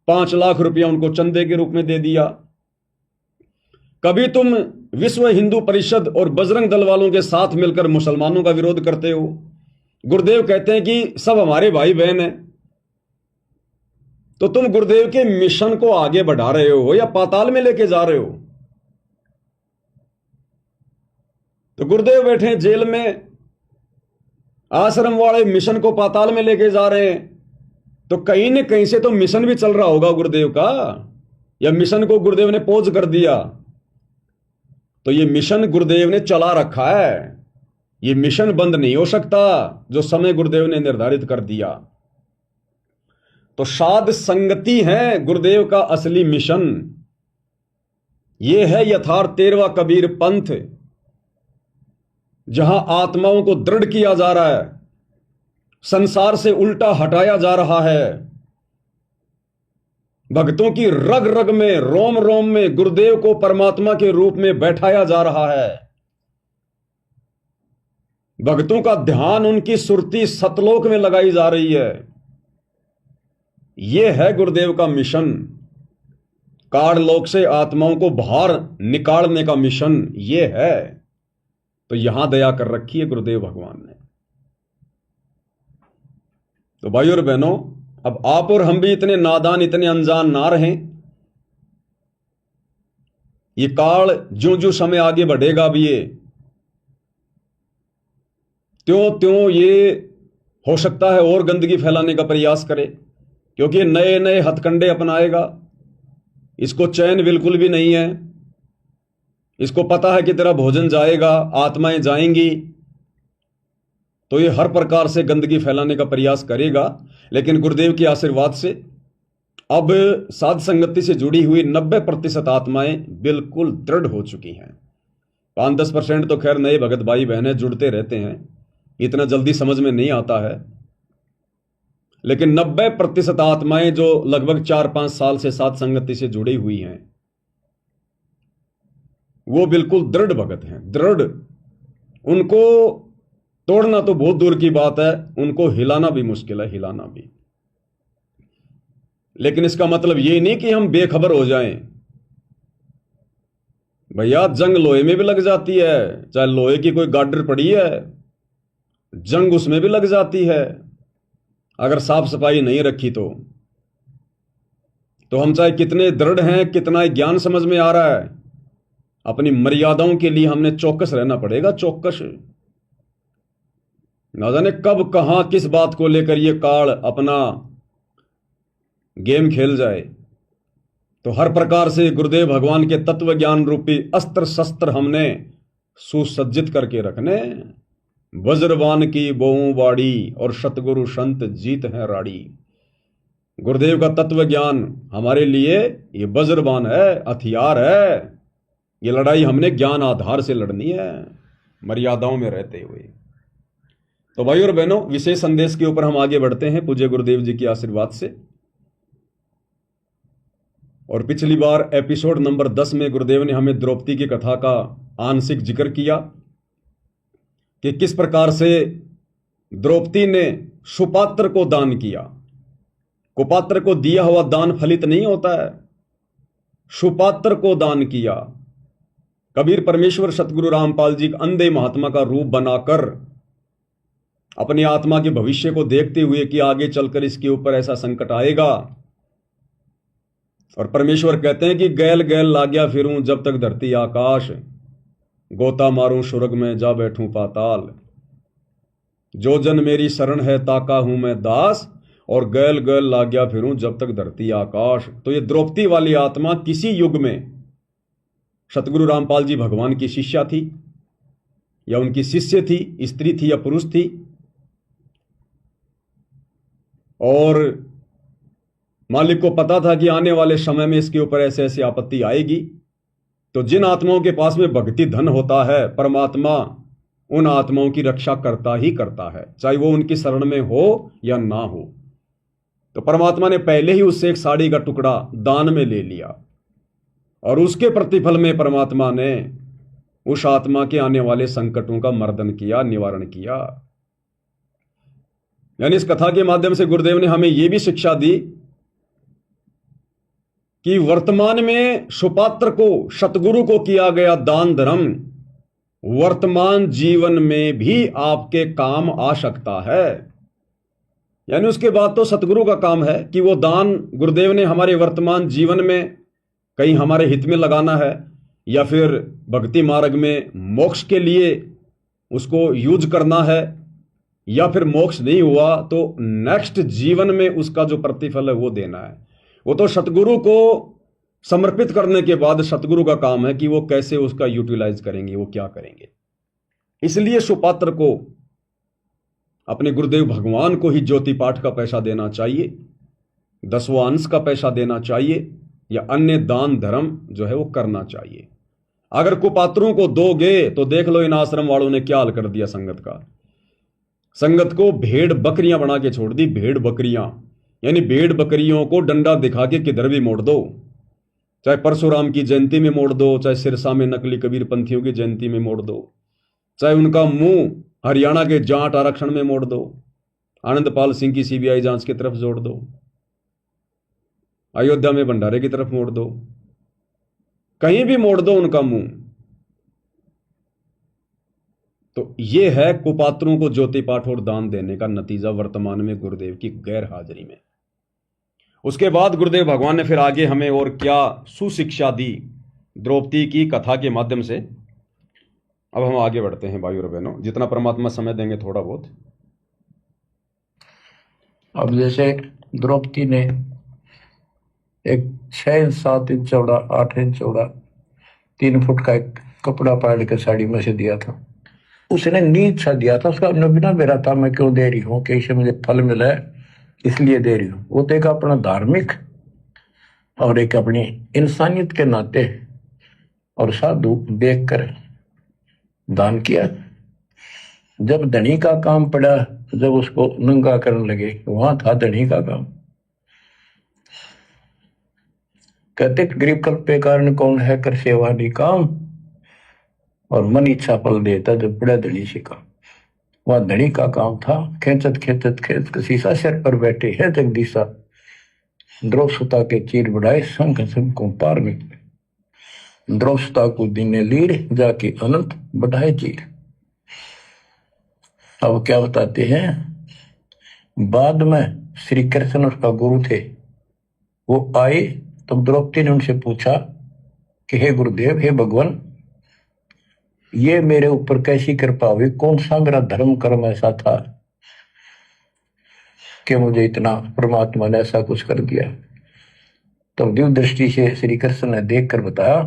5 लाख रुपया उनको चंदे के रूप में दे दिया। कभी तुम विश्व हिंदू परिषद और बजरंग दल वालों के साथ मिलकर मुसलमानों का विरोध करते हो। गुरुदेव कहते हैं कि सब हमारे भाई बहन हैं। तो तुम गुरुदेव के मिशन को आगे बढ़ा रहे हो या पाताल में लेके जा रहे हो? तो गुरुदेव बैठे जेल में, आश्रम वाले मिशन को पाताल में लेके जा रहे हैं। तो कहीं न कहीं से तो मिशन भी चल रहा होगा गुरुदेव का, या मिशन को गुरुदेव ने पोज कर दिया। तो ये मिशन गुरुदेव ने चला रखा है, ये मिशन बंद नहीं हो सकता जो समय गुरुदेव ने निर्धारित कर दिया। तो साध संगति है गुरुदेव का असली मिशन। यह है यथार्थ 13वां कबीर पंथ, जहां आत्माओं को दृढ़ किया जा रहा है, संसार से उल्टा हटाया जा रहा है। भक्तों की रग रग में, रोम रोम में गुरुदेव को परमात्मा के रूप में बैठाया जा रहा है। भक्तों का ध्यान, उनकी सुरती सतलोक में लगाई जा रही है। यह है गुरुदेव का मिशन। काल लोक से आत्माओं को बाहर निकालने का मिशन यह है। तो यहां दया कर रखी है गुरुदेव भगवान ने। तो भाई और बहनों, अब आप और हम भी इतने नादान, इतने अनजान ना रहें। ये काल ज्यों ज्यों समय आगे बढ़ेगा भी ये त्यों त्यों ये हो सकता है और गंदगी फैलाने का प्रयास करे, क्योंकि नए नए हथकंडे अपनाएगा। इसको चैन बिल्कुल भी नहीं है। इसको पता है कि तेरा भोजन जाएगा, आत्माएं जाएंगी, तो ये हर प्रकार से गंदगी फैलाने का प्रयास करेगा। लेकिन गुरुदेव के आशीर्वाद से अब साध संगति से जुड़ी हुई 90% आत्माएं बिल्कुल दृढ़ हो चुकी हैं। 5-10% तो खैर नए भगत भाई बहनें जुड़ते रहते हैं, इतना जल्दी समझ में नहीं आता है। लेकिन 90% आत्माएं जो लगभग 4-5 साल से साध संगति से जुड़ी हुई हैं, वो बिल्कुल दृढ़ भगत हैं, दृढ़। उनको तोड़ना तो बहुत दूर की बात है, उनको हिलाना भी मुश्किल है, हिलाना भी। लेकिन इसका मतलब ये नहीं कि हम बेखबर हो जाएं। भैया जंग लोहे में भी लग जाती है, चाहे लोहे की कोई गाडर पड़ी है, जंग उसमें भी लग जाती है अगर साफ सफाई नहीं रखी तो हम चाहे कितने दृढ़ हैं, कितना ज्ञान समझ में आ रहा है, अपनी मर्यादाओं के लिए हमने चौकस रहना पड़ेगा, चौकस। ना जाने कब कहां किस बात को लेकर ये काल अपना गेम खेल जाए। तो हर प्रकार से गुरुदेव भगवान के तत्व ज्ञान रूपी अस्त्र शस्त्र हमने सुसज्जित करके रखने। वज्रवान की बोऊ बाड़ी और सतगुरु संत जीत है राड़ी। गुरुदेव का तत्व ज्ञान हमारे लिए ये वज्रवान है, हथियार है। ये लड़ाई हमने ज्ञान आधार से लड़नी है, मर्यादाओं में रहते हुए। तो भाई और बहनों, विशेष संदेश के ऊपर हम आगे बढ़ते हैं पूज्य गुरुदेव जी के आशीर्वाद से। और पिछली बार एपिसोड नंबर 10 में गुरुदेव ने हमें द्रौपदी की कथा का आंशिक जिक्र किया कि किस प्रकार से द्रौपदी ने सुपात्र को दान किया। कुपात्र को दिया हुआ दान फलित नहीं होता है, सुपात्र को दान किया। कबीर परमेश्वर सतगुरु रामपाल जी अंधे महात्मा का रूप बनाकर अपनी आत्मा के भविष्य को देखते हुए कि आगे चलकर इसके ऊपर ऐसा संकट आएगा, और परमेश्वर कहते हैं कि गैल गैल लाग्या फिरूं जब तक धरती आकाश, गोता मारूं सुरग में जा बैठूं पाताल। जो जन मेरी शरण है ताका हूं मैं दास, और गैल गैल लाग्या फिरूं जब तक धरती आकाश। तो ये द्रौपदी वाली आत्मा किसी युग में सतगुरु रामपाल जी भगवान की शिष्या थी, या उनकी शिष्य थी, स्त्री थी या पुरुष थी, और मालिक को पता था कि आने वाले समय में इसके ऊपर ऐसे ऐसी आपत्ति आएगी। तो जिन आत्माओं के पास में भक्ति धन होता है, परमात्मा उन आत्माओं की रक्षा करता ही करता है, चाहे वो उनकी शरण में हो या ना हो। तो परमात्मा ने पहले ही उससे एक साड़ी का टुकड़ा दान में ले लिया, और उसके प्रतिफल में परमात्मा ने उस आत्मा के आने वाले संकटों का मर्दन किया, निवारण किया। यानी इस कथा के माध्यम से गुरुदेव ने हमें यह भी शिक्षा दी कि वर्तमान में सुपात्र को, सतगुरु को किया गया दान धर्म वर्तमान जीवन में भी आपके काम आ सकता है। यानी उसके बाद तो सतगुरु का काम है कि वो दान गुरुदेव ने हमारे वर्तमान जीवन में कहीं हमारे हित में लगाना है, या फिर भक्ति मार्ग में मोक्ष के लिए उसको यूज करना है, या फिर मोक्ष नहीं हुआ तो नेक्स्ट जीवन में उसका जो प्रतिफल है वो देना है। वो तो सतगुरु को समर्पित करने के बाद सतगुरु का काम है कि वो कैसे उसका यूटिलाइज करेंगे, वो क्या करेंगे। इसलिए सुपात्र को अपने गुरुदेव भगवान को ही ज्योति पाठ का पैसा देना चाहिए, 10वां अंश का पैसा देना चाहिए, या अन्य दान धर्म जो है वो करना चाहिए। अगर कुपात्रों को दोगे तो देख लो इन आश्रम वालों ने क्या हाल कर दिया संगत का। संगत को भेड़ बकरियां बना के छोड़ दी, भेड़ बकरियां। यानी भेड़ बकरियों को डंडा दिखा के किधर भी मोड़ दो, चाहे परशुराम की जयंती में मोड़ दो, चाहे सिरसा में नकली कबीर पंथियों की जयंती में मोड़ दो, चाहे उनका मुंह हरियाणा के जाट आरक्षण में मोड़ दो, आनंदपाल सिंह की सीबीआई जांच की तरफ जोड़ दो, अयोध्या में भंडारे की तरफ मोड़ दो, कहीं भी मोड़ दो उनका मुंह। तो यह है कुपात्रों को ज्योति पाठ और दान देने का नतीजा वर्तमान में गुरुदेव की गैर हाजिरी में। उसके बाद गुरुदेव भगवान ने फिर आगे हमें और क्या सुशिक्षा दी द्रौपदी की कथा के माध्यम से। अब हम आगे बढ़ते हैं भाइयों और बहनों, जितना परमात्मा समय देंगे थोड़ा बहुत। अब जैसे द्रौपदी ने एक 6 इंच 7 इंच चौड़ा 8 इंच चौड़ा 3 फुट का एक कपड़ा पाड़ के साड़ी में से दिया था, उसने नीच सा दिया था, उसका बिना मेरा था मैं क्यों दे रही हूँ कि इससे मुझे फल मिला है इसलिए दे रही हूँ। वो तो एक अपना धार्मिक और एक अपनी इंसानियत के नाते और साधु देख कर दान किया। जब धनी का काम पड़ा, जब उसको नंगा करने लगे, वहां था धनी का काम। कहते गरीब कल्पे कारण कौन है कर सेवा नहीं काम, और मन इच्छा फल देता जब बड़ा धनी से काम। वह धनी का काम था, खेचत खेचत खेच शीशा सिर पर बैठे है जगदीशा, द्रौपदा के चीर बढ़ाए संग संग को पार निकले, द्रौपदा को दीने लीर जाके अनंत बढ़ाए चीर। अब क्या बताते हैं, बाद में श्री कृष्ण उसका गुरु थे, वो आए तब द्रौपदी ने उनसे पूछा कि हे गुरुदेव, हे भगवान, ये मेरे ऊपर कैसी कृपा हुई, कौन सा मेरा धर्म कर्म ऐसा था कि मुझे इतना परमात्मा ने ऐसा कुछ कर दिया। तब दिव्य दृष्टि से श्री कृष्ण ने देख कर बताया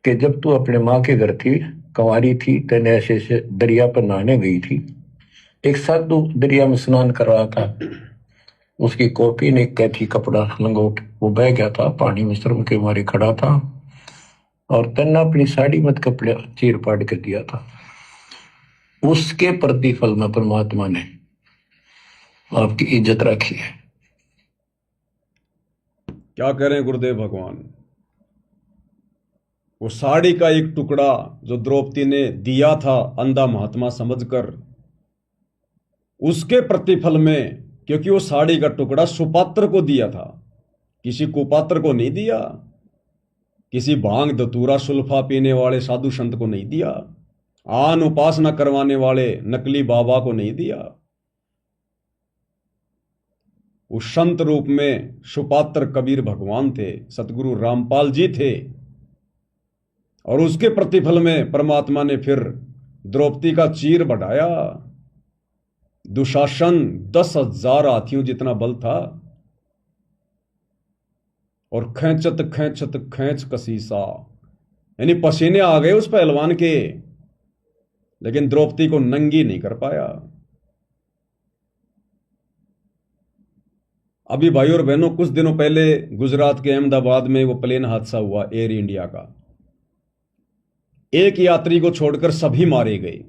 कि जब तू अपने माँ के घर थी, कंवारी थी, तेने ऐसे से दरिया पर नहाने गई थी, एक साधु दरिया में स्नान कर रहा था, उसकी कॉपी ने कैथी कपड़ा लंगोट वो बह गया था, पानी में शर्म के मारे खड़ा था, और तन्ना अपनी साड़ी मत कपड़े चीर पाड़ कर दिया था। उसके प्रतिफल में परमात्मा ने आपकी इज्जत रखी है। क्या कह रहे हैं गुरुदेव भगवान। वो साड़ी का एक टुकड़ा जो द्रौपदी ने दिया था अंधा महात्मा समझकर, उसके प्रतिफल में, क्योंकि वो साड़ी का टुकड़ा सुपात्र को दिया था, किसी कुपात्र को नहीं दिया, किसी भांग धतूरा सुल्फा पीने वाले साधु संत को नहीं दिया, आन उपासना करवाने वाले नकली बाबा को नहीं दिया। उस संत रूप में सुपात्र कबीर भगवान थे, सतगुरु रामपाल जी थे, और उसके प्रतिफल में परमात्मा ने फिर द्रौपदी का चीर बढ़ाया। दुशासन 10,000 हाथियों जितना बल था, और खेचत खेचत खेच कसीसा, यानी पसीने आ गए उस पहलवान के, लेकिन द्रौपदी को नंगी नहीं कर पाया। अभी भाई और बहनों, कुछ दिनों पहले गुजरात के अहमदाबाद में वो प्लेन हादसा हुआ एयर इंडिया का। एक यात्री को छोड़कर सभी मारे गए।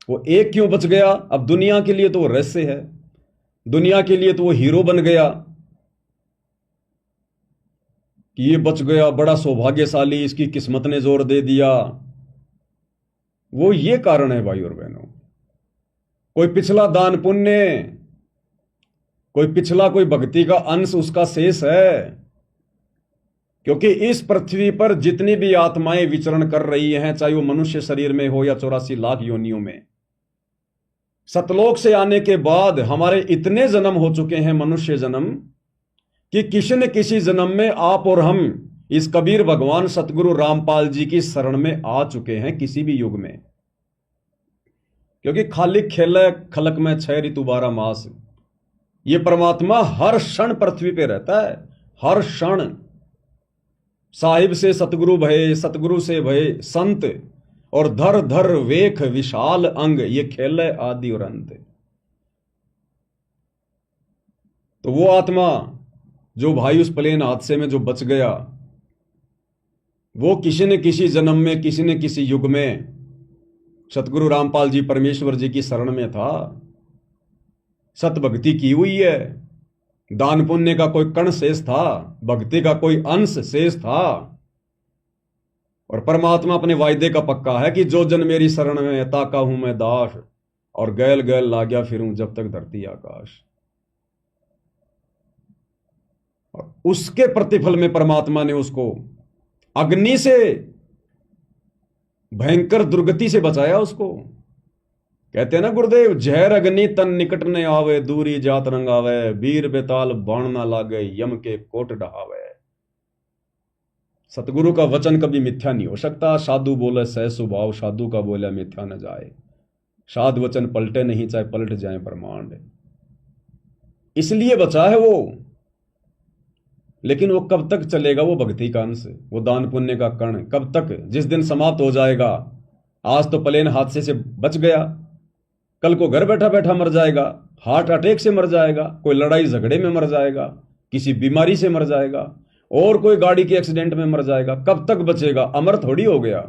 वो एक क्यों बच गया? अब दुनिया के लिए तो वो रहस्य है, दुनिया के लिए तो वो हीरो बन गया कि ये बच गया, बड़ा सौभाग्यशाली, इसकी किस्मत ने जोर दे दिया। वो ये कारण है भाई और बहनों, कोई पिछला दान पुण्य, कोई पिछला कोई भक्ति का अंश उसका शेष है। क्योंकि इस पृथ्वी पर जितनी भी आत्माएं विचरण कर रही हैं, चाहे वो मनुष्य शरीर में हो या 84 लाख योनियों में, सतलोक से आने के बाद हमारे इतने जन्म हो चुके हैं, मनुष्य जन्म, कि किसी न किसी जन्म में आप और हम इस कबीर भगवान सतगुरु रामपाल जी की शरण में आ चुके हैं, किसी भी युग में। क्योंकि खाली खेल खलक में 6 ऋतु 12 मास, ये परमात्मा हर क्षण पृथ्वी पे रहता है, हर क्षण। साहिब से सतगुरु भये, सतगुरु से भये संत, और धर धर वेख विशाल अंग, ये खेल है आदि और अंत। तो वो आत्मा जो भाई उस प्लेन हादसे में जो बच गया, वो किसी न किसी जन्म में, किसी न किसी युग में सतगुरु रामपाल जी परमेश्वर जी की शरण में था, सत भक्ति की हुई है, दान पुण्य का कोई कण शेष था, भक्ति का कोई अंश शेष था, और परमात्मा अपने वायदे का पक्का है कि जो जन मेरी शरण में, ताका हूं मैं दास, और गैल गैल लागया फिरूं जब तक धरती आकाश। और उसके प्रतिफल में परमात्मा ने उसको अग्नि से, भयंकर दुर्गति से बचाया उसको। कहते हैं ना गुरुदेव, जहर अग्नि तन निकट ने आवे, दूरी जात रंगावे, वीर बेताल बाण ना लागे, यम के कोट डहावे। सतगुरु का वचन कभी मिथ्या नहीं हो सकता। साधु बोले सह सुभाव, साधु का बोले मिथ्या न जाए। साध वचन पलटे नहीं, चाहे पलट जाए ब्रह्मांड। इसलिए बचा है वो, लेकिन वो कब तक चलेगा? वो भक्ति का अंश, वो दान पुण्य का कण कब तक? जिस दिन समाप्त हो जाएगा। आज तो प्लेन हादसे से बच गया, कल को घर बैठा बैठा मर जाएगा, हार्ट अटैक से मर जाएगा, कोई लड़ाई झगड़े में मर जाएगा, किसी बीमारी से मर जाएगा, और कोई गाड़ी के एक्सीडेंट में मर जाएगा। कब तक बचेगा? अमर थोड़ी हो गया।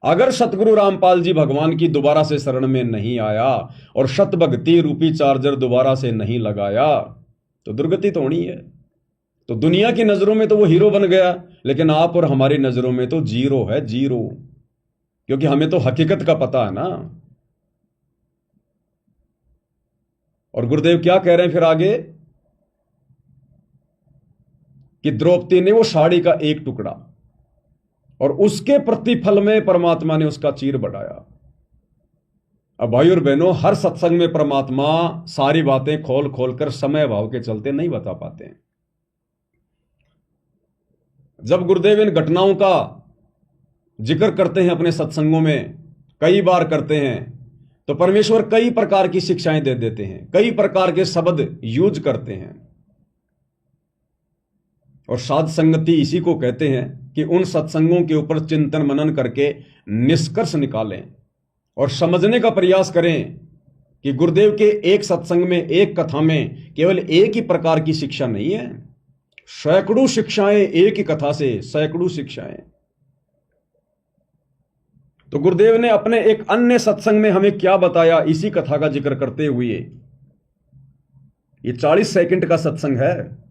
अगर सतगुरु रामपाल जी भगवान की दोबारा से शरण में नहीं आया और सत भक्ति रूपी चार्जर दोबारा से नहीं लगाया, तो दुर्गति तो होनी है। तो दुनिया की नजरों में तो वो हीरो बन गया, लेकिन आप और हमारी नजरों में तो जीरो है, जीरो। क्योंकि हमें तो हकीकत का पता है ना। और गुरुदेव क्या कह रहे हैं फिर आगे, कि द्रौपदी ने वो साड़ी का एक टुकड़ा, और उसके प्रतिफल में परमात्मा ने उसका चीर बढ़ाया। अब भाई और बहनों, हर सत्संग में परमात्मा सारी बातें खोल खोल कर समय भाव के चलते नहीं बता पाते हैं। जब गुरुदेव इन घटनाओं का जिक्र करते हैं अपने सत्संगों में, कई बार करते हैं, तो परमेश्वर कई प्रकार की शिक्षाएं दे देते हैं, कई प्रकार के शब्द यूज करते हैं। और साध संगति इसी को कहते हैं कि उन सत्संगों के ऊपर चिंतन मनन करके निष्कर्ष निकालें और समझने का प्रयास करें कि गुरुदेव के एक सत्संग में, एक कथा में केवल एक ही प्रकार की शिक्षा नहीं है, सैकड़ों शिक्षाएं एक ही कथा से, सैकड़ों शिक्षाएं। तो गुरुदेव ने अपने एक अन्य सत्संग में हमें क्या बताया, इसी कथा का जिक्र करते हुए, ये 40 सेकंड का सत्संग है,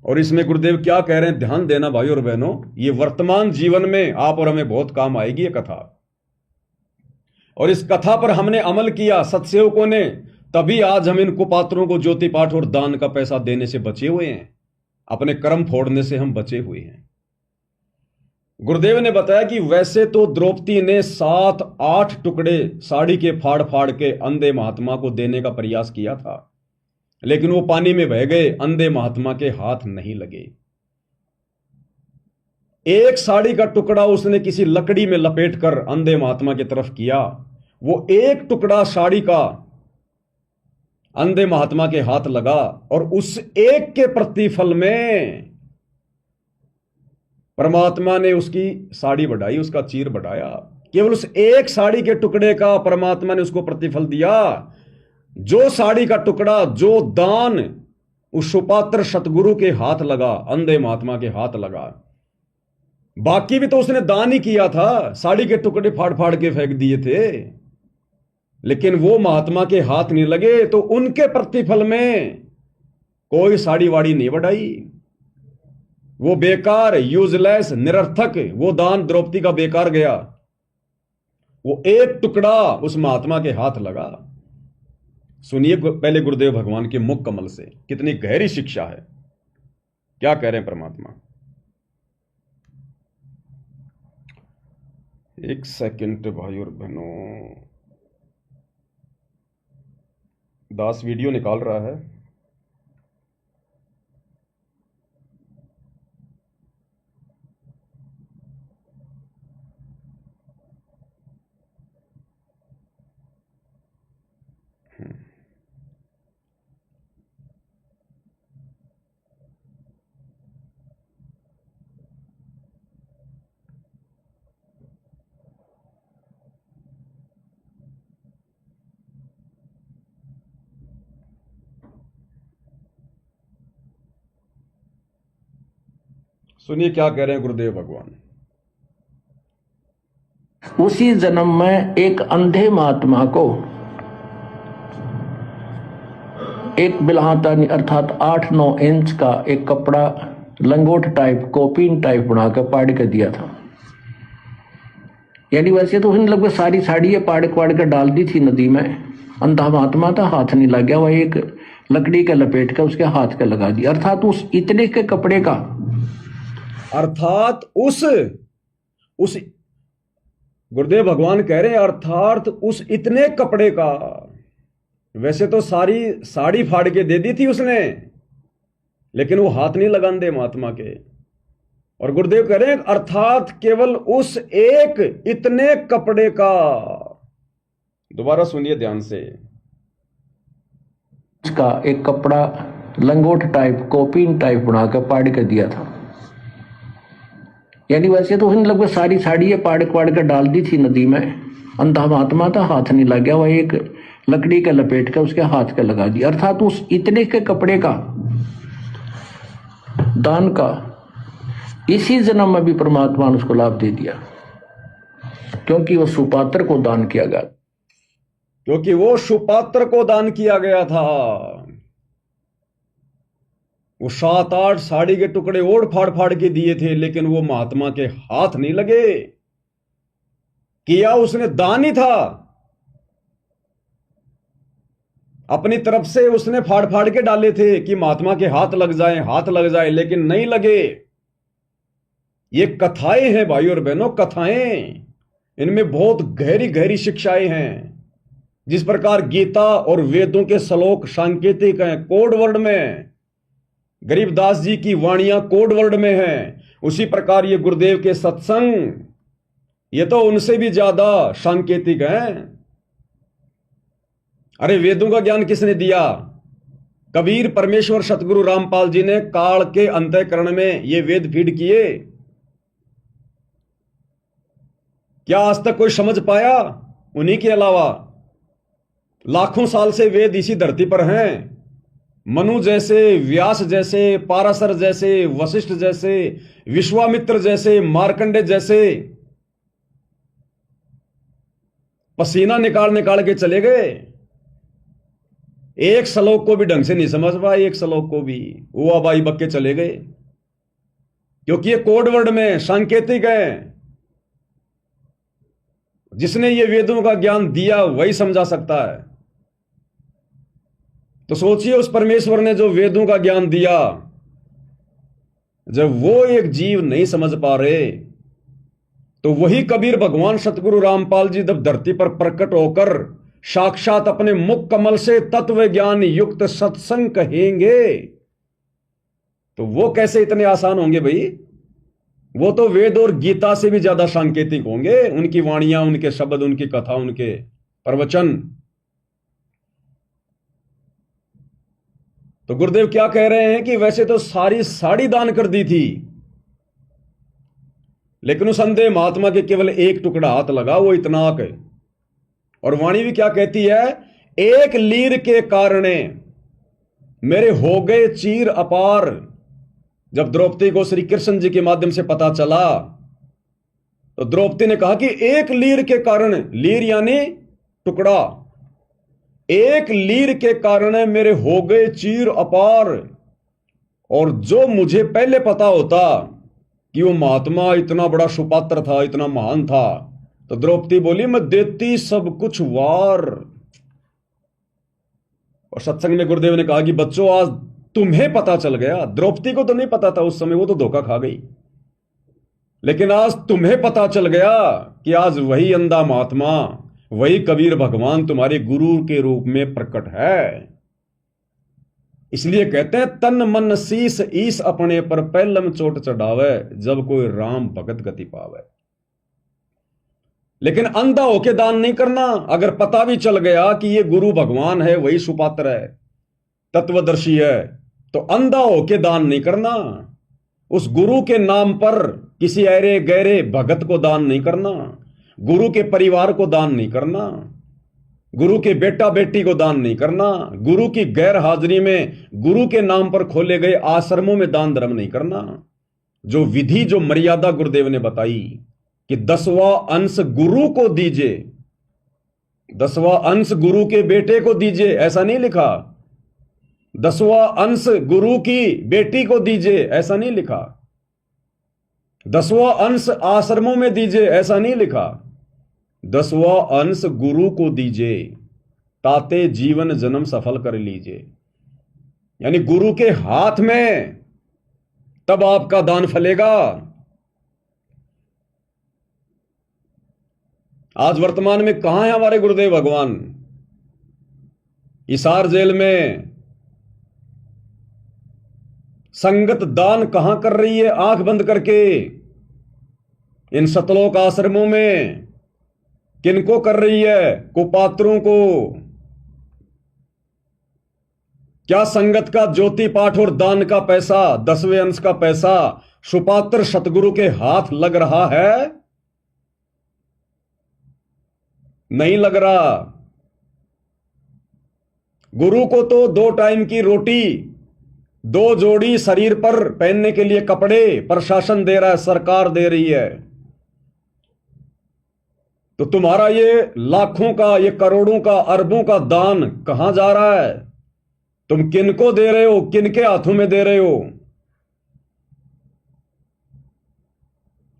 और इसमें गुरुदेव क्या कह रहे हैं, ध्यान देना भाई और बहनों। ये वर्तमान जीवन में आप और हमें बहुत काम आएगी ये कथा। और इस कथा पर हमने अमल किया सत्सेवकों ने, तभी आज हम इन कुपात्रों को ज्योति पाठ और दान का पैसा देने से बचे हुए हैं, अपने कर्म फोड़ने से हम बचे हुए हैं। गुरुदेव ने बताया कि वैसे तो द्रौपदी ने 7-8 टुकड़े साड़ी के फाड़ फाड़ के अंधे महात्मा को देने का प्रयास किया था, लेकिन वो पानी में बह गए, अंधे महात्मा के हाथ नहीं लगे। एक साड़ी का टुकड़ा उसने किसी लकड़ी में लपेटकर अंधे महात्मा की तरफ किया। वो एक टुकड़ा साड़ी का अंधे महात्मा के हाथ लगा और उस एक के प्रतिफल में परमात्मा ने उसकी साड़ी बढ़ाई, उसका चीर बढ़ाया। केवल उस एक साड़ी के टुकड़े का परमात्मा ने उसको प्रतिफल दिया। जो साड़ी का टुकड़ा, जो दान उस सुपात्र सतगुरु के हाथ लगा, अंधे महात्मा के हाथ लगा, बाकी भी तो उसने दान ही किया था, साड़ी के टुकड़े फाड़ फाड़ के फेंक दिए थे, लेकिन वो महात्मा के हाथ नहीं लगे तो उनके प्रतिफल में कोई साड़ी वाड़ी नहीं बढ़ाई। वो बेकार, यूजलेस, निरर्थक वो दान द्रौपदी का बेकार गया। वो एक टुकड़ा उस महात्मा के हाथ लगा। सुनिए पहले गुरुदेव भगवान के मुख कमल से, कितनी गहरी शिक्षा है। क्या कह रहे हैं परमात्मा। एक सेकंड भाई और बहनों, दास वीडियो निकाल रहा है। सुनिए क्या कह रहे हैं गुरुदेव भगवान। उसी जन्म में एक अंधे महात्मा को एक बिल्हातानी अर्थात 8-9 इंच का एक कपड़ा लंगोट टाइप, कोपीन टाइप बनाकर पाड़ के दिया था। यानी वैसे तो उसने लगभग सारी साड़ी पाड़ कर डाल दी थी नदी में। अंधा महात्मा था, हाथ नहीं लग गया। वह एक लकड़ी के लपेट कर उसके हाथ के लगा दिया। अर्थात उस इतने के कपड़े का, अर्थात उस गुरुदेव भगवान कह रहे हैं अर्थात उस इतने कपड़े का। वैसे तो सारी साड़ी फाड़ के दे दी थी उसने, लेकिन वो हाथ नहीं लगांदे महात्मा के। और गुरुदेव कह रहे हैं अर्थात केवल उस एक इतने कपड़े का। दोबारा सुनिए ध्यान से। उसका एक कपड़ा लंगोट टाइप, कोपीन टाइप बनाकर पाड़ के दिया था। यानी वैसे तो उसने लगभग सारी साड़ी पाड़ कर डाल दी थी नदी में। अंधा महात्मा था, हाथ नहीं लग गया। वह एक लकड़ी के लपेट कर उसके हाथ के लगा दिया। अर्थात उस इतने के कपड़े का दान का इसी जन्म में भी परमात्मा ने उसको लाभ दे दिया, क्योंकि वो सुपात्र को दान किया गया, क्योंकि वो सुपात्र को दान किया गया था। वो 7-8 साड़ी के टुकड़े ओढ़ फाड़ फाड़ के दिए थे, लेकिन वो महात्मा के हाथ नहीं लगे। किया उसने दान ही था, अपनी तरफ से उसने फाड़ फाड़ के डाले थे कि महात्मा के हाथ लग जाए, लेकिन नहीं लगे। ये कथाएं हैं भाई और बहनों, कथाएं। इनमें बहुत गहरी गहरी शिक्षाएं हैं। जिस प्रकार गीता और वेदों के श्लोक सांकेतिक हैं, कोड वर्ड में, गरीबदास जी की वाणियां कोड वर्ड में हैं, उसी प्रकार ये गुरुदेव के सत्संग, ये तो उनसे भी ज्यादा सांकेतिक हैं। अरे वेदों का ज्ञान किसने दिया? कबीर, परमेश्वर, सतगुरु रामपाल जी ने काल के अंतःकरण में ये वेद फीड किए। क्या आज तक कोई समझ पाया? उन्हीं के अलावा लाखों साल से वेद इसी धरती पर हैं। मनु जैसे, व्यास जैसे, पाराशर जैसे, वशिष्ठ जैसे, विश्वामित्र जैसे, मार्कंडे जैसे पसीना निकाल के चले गए। एक श्लोक को भी ढंग से नहीं समझ पाए, एक श्लोक को भी वो अबाई बक्के चले गए, क्योंकि ये कोड वर्ड में सांकेतिक है। जिसने ये वेदों का ज्ञान दिया वही समझा सकता है। तो सोचिए, उस परमेश्वर ने जो वेदों का ज्ञान दिया, जब वो एक जीव नहीं समझ पा रहे, तो वही कबीर भगवान सतगुरु रामपाल जी जब धरती पर प्रकट होकर साक्षात अपने मुख कमल से तत्व ज्ञान युक्त सत्संग कहेंगे, तो वो कैसे इतने आसान होंगे भाई? वो तो वेद और गीता से भी ज्यादा सांकेतिक होंगे। उनकी वाणियां, उनके शब्द, उनकी कथा, उनके प्रवचन। तो गुरुदेव क्या कह रहे हैं कि वैसे तो सारी साड़ी दान कर दी थी, लेकिन उस अंधे महात्मा के केवल एक टुकड़ा हाथ लगा, वो इतनाक है। और वाणी भी क्या कहती है, एक लीर के कारणे मेरे हो गए चीर अपार। जब द्रौपदी को श्री कृष्ण जी के माध्यम से पता चला तो द्रौपदी ने कहा कि एक लीर के कारण, लीर यानी टुकड़ा, एक लीर के कारण मेरे हो गए चीर अपार। और जो मुझे पहले पता होता कि वो महात्मा इतना बड़ा सुपात्र था, इतना महान था, तो द्रौपदी बोली मैं देती सब कुछ वार। और सत्संग में गुरुदेव ने कहा कि बच्चों आज तुम्हें पता चल गया, द्रौपदी को तो नहीं पता था उस समय, वो तो धोखा खा गई, लेकिन आज तुम्हें पता चल गया कि आज वही अंधा महात्मा, वही कबीर भगवान तुम्हारे गुरु के रूप में प्रकट है। इसलिए कहते हैं तन मन शीस ईस अपने पर पहलम चोट चढ़ावे, जब कोई राम भगत गति पावे। लेकिन अंधा होके दान नहीं करना। अगर पता भी चल गया कि ये गुरु भगवान है, वही सुपात्र है, तत्वदर्शी है, तो अंधा होके दान नहीं करना। उस गुरु के नाम पर किसी ऐरे गहरे भगत को दान नहीं करना, गुरु के परिवार को दान नहीं करना, गुरु के बेटा बेटी को दान नहीं करना, गुरु की गैर हाजिरी में गुरु के नाम पर खोले गए आश्रमों में दान धर्म नहीं करना। जो विधि, जो मर्यादा गुरुदेव ने बताई कि 10वां अंश गुरु को दीजिए, 10वां अंश गुरु के बेटे को दीजिए, ऐसा नहीं लिखा। 10वां अंश गुरु की बेटी को दीजिए, ऐसा नहीं लिखा। 10वां अंश आश्रमों में दीजिए, ऐसा नहीं लिखा। 10वां अंश गुरु को दीजिए, ताते जीवन जन्म सफल कर लीजिए। यानी गुरु के हाथ में, तब आपका दान फलेगा। आज वर्तमान में कहां है हमारे गुरुदेव भगवान? हिसार जेल में संगत दान कहां कर रही है आंख बंद करके? इन सतलोक आश्रमों में किनको कर रही है? कुपात्रों को। क्या संगत का ज्योति पाठ और दान का पैसा, 10वें अंश का पैसा सुपात्र सतगुरु के हाथ लग रहा है? नहीं लग रहा। गुरु को तो 2 टाइम की रोटी, 2 जोड़ी शरीर पर पहनने के लिए कपड़े प्रशासन दे रहा है, सरकार दे रही है। तो तुम्हारा ये लाखों का, ये करोड़ों का, अरबों का दान कहां जा रहा है? तुम किनको दे रहे हो? किनके हाथों में दे रहे हो?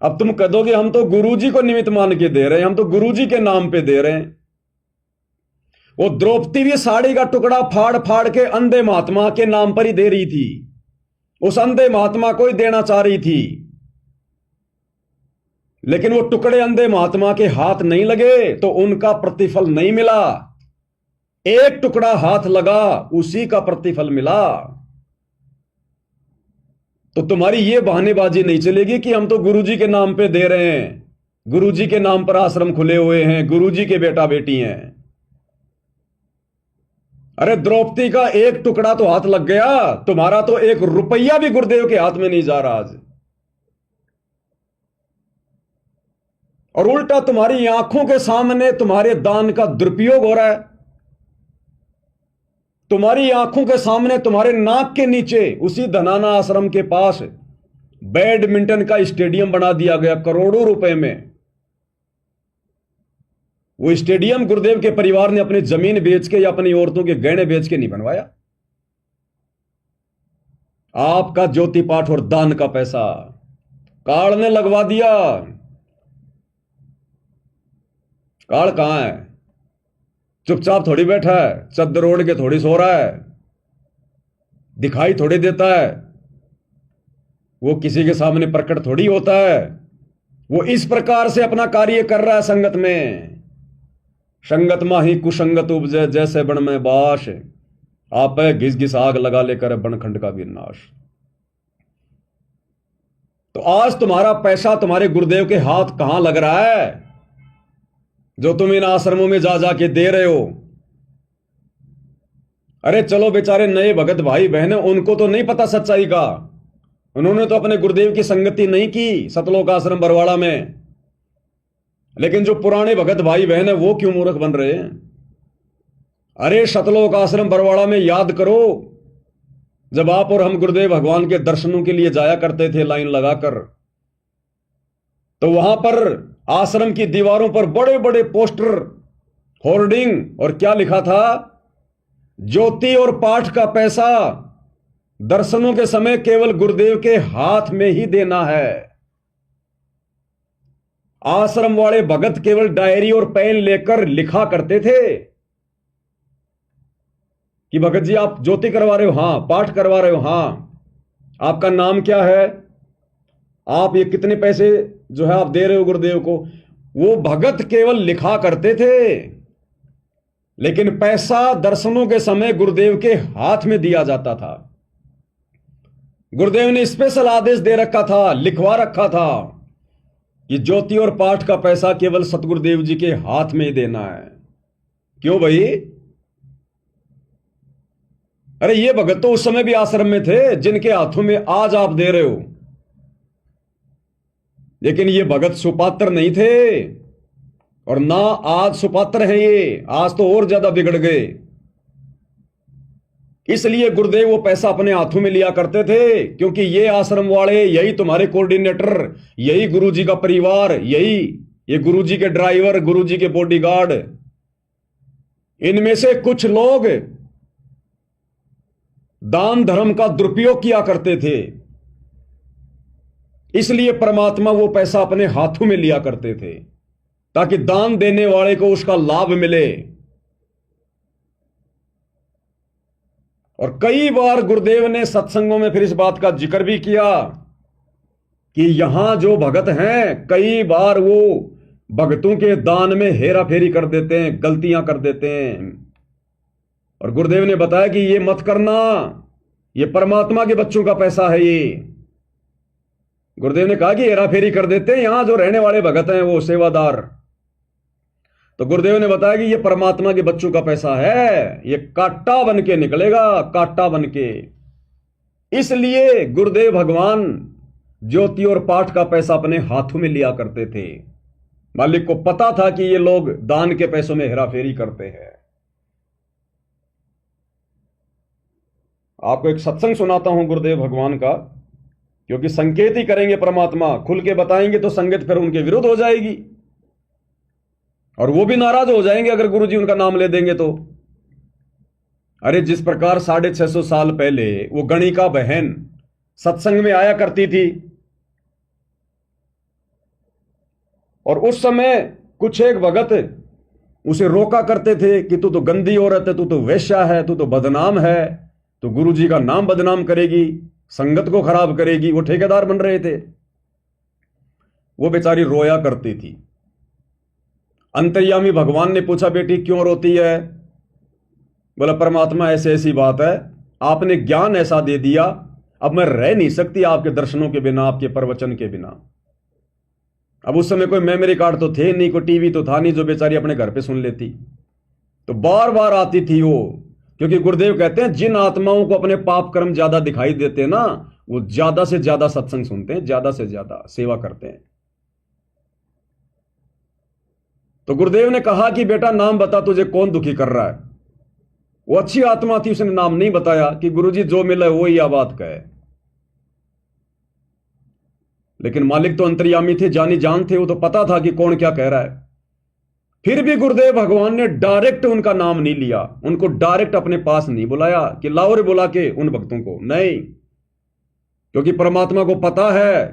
अब तुम कह दोगे हम तो गुरुजी को निमित्त मान के दे रहे हैं, हम तो गुरुजी के नाम पे दे रहे हैं। वो द्रौपदी भी साड़ी का टुकड़ा फाड़ फाड़ के अंधे महात्मा के नाम पर ही दे रही थी, उस अंधे महात्मा को ही देना चाह रही थी, लेकिन वो टुकड़े अंधे महात्मा के हाथ नहीं लगे तो उनका प्रतिफल नहीं मिला। एक टुकड़ा हाथ लगा, उसी का प्रतिफल मिला। तो तुम्हारी ये बहानेबाजी नहीं चलेगी कि हम तो गुरुजी के नाम पे दे रहे हैं, गुरुजी के नाम पर आश्रम खुले हुए हैं, गुरुजी के बेटा बेटी हैं। अरे द्रौपदी का एक टुकड़ा तो हाथ लग गया, तुम्हारा तो 1 रुपया भी गुरुदेव के हाथ में नहीं जा रहा आज। और उल्टा तुम्हारी आंखों के सामने तुम्हारे दान का दुरुपयोग हो रहा है। तुम्हारी आंखों के सामने, तुम्हारे नाक के नीचे, उसी धनाना आश्रम के पास बैडमिंटन का स्टेडियम बना दिया गया करोड़ों रुपए में। वो स्टेडियम गुरुदेव के परिवार ने अपनी जमीन बेच के या अपनी औरतों के गहने बेच के नहीं बनवाया। आपका ज्योति पाठ और दान का पैसा काल ने लगवा दिया। काल कहां है? चुपचाप थोड़ी बैठा है, चद्दर ओढ़ के थोड़ी सो रहा है, दिखाई थोड़ी देता है, वो किसी के सामने प्रकट थोड़ी होता है। वो इस प्रकार से अपना कार्य कर रहा है संगत में। संगत माही कुसंगत उपजे, जैसे बन में बाश, आप घिस घिस आग लगा लेकर बनखंड का विनाश। तो आज तुम्हारा पैसा तुम्हारे गुरुदेव के हाथ कहां लग रहा है, जो तुम इन आश्रमों में जा जाके दे रहे हो? अरे चलो बेचारे नए भगत भाई बहन हैं, उनको तो नहीं पता सच्चाई का, उन्होंने तो अपने गुरुदेव की संगति नहीं की सतलोक आश्रम बरवाड़ा में। लेकिन जो पुराने भगत भाई बहन है वो क्यों मूर्ख बन रहे हैं? अरे सतलोक आश्रम बरवाड़ा में याद करो, जब आप और हम गुरुदेव भगवान के दर्शनों के लिए जाया करते थे लाइन लगाकर, तो वहां पर आश्रम की दीवारों पर बड़े बड़े पोस्टर, होर्डिंग, और क्या लिखा था? ज्योति और पाठ का पैसा दर्शनों के समय केवल गुरुदेव के हाथ में ही देना है। आश्रम वाले भगत केवल डायरी और पेन लेकर लिखा करते थे कि भगत जी आप ज्योति करवा रहे हो, हां। पाठ करवा रहे हो, हां। आपका नाम क्या है? आप ये कितने पैसे जो है आप दे रहे हो गुरुदेव को? वो भगत केवल लिखा करते थे, लेकिन पैसा दर्शनों के समय गुरुदेव के हाथ में दिया जाता था। गुरुदेव ने स्पेशल आदेश दे रखा था, लिखवा रखा था कि ज्योति और पाठ का पैसा केवल सतगुरुदेव जी के हाथ में ही देना है। क्यों भाई? अरे ये भगत तो उस समय भी आश्रम में थे जिनके हाथों में आज आप दे रहे हो, लेकिन ये भगत सुपात्र नहीं थे, और ना आज सुपात्र हैं ये, आज तो और ज्यादा बिगड़ गए। इसलिए गुरुदेव वो पैसा अपने हाथों में लिया करते थे, क्योंकि ये आश्रम वाले, यही तुम्हारे कोऑर्डिनेटर, यही गुरुजी का परिवार, यही ये गुरुजी के ड्राइवर, गुरुजी के बॉडीगार्ड, इनमें से कुछ लोग दान धर्म का दुरुपयोग किया करते थे। इसलिए परमात्मा वो पैसा अपने हाथों में लिया करते थे ताकि दान देने वाले को उसका लाभ मिले। और कई बार गुरुदेव ने सत्संगों में फिर इस बात का जिक्र भी किया कि यहां जो भगत हैं, कई बार वो भगतों के दान में हेरा फेरी कर देते हैं, गलतियां कर देते हैं। और गुरुदेव ने बताया कि ये मत करना, ये परमात्मा के बच्चों का पैसा है। ये गुरुदेव ने कहा कि हेरा फेरी कर देते हैं यहां जो रहने वाले भगत हैं, वो सेवादार। तो गुरुदेव ने बताया कि ये परमात्मा के बच्चों का पैसा है, ये कांटा बन के निकलेगा, कांटा बन के। इसलिए गुरुदेव भगवान ज्योति और पाठ का पैसा अपने हाथों में लिया करते थे। मालिक को पता था कि ये लोग दान के पैसों में हेराफेरी करते हैं। आपको एक सत्संग सुनाता हूं गुरुदेव भगवान का, क्योंकि संकेत ही करेंगे परमात्मा, खुल के बताएंगे तो संगत फिर उनके विरुद्ध हो जाएगी, और वो भी नाराज हो जाएंगे अगर गुरुजी उनका नाम ले देंगे तो। अरे जिस प्रकार 650 साल पहले वो गणिका बहन सत्संग में आया करती थी, और उस समय कुछ एक भगत उसे रोका करते थे कि तू तो गंदी औरत है, तू तो वेश्या है, तू तो बदनाम है, तो गुरुजी का नाम बदनाम करेगी, संगत को खराब करेगी। वो ठेकेदार बन रहे थे। वो बेचारी रोया करती थी। अंतर्यामी भगवान ने पूछा, बेटी क्यों रोती है? बोला, परमात्मा ऐसे ऐसी बात है, आपने ज्ञान ऐसा दे दिया, अब मैं रह नहीं सकती आपके दर्शनों के बिना, आपके प्रवचन के बिना। अब उस समय कोई मेमोरी कार्ड तो थे नहीं, कोई टीवी तो था नहीं जो बेचारी अपने घर पे सुन लेती। तो बार बार आती थी वो, क्योंकि गुरुदेव कहते हैं जिन आत्माओं को अपने पाप कर्म ज्यादा दिखाई देते हैं ना, वो ज्यादा से ज्यादा सत्संग सुनते हैं, ज्यादा से ज्यादा सेवा करते हैं। तो गुरुदेव ने कहा कि बेटा नाम बता, तुझे कौन दुखी कर रहा है? वो अच्छी आत्मा थी, उसने नाम नहीं बताया कि गुरुजी जो मिला वो ही बात कहे। लेकिन मालिक तो अंतर्यामी थे, जानी जान थे, वो तो पता था कि कौन क्या कह रहा है। फिर भी गुरुदेव भगवान ने डायरेक्ट उनका नाम नहीं लिया, उनको डायरेक्ट अपने पास नहीं बुलाया कि लाओ रे बुला के उन भक्तों को, नहीं। क्योंकि परमात्मा को पता है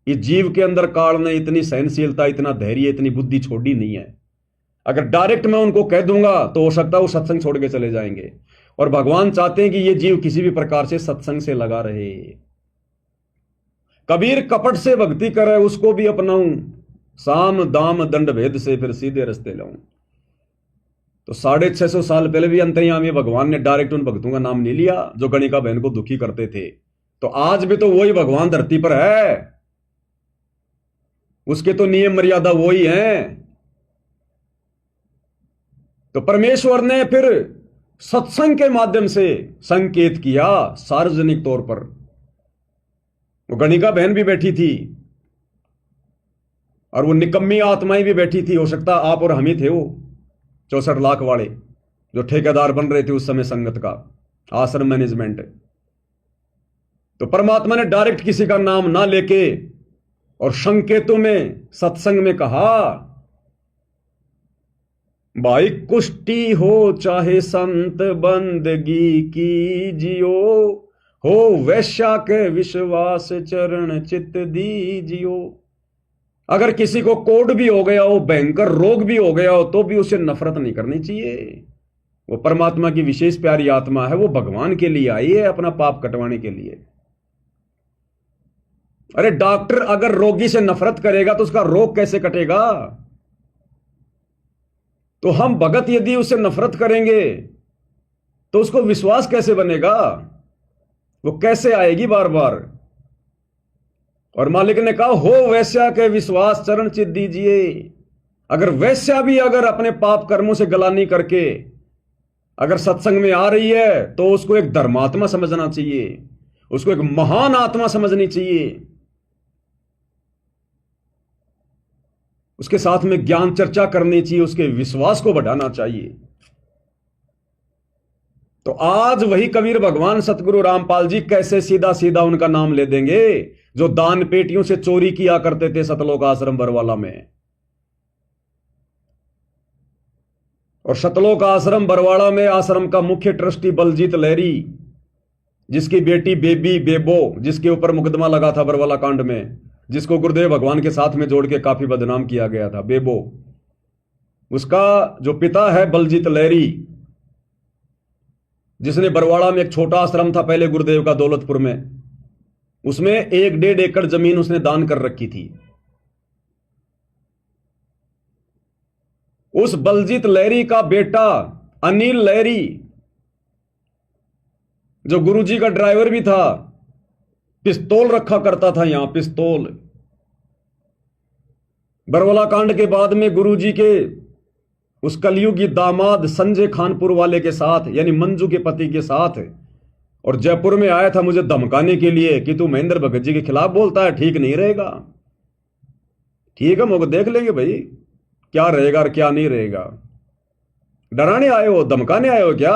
कि जीव के अंदर काल ने इतनी सहनशीलता, इतना धैर्य, इतनी बुद्धि छोड़ी नहीं है। अगर डायरेक्ट मैं उनको कह दूंगा तो हो सकता है वो सत्संग छोड़ के चले जाएंगे, और भगवान चाहते हैं कि ये जीव किसी भी प्रकार से सत्संग से लगा रहे। कबीर कपट से भक्ति करे उसको भी अपनाऊं, साम दाम दंड भेद से फिर सीधे रास्ते लाऊं। तो 650 साल पहले भी अंतर्यामी भगवान ने डायरेक्ट उन भक्तों का नाम नहीं लिया जो गणिका बहन को दुखी करते थे। तो आज भी तो वही भगवान धरती पर है, उसके तो नियम मर्यादा वही हैं। तो परमेश्वर ने फिर सत्संग के माध्यम से संकेत किया सार्वजनिक तौर पर। वो गणिका बहन भी बैठी थी और वो निकम्मी आत्माएं भी बैठी थी। हो सकता आप और हम ही थे वो 64 लाख वाले जो ठेकेदार बन रहे थे उस समय संगत का, आश्रम मैनेजमेंट। तो परमात्मा ने डायरेक्ट किसी का नाम ना लेके और संकेतों में सत्संग में कहा, भाई कुष्टी हो चाहे संत बंदगी की जियो, हो वैश्या के विश्वास चरण चित दीजियो। अगर किसी को कोढ़ भी हो गया हो, भयंकर रोग भी हो गया हो, तो भी उसे नफरत नहीं करनी चाहिए। वो परमात्मा की विशेष प्यारी आत्मा है, वो भगवान के लिए आई है, अपना पाप कटवाने के लिए। अरे डॉक्टर अगर रोगी से नफरत करेगा तो उसका रोग कैसे कटेगा? तो हम भगत यदि उससे नफरत करेंगे तो उसको विश्वास कैसे बनेगा? वो कैसे आएगी बार बार? और मालिक ने कहा, हो वैश्या के विश्वास चरण चित दीजिए। अगर वैश्या भी अगर अपने पाप कर्मों से गलानी करके अगर सत्संग में आ रही है तो उसको एक धर्मात्मा समझना चाहिए, उसको एक महान आत्मा समझनी चाहिए। उसके साथ में ज्ञान चर्चा करनी चाहिए, उसके विश्वास को बढ़ाना चाहिए। तो आज वही कबीर भगवान सतगुरु रामपाल जी कैसे सीधा सीधा उनका नाम ले देंगे, जो दान पेटियों से चोरी किया करते थे सतलोक आश्रम बरवाला में। और सतलोक आश्रम बरवाड़ा में आश्रम का मुख्य ट्रस्टी बलजीत लहरी, जिसकी बेटी बेबी बेबो, जिसके ऊपर मुकदमा लगा था बरवाला कांड में, जिसको गुरुदेव भगवान के साथ में जोड़ के काफी बदनाम किया गया था, बेबो, उसका जो पिता है बलजीत लहरी, जिसने बरवाड़ा में एक छोटा आश्रम था पहले गुरुदेव का दौलतपुर में, उसमें 1-1.5 एकड़ जमीन उसने दान कर रखी थी। उस बलजीत लहरी का बेटा अनिल लहरी, जो गुरुजी का ड्राइवर भी था, पिस्तौल रखा करता था यहां, पिस्तौल। बरवाला कांड के बाद में गुरुजी के उस कलयुगी दामाद संजय खानपुर वाले के साथ, यानी मंजू के पति के साथ, और जयपुर में आया था मुझे धमकाने के लिए कि तू महेंद्र भगत जी के खिलाफ बोलता है, ठीक नहीं रहेगा। ठीक है, मुझे देख लेंगे भाई क्या रहेगा और क्या नहीं रहेगा। डराने आए हो, धमकाने आए हो क्या?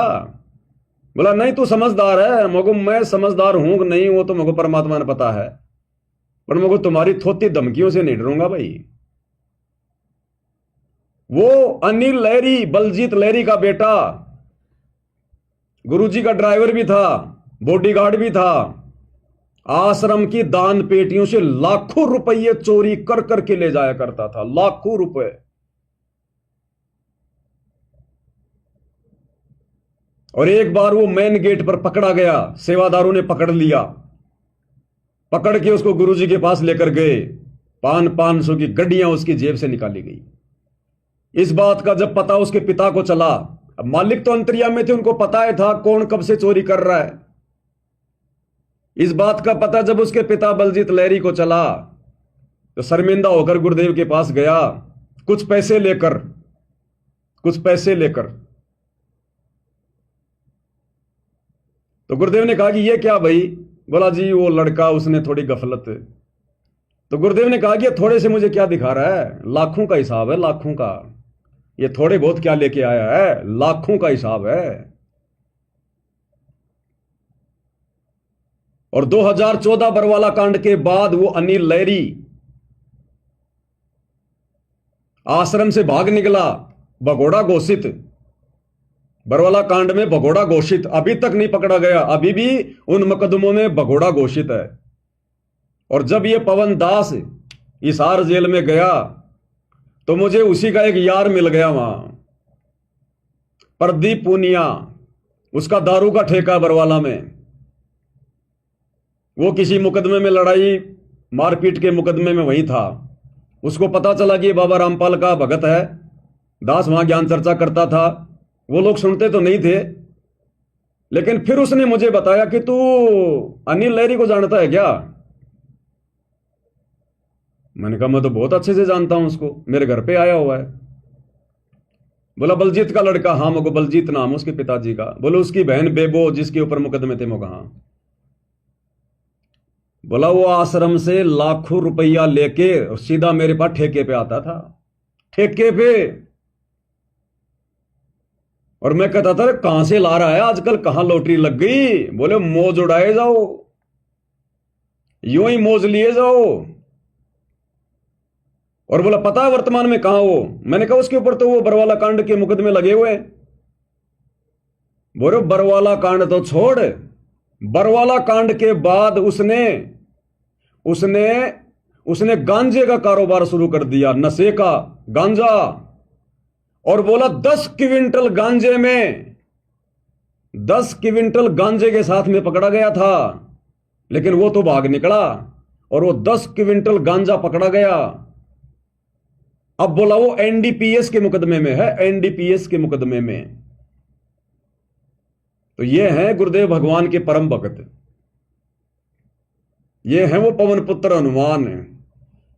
बोला नहीं तू समझदार है। मगो मैं समझदार हूं कि नहीं वो तो मुझे परमात्मा ने पता है, पर मुझे तुम्हारी थोती धमकियों से नहीं डरूंगा भाई। वो अनिल लहरी, बलजीत लहरी का बेटा, गुरुजी का ड्राइवर भी था, बॉडीगार्ड भी था, आश्रम की दान पेटियों से लाखों रुपये चोरी कर करके ले जाया करता था, लाखों रुपए। और एक बार वो मेन गेट पर पकड़ा गया, सेवादारों ने पकड़ लिया, पकड़ के उसको गुरुजी के पास लेकर गए। 500 की गड्डियां उसकी जेब से निकाली गई। इस बात का जब पता उसके पिता को चला, अब मालिक तो अंतर्यामी में थे, उनको पता है था कौन कब से चोरी कर रहा है। इस बात का पता जब उसके पिता बलजीत लहरी को चला तो शर्मिंदा होकर गुरुदेव के पास गया, कुछ पैसे लेकर। तो गुरुदेव ने कहा कि ये क्या भाई? बोला जी वो लड़का, उसने थोड़ी गफलत। तो गुरुदेव ने कहा कि ये थोड़े से मुझे क्या दिखा रहा है? लाखों का हिसाब है, लाखों का। ये थोड़े बहुत क्या लेके आया है? लाखों का हिसाब है। और 2014 बरवाला कांड के बाद वो अनिल लहरी आश्रम से भाग निकला, भगोड़ा घोषित। बरवाला कांड में भगोड़ा घोषित, अभी तक नहीं पकड़ा गया, अभी भी उन मुकदमों में भगोड़ा घोषित है। और जब ये पवन दास हिसार जेल में गया तो मुझे उसी का एक यार मिल गया वहां, प्रदीप पूनिया। उसका दारू का ठेका बरवाला में। वो किसी मुकदमे में, लड़ाई मारपीट के मुकदमे में वही था। उसको पता चला कि बाबा रामपाल का भगत है, दास वहां ज्ञान चर्चा करता था। वो लोग सुनते तो नहीं थे, लेकिन फिर उसने मुझे बताया कि तू अनिल लहरी को जानता है क्या? मैंने कहा मैं तो बहुत अच्छे से जानता हूं उसको, मेरे घर पे आया हुआ है। बोला बलजीत का लड़का, हाँ मगो बलजीत नाम उसके पिताजी का। बोलो उसकी बहन बेबो जिसके ऊपर मुकदमे थे मगो, हाँ। बोला वो आश्रम से लाखों रुपया लेके और सीधा मेरे पास ठेके पे आता था, ठेके पे। और मैं कहता था कहां से ला रहा है आजकल, कहां लॉटरी लग गई? बोले मौज उड़ाए जाओ, यूं ही मौज लिए जाओ। और बोला पता है वर्तमान में कहां वो? मैंने कहा उसके ऊपर तो वो बरवाला कांड के मुकदमे लगे हुए हैं। बोले बरवाला कांड तो छोड़, बरवाला कांड के बाद उसने उसने उसने गांजे का कारोबार शुरू कर दिया, नशे का गांजा। और बोला 10 क्विंटल गांजे में, 10 क्विंटल गांजे के साथ में पकड़ा गया था, लेकिन वो तो भाग निकला और वो 10 क्विंटल गांजा पकड़ा गया। अब बोला वो एनडीपीएस के मुकदमे में है, एनडीपीएस के मुकदमे में। तो ये हैं गुरुदेव भगवान के परम भक्त, ये हैं वो पवन पुत्र हनुमान,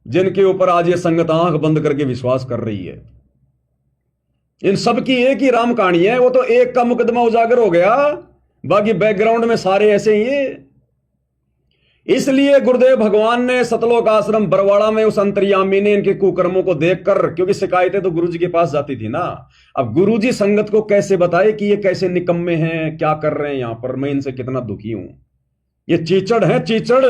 जिनके ऊपर आज ये संगत आंख बंद करके विश्वास कर रही है। इन सब की एक ही राम कहानी है, वो तो एक का मुकदमा उजागर हो गया, बाकी बैकग्राउंड में सारे ऐसे ही है। इसलिए गुरुदेव भगवान ने सतलोक आश्रम बरवाड़ा में उस अंतर्यामी ने इनके कुकर्मों को देखकर, क्योंकि शिकायतें तो गुरुजी के पास जाती थी ना, अब गुरुजी संगत को कैसे बताए कि ये कैसे निकम्मे हैं, क्या कर रहे हैं यहां पर, मैं इनसे कितना दुखी हूं। ये चीचड़ है, चीचड़,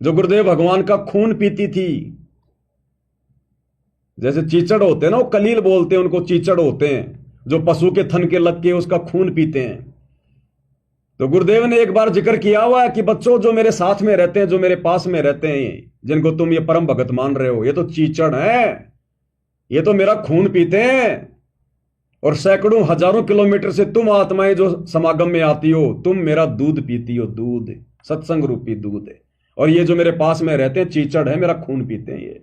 जो गुरुदेव भगवान का खून पीती थी। जैसे चीचड़ होते हैं ना, वो कलील बोलते हैं उनको, चीचड़ होते हैं जो पशु के थन के लग के उसका खून पीते हैं। तो गुरुदेव ने एक बार जिक्र किया हुआ है कि बच्चों जो मेरे साथ में रहते हैं, जो मेरे पास में रहते हैं, जिनको तुम ये परम भगत मान रहे हो, ये तो चीचड़ है, ये तो मेरा खून पीते हैं। और सैकड़ों हजारों किलोमीटर से तुम आत्माएं जो समागम में आती हो, तुम मेरा दूध पीती हो, दूध, सत्संग रूपी दूध। और ये जो मेरे पास में रहते हैं चीचड़ है, मेरा खून पीते हैं ये।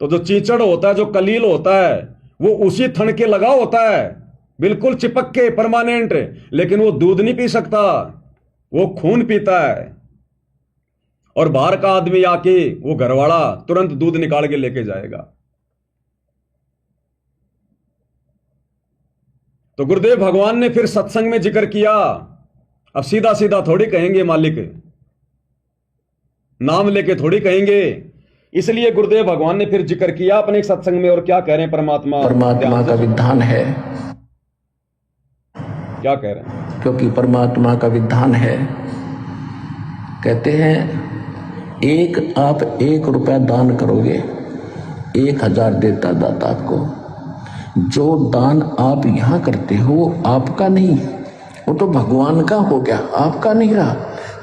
तो जो चीचड़ होता है, जो कलील होता है, वो उसी थन के लगा होता है, बिल्कुल चिपक के, परमानेंट, लेकिन वो दूध नहीं पी सकता, वो खून पीता है। और बाहर का आदमी आके, वो घरवाला तुरंत दूध निकाल के लेके जाएगा। तो गुरुदेव भगवान ने फिर सत्संग में जिक्र किया। अब सीधा सीधा थोड़ी कहेंगे मालिक, नाम लेके थोड़ी कहेंगे। इसलिए गुरुदेव भगवान ने फिर जिक्र किया अपने एक सत्संग में, और क्या कह रहे हैं? परमात्मा का विधान है। क्या कह रहे हैं? क्योंकि परमात्मा का विधान है, कहते हैं एक आप 1 रुपया दान करोगे, 1000 देता दाता आपको। जो दान आप यहाँ करते हो वो आपका नहीं, वो तो भगवान का हो गया, आपका नहीं रहा।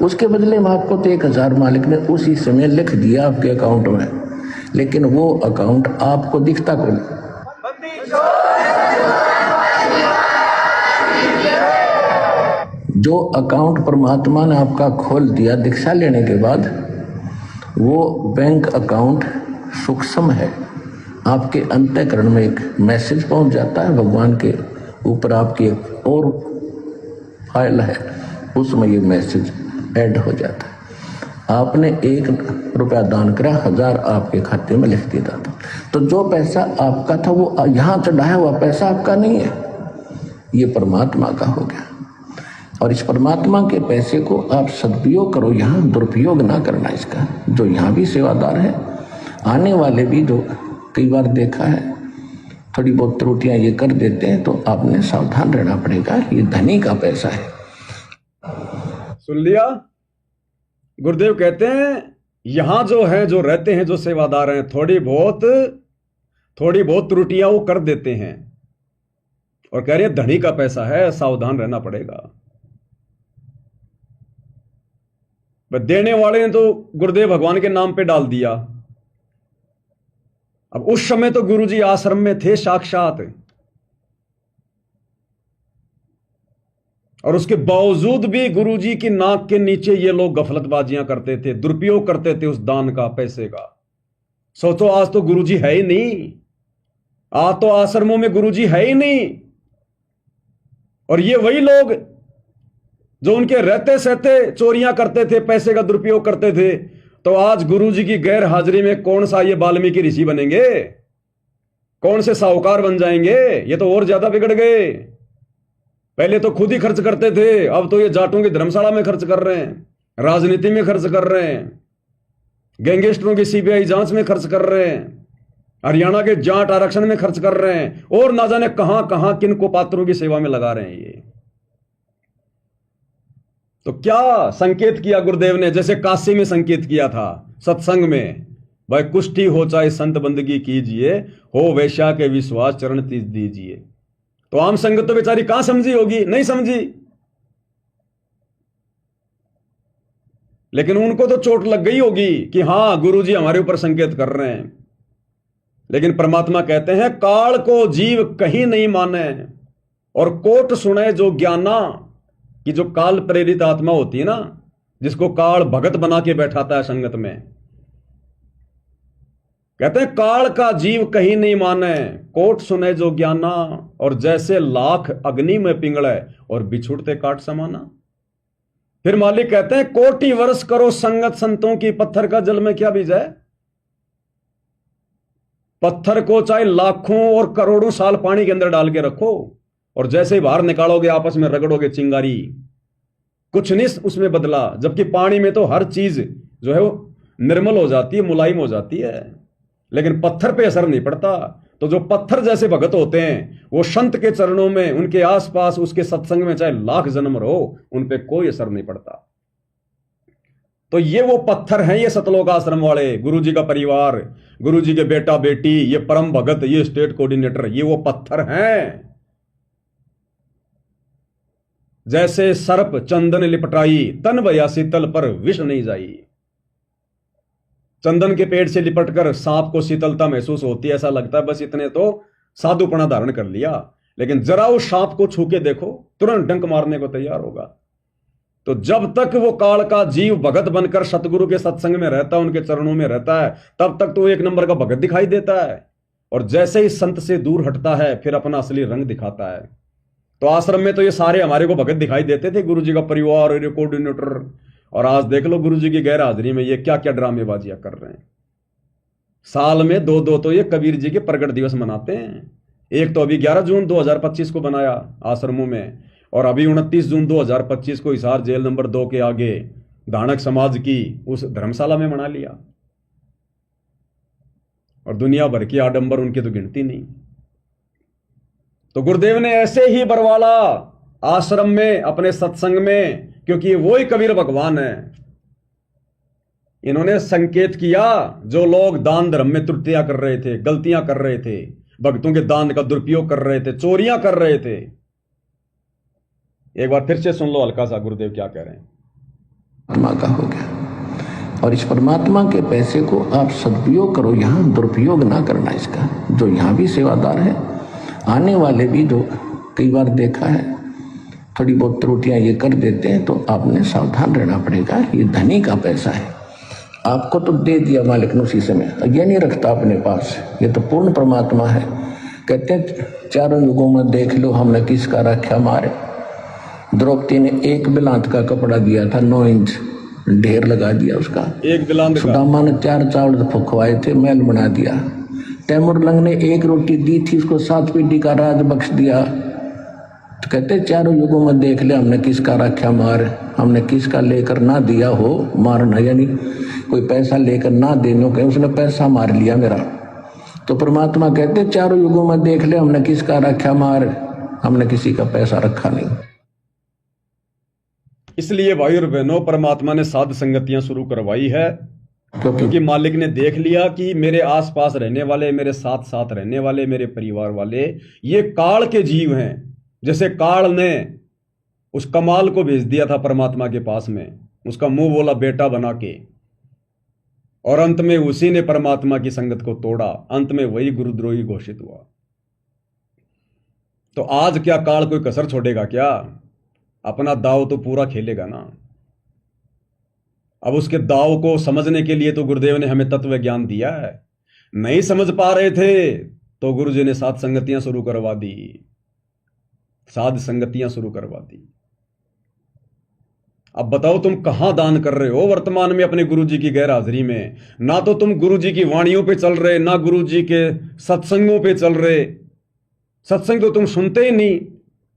उसके बदले में आपको तो 1000 मालिक ने उसी समय लिख दिया आपके अकाउंट में, लेकिन वो अकाउंट आपको दिखता कौन? जो अकाउंट परमात्मा ने आपका खोल दिया दीक्षा लेने के बाद, वो बैंक अकाउंट सूक्ष्म है। आपके अंतःकरण में एक मैसेज पहुंच जाता है, भगवान के ऊपर आपकी एक और फाइल है, उसमें ये मैसेज ऐड हो जाता है। आपने 1 रुपया दान करा, 1000 आपके खाते में लिख दिया था। तो जो पैसा आपका था वो यहाँ चढ़ाया हुआ पैसा आपका नहीं है, ये परमात्मा का हो गया। और इस परमात्मा के पैसे को आप सदुपयोग करो, यहाँ दुरुपयोग ना करना इसका। जो यहाँ भी सेवादार है, आने वाले भी जो कई बार देखा है थोड़ी बहुत त्रुटियां ये कर देते हैं, तो आपने सावधान रहना पड़ेगा, ये धनी का पैसा है। सुन लिया? गुरुदेव कहते हैं यहां जो है, जो रहते हैं, जो सेवादार हैं, थोड़ी बहुत त्रुटियां वो कर देते हैं, और कह रहे हैं धनी का पैसा है, सावधान रहना पड़ेगा। देने वाले ने तो गुरुदेव भगवान के नाम पे डाल दिया। अब उस समय तो गुरुजी आश्रम में थे साक्षात, और उसके बावजूद भी गुरुजी की नाक के नीचे ये लोग गफलतबाजियां करते थे, दुरुपयोग करते थे उस दान का, पैसे का। सोचो आज तो गुरुजी है ही नहीं, आज तो आश्रमों में गुरुजी है ही नहीं। और ये वही लोग जो उनके रहते सहते चोरियां करते थे, पैसे का दुरुपयोग करते थे, तो आज गुरुजी की गैर हाजिरी में कौन सा ये वाल्मीकि ऋषि बनेंगे? कौन से साहूकार बन जाएंगे? ये तो और ज्यादा बिगड़ गए। पहले तो खुद ही खर्च करते थे, अब तो ये जाटों की धर्मशाला में खर्च कर रहे हैं, राजनीति में खर्च कर रहे हैं, गैंगस्टरों की सीबीआई जांच में खर्च कर रहे हैं, हरियाणा के जाट आरक्षण में खर्च कर रहे हैं, और ना जाने कहां कहां किन को पात्रों की सेवा में लगा रहे हैं ये। तो क्या संकेत किया गुरुदेव ने? जैसे काशी में संकेत किया था सत्संग में, भाई कुष्ठी हो चाहे संत बंदगी कीजिए, हो वैश्या के विश्वास चरण तीज दीजिए। तो आम संगत तो बेचारी कहां समझी होगी? नहीं समझी। लेकिन उनको तो चोट लग गई होगी कि हां गुरुजी हमारे ऊपर संकेत कर रहे हैं। लेकिन परमात्मा कहते हैं काल को जीव कहीं नहीं माने और कोट सुने जो ज्ञाना, कि जो काल प्रेरित आत्मा होती है ना, जिसको काल भगत बना के बैठाता है संगत में, कहते हैं काल का जीव कहीं नहीं माने, कोट सुने जो ज्ञाना, और जैसे लाख अग्नि में पिंगले और बिछुड़ते काट समाना। फिर मालिक कहते हैं कोटि वर्ष करो संगत संतों की, पत्थर का जल में क्या बीज है? पत्थर को चाहे लाखों और करोड़ों साल पानी के अंदर डाल के रखो, और जैसे ही बाहर निकालोगे आपस में रगड़ोगे चिंगारी, कुछ नहीं उसमें बदला। जबकि पानी में तो हर चीज जो है वो निर्मल हो जाती है, मुलायम हो जाती है, लेकिन पत्थर पे असर नहीं पड़ता। तो जो पत्थर जैसे भगत होते हैं वो संत के चरणों में, उनके आसपास, उसके सत्संग में चाहे लाख जन्म रहो, उन पे कोई असर नहीं पड़ता। तो ये वो पत्थर हैं, ये सतलोक आश्रम वाले, गुरुजी का परिवार, गुरुजी के बेटा बेटी, ये परम भगत, ये स्टेट कोऑर्डिनेटर, ये वो पत्थर हैं। जैसे सर्प चंदन लिपटाई, तन भया शीतल पर विष नहीं जाई। चंदन के पेड़ से लिपटकर सांप को शीतलता महसूस होती है, ऐसा लगता है बस इतने तो साधुपना धारण कर लिया, लेकिन जरा उस सांप को छू के देखो, तुरंत डंक मारने को तैयार होगा। तो जब तक वो काल का जीव भगत बनकर सतगुरु के सत्संग में रहता है, उनके चरणों में रहता है, तब तक तो एक नंबर का भगत दिखाई देता है। और जैसे ही संत से दूर हटता है फिर अपना असली रंग दिखाता है। तो आश्रम में तो ये सारे हमारे को भगत दिखाई देते थे, गुरुजी का परिवार, ये कोऑर्डिनेटर, और आज देख लो गुरुजी की गैर हाजिरी में ये क्या क्या ड्रामेबाजियां कर रहे हैं। साल में दो दो तो ये कबीर जी के प्रगट दिवस मनाते हैं। एक तो अभी 11 जून 2025 को बनाया आश्रमों में, और अभी 29 जून 2025 को हिसार जेल नंबर 2 के आगे धानक समाज की उस धर्मशाला में मना लिया। और दुनिया भर की आडंबर उनकी तो गिनती नहीं। तो गुरुदेव ने ऐसे ही बरवाला आश्रम में, अपने सत्संग में, क्योंकि वो ही कबीर भगवान है, इन्होंने संकेत किया जो लोग दान धर्म में त्रुटियां कर रहे थे, गलतियां कर रहे थे, भक्तों के दान का दुरुपयोग कर रहे थे, चोरियां कर रहे थे। एक बार फिर से सुन लो हल्का सा गुरुदेव क्या कह रहे हैं। परमात्मा का हो गया, और इस परमात्मा के पैसे को आप सदुपयोग करो, यहां दुरुपयोग ना करना इसका। जो यहां भी सेवादार है, आने वाले भी जो कई बार देखा है थोड़ी बहुत त्रुटियां ये कर देते हैं, तो आपने सावधान रहना पड़ेगा। ये धनी का पैसा है, आपको तो दे दिया मालिक ने उसी समय, ये नहीं रखता अपने पास। ये तो पूर्ण परमात्मा है। कहते हैं चारों युगों में देख लो हमने किसका रक्षा मारे। द्रौपदी ने एक बिलांत का कपड़ा दिया था, 9 इंच ढेर लगा दिया उसका। एक बिलांत। सुदामा ने 4 चावल फुकवाए थे, महल बना दिया। तैमूर लंग ने 1 रोटी दी थी, उसको 7 पीढ़ी का राज बख्श दिया। तो कहते चारों युगों में देख ले हमने किसका रक्षा मार, हमने किसका लेकर ना दिया हो मारना, यानी कोई पैसा लेकर ना देने के उसने पैसा मार लिया मेरा। तो परमात्मा कहते चारों युगों में देख ले हमने किसका रक्षा मार, हमने किसी का पैसा रखा नहीं। इसलिए भाई और बहनों, परमात्मा ने साध संगतियां शुरू करवाई है, क्योंकि मालिक ने देख लिया कि मेरे आसपास रहने वाले, मेरे साथ साथ रहने वाले, मेरे परिवार वाले, ये काल के जीव हैं। जैसे काल ने उस कमाल को भेज दिया था परमात्मा के पास में, उसका मुंह बोला बेटा बना के, और अंत में उसी ने परमात्मा की संगत को तोड़ा, अंत में वही गुरुद्रोही घोषित हुआ। तो आज क्या काल कोई कसर छोड़ेगा क्या? अपना दाव तो पूरा खेलेगा ना। अब उसके दाव को समझने के लिए तो गुरुदेव ने हमें तत्व ज्ञान दिया है। नहीं समझ पा रहे थे तो गुरुजी ने साध संगतियां शुरू करवा दी, साध संगतियां शुरू करवा दी। अब बताओ तुम कहां दान कर रहे हो वर्तमान में अपने गुरुजी की गैर हाजिरी में? ना तो तुम गुरुजी की वाणियों पे चल रहे, ना गुरुजी के सत्संगों पे चल रहे। सत्संग तो तुम सुनते ही नहीं,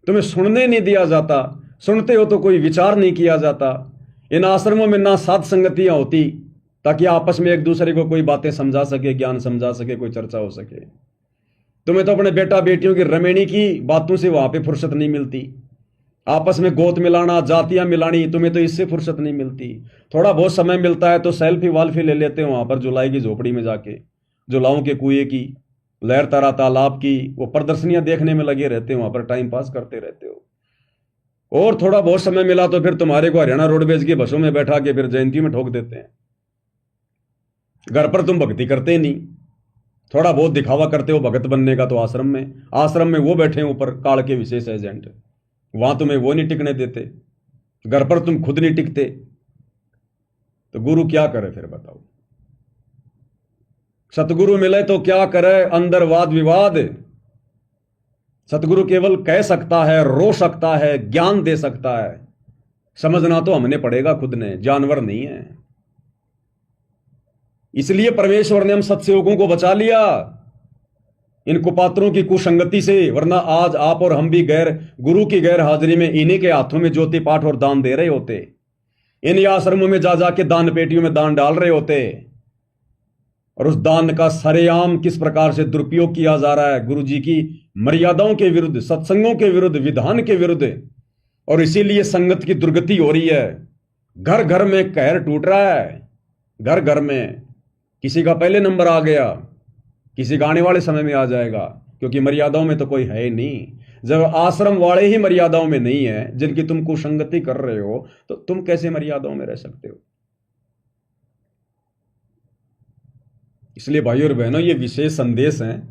तुम्हें सुनने नहीं दिया जाता। सुनते हो तो कोई विचार नहीं किया जाता। इन आश्रमों में ना साध संगतियां होती ताकि आपस में एक दूसरे को कोई बातें समझा सके, ज्ञान समझा सके, कोई चर्चा हो सके। तुम्हें तो अपने बेटा बेटियों की रमेणी की बातों से वहां पे फुर्सत नहीं मिलती। आपस में गोत मिलाना, जातियां मिलानी, तुम्हें तो इससे फुर्सत नहीं मिलती। थोड़ा बहुत समय मिलता है तो सेल्फी वाल्फी ले लेते हो वहां पर जुलाई की झोपड़ी में जाके, जुलाओं के कुएं की, लहर तारा तालाब की, वो प्रदर्शनियां देखने में लगे रहते हो, वहां पर टाइम पास करते रहते हो। और थोड़ा बहुत समय मिला तो फिर तुम्हारे को हरियाणा रोडवेज की बसों में बैठा के फिर जयंती में ठोक देते हैं। घर पर तुम भक्ति करते ही नहीं। थोड़ा बहुत दिखावा करते हो भगत बनने का तो आश्रम में वो बैठे हैं ऊपर काल के विशेष एजेंट, वहां तुम्हें वो नहीं टिकने देते। घर पर तुम खुद नहीं टिकते तो गुरु क्या करे फिर बताओ? सतगुरु मिले तो क्या करे? अंदर वाद विवाद। सतगुरु केवल कह सकता है, रो सकता है, ज्ञान दे सकता है। समझना तो हमने पड़ेगा खुद ने, जानवर नहीं है। इसलिए परमेश्वर ने हम सत्सेवकों को बचा लिया इन कुपात्रों की कुसंगति से, वरना आज आप और हम भी गुरु की गैर हाजिरी में इन्हीं के हाथों में ज्योति पाठ और दान दे रहे होते। इन आश्रमों में जा जाके दान पेटियों में दान डाल रहे होते, और उस दान का सरेआम किस प्रकार से दुरुपयोग किया जा रहा है गुरु जी की मर्यादाओं के विरुद्ध, सत्संगों के विरुद्ध, विधान के विरुद्ध। और इसीलिए संगत की दुर्गति हो रही है। घर घर में कहर टूट रहा है। घर घर में किसी का पहले नंबर आ गया, किसी का आने वाले समय में आ जाएगा, क्योंकि मर्यादाओं में तो कोई है ही नहीं। जब आश्रम वाले ही मर्यादाओं में नहीं है, जिनकी तुम कुसंगति कर रहे हो, तो तुम कैसे मर्यादाओं में रह सकते हो? इसलिए भाइयों और बहनों, ये विशेष संदेश है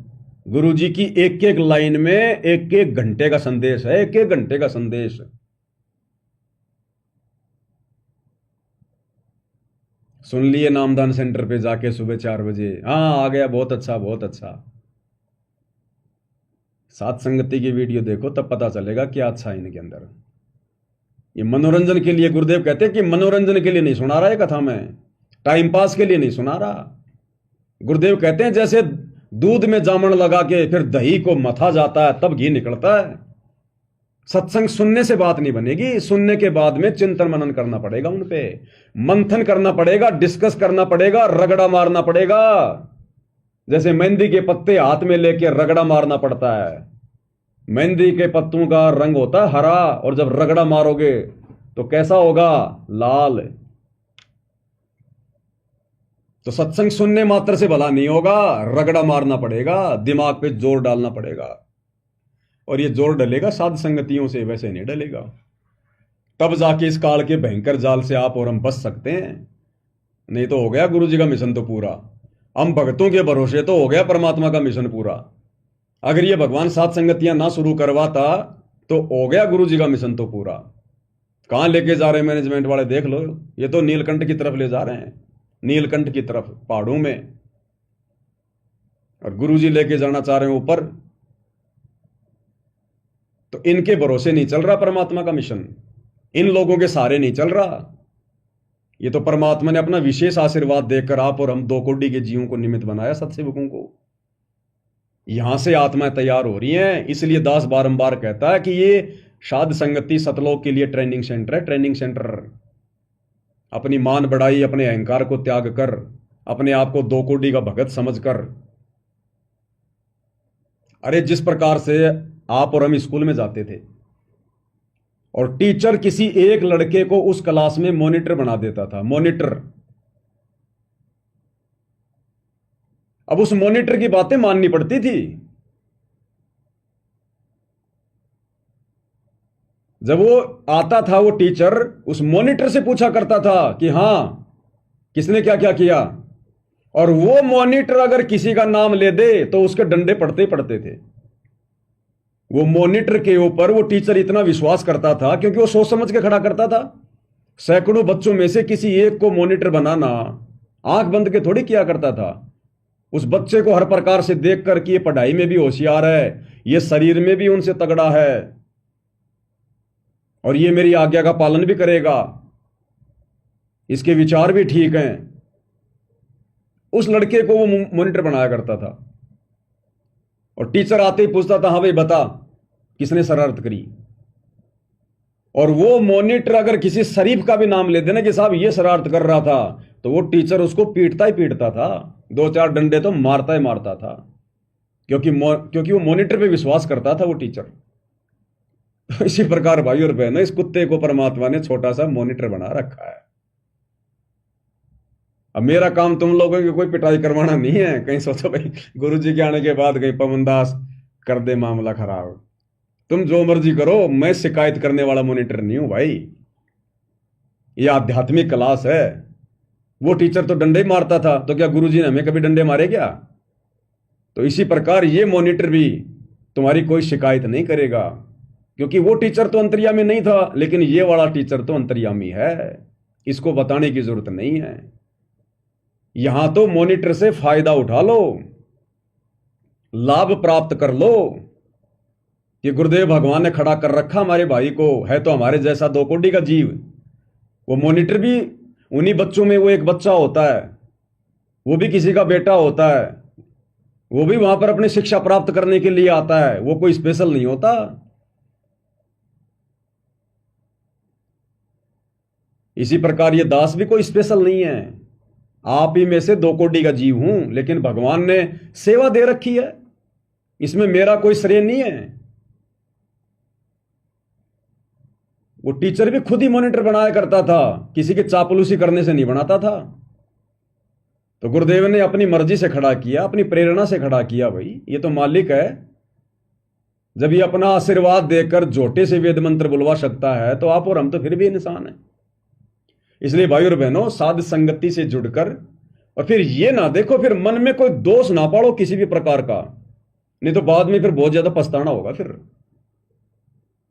गुरु जी की। एक एक लाइन में एक एक घंटे का संदेश है, एक एक घंटे का संदेश। सुन लिए नामदान सेंटर पे जाके सुबह 4 बजे, हाँ आ गया, बहुत अच्छा बहुत अच्छा। सात संगति की वीडियो देखो तब पता चलेगा क्या अच्छा है इनके अंदर। ये मनोरंजन के लिए, गुरुदेव कहते हैं कि मनोरंजन के लिए नहीं सुना रहा है कथा में, टाइम पास के लिए नहीं सुना रहा। गुरुदेव कहते हैं जैसे दूध में जामन लगा के फिर दही को मथा जाता है तब घी निकलता है। सत्संग सुनने से बात नहीं बनेगी, सुनने के बाद में चिंतन मनन करना पड़ेगा, उन पे मंथन करना पड़ेगा, डिस्कस करना पड़ेगा, रगड़ा मारना पड़ेगा। जैसे मेहंदी के पत्ते हाथ में लेके रगड़ा मारना पड़ता है। मेहंदी के पत्तों का रंग होता है हरा, और जब रगड़ा मारोगे तो कैसा होगा? लाल। तो सत्संग सुनने मात्र से भला नहीं होगा, रगड़ा मारना पड़ेगा, दिमाग पे जोर डालना पड़ेगा। और ये जोर डलेगा साध संगतियों से, वैसे नहीं डलेगा। तब जाके इस काल के भयंकर जाल से आप और हम बच सकते हैं। नहीं तो हो गया गुरु जी का मिशन तो पूरा। हम भक्तों के भरोसे तो हो गया परमात्मा का मिशन पूरा। अगर ये भगवान साध संगतियां ना शुरू करवाता तो हो गया गुरु जी का मिशन तो पूरा। कहां लेके जा रहे हैं मैनेजमेंट वाले देख लो, ये तो नीलकंठ की तरफ ले जा रहे हैं, नीलकंठ की तरफ, पहाड़ों में। और गुरु जी लेके जाना चाह रहे हैं ऊपर। तो इनके भरोसे नहीं चल रहा परमात्मा का मिशन, इन लोगों के सहारे नहीं चल रहा। ये तो परमात्मा ने अपना विशेष आशीर्वाद देकर आप और हम 2 कोटि के जीवों को निमित्त बनाया, सत्सेवकों को। यहां से आत्माएं तैयार हो रही हैं। इसलिए दास बारंबार कहता है कि ये साध संगति सतलोक के लिए ट्रेनिंग सेंटर है, ट्रेनिंग सेंटर। अपनी मान बढ़ाई, अपने अहंकार को त्याग कर, अपने आप को 2 कोटि का भगत समझकर। अरे जिस प्रकार से आप और हम स्कूल में जाते थे और टीचर किसी एक लड़के को उस क्लास में मॉनिटर बना देता था, मॉनिटर। अब उस मॉनिटर की बातें माननी पड़ती थी। जब वो आता था, वो टीचर उस मॉनिटर से पूछा करता था कि हां किसने क्या क्या किया, और वो मॉनिटर अगर किसी का नाम ले दे तो उसके डंडे पड़ते पड़ते थे। वो मॉनिटर के ऊपर वो टीचर इतना विश्वास करता था क्योंकि वो सोच समझ के खड़ा करता था। सैकड़ों बच्चों में से किसी एक को मॉनिटर बनाना आंख बंद के थोड़ी किया करता था। उस बच्चे को हर प्रकार से देखकर कि ये पढ़ाई में भी होशियार है, ये शरीर में भी उनसे तगड़ा है, और ये मेरी आज्ञा का पालन भी करेगा, इसके विचार भी ठीक हैं, उस लड़के को वो मॉनिटर बनाया करता था। और टीचर आते ही पूछता था, हाँ भाई बता किसने शरारत करी। और वो मॉनिटर अगर किसी शरीफ का भी नाम ले देना कि साहब ये शरारत कर रहा था, तो वो टीचर उसको पीटता ही पीटता था, 2-4 डंडे तो मारता ही मारता था, क्योंकि वो मॉनिटर पे विश्वास करता था वो टीचर। तो इसी प्रकार भाई और बहनों, इस कुत्ते को परमात्मा ने छोटा सा मॉनिटर बना रखा है। अब मेरा काम तुम लोगों की कोई पिटाई करवाना नहीं है, कहीं सोचो भाई गुरुजी के आने के बाद कहीं पवन दास कर दे मामला खराब। तुम जो मर्जी करो, मैं शिकायत करने वाला मॉनिटर नहीं हूं भाई, ये आध्यात्मिक क्लास है। वो टीचर तो डंडे मारता था, तो क्या गुरुजी ने हमें कभी डंडे मारे क्या? तो इसी प्रकार ये मॉनिटर भी तुम्हारी कोई शिकायत नहीं करेगा, क्योंकि वो टीचर तो अंतर्यामी नहीं था, लेकिन ये वाला टीचर तो अंतर्यामी है, इसको बताने की जरूरत नहीं है। यहां तो मॉनिटर से फायदा उठा लो, लाभ प्राप्त कर लो कि गुरुदेव भगवान ने खड़ा कर रखा हमारे भाई को, है तो हमारे जैसा 2 कोटि का जीव। वो मॉनिटर भी उन्हीं बच्चों में वो एक बच्चा होता है, वो भी किसी का बेटा होता है, वो भी वहां पर अपनी शिक्षा प्राप्त करने के लिए आता है, वो कोई स्पेशल नहीं होता। इसी प्रकार ये दास भी कोई स्पेशल नहीं है, आप ही में से 2 कोटि का जीव हूं, लेकिन भगवान ने सेवा दे रखी है, इसमें मेरा कोई श्रेय नहीं है। वो टीचर भी खुद ही मॉनिटर बनाया करता था, किसी के चापलूसी करने से नहीं बनाता था। तो गुरुदेव ने अपनी मर्जी से खड़ा किया, अपनी प्रेरणा से खड़ा किया। भाई ये तो मालिक है, जब ये अपना आशीर्वाद देकर झोटे से वेद मंत्र बुलवा सकता है, तो आप और हम तो फिर भी इंसान हैं। इसलिए भाई और बहनों, साध संगति से जुड़कर, और फिर ये ना देखो, फिर मन में कोई दोष ना पाड़ो किसी भी प्रकार का, नहीं तो बाद में फिर बहुत ज्यादा पछताना होगा। फिर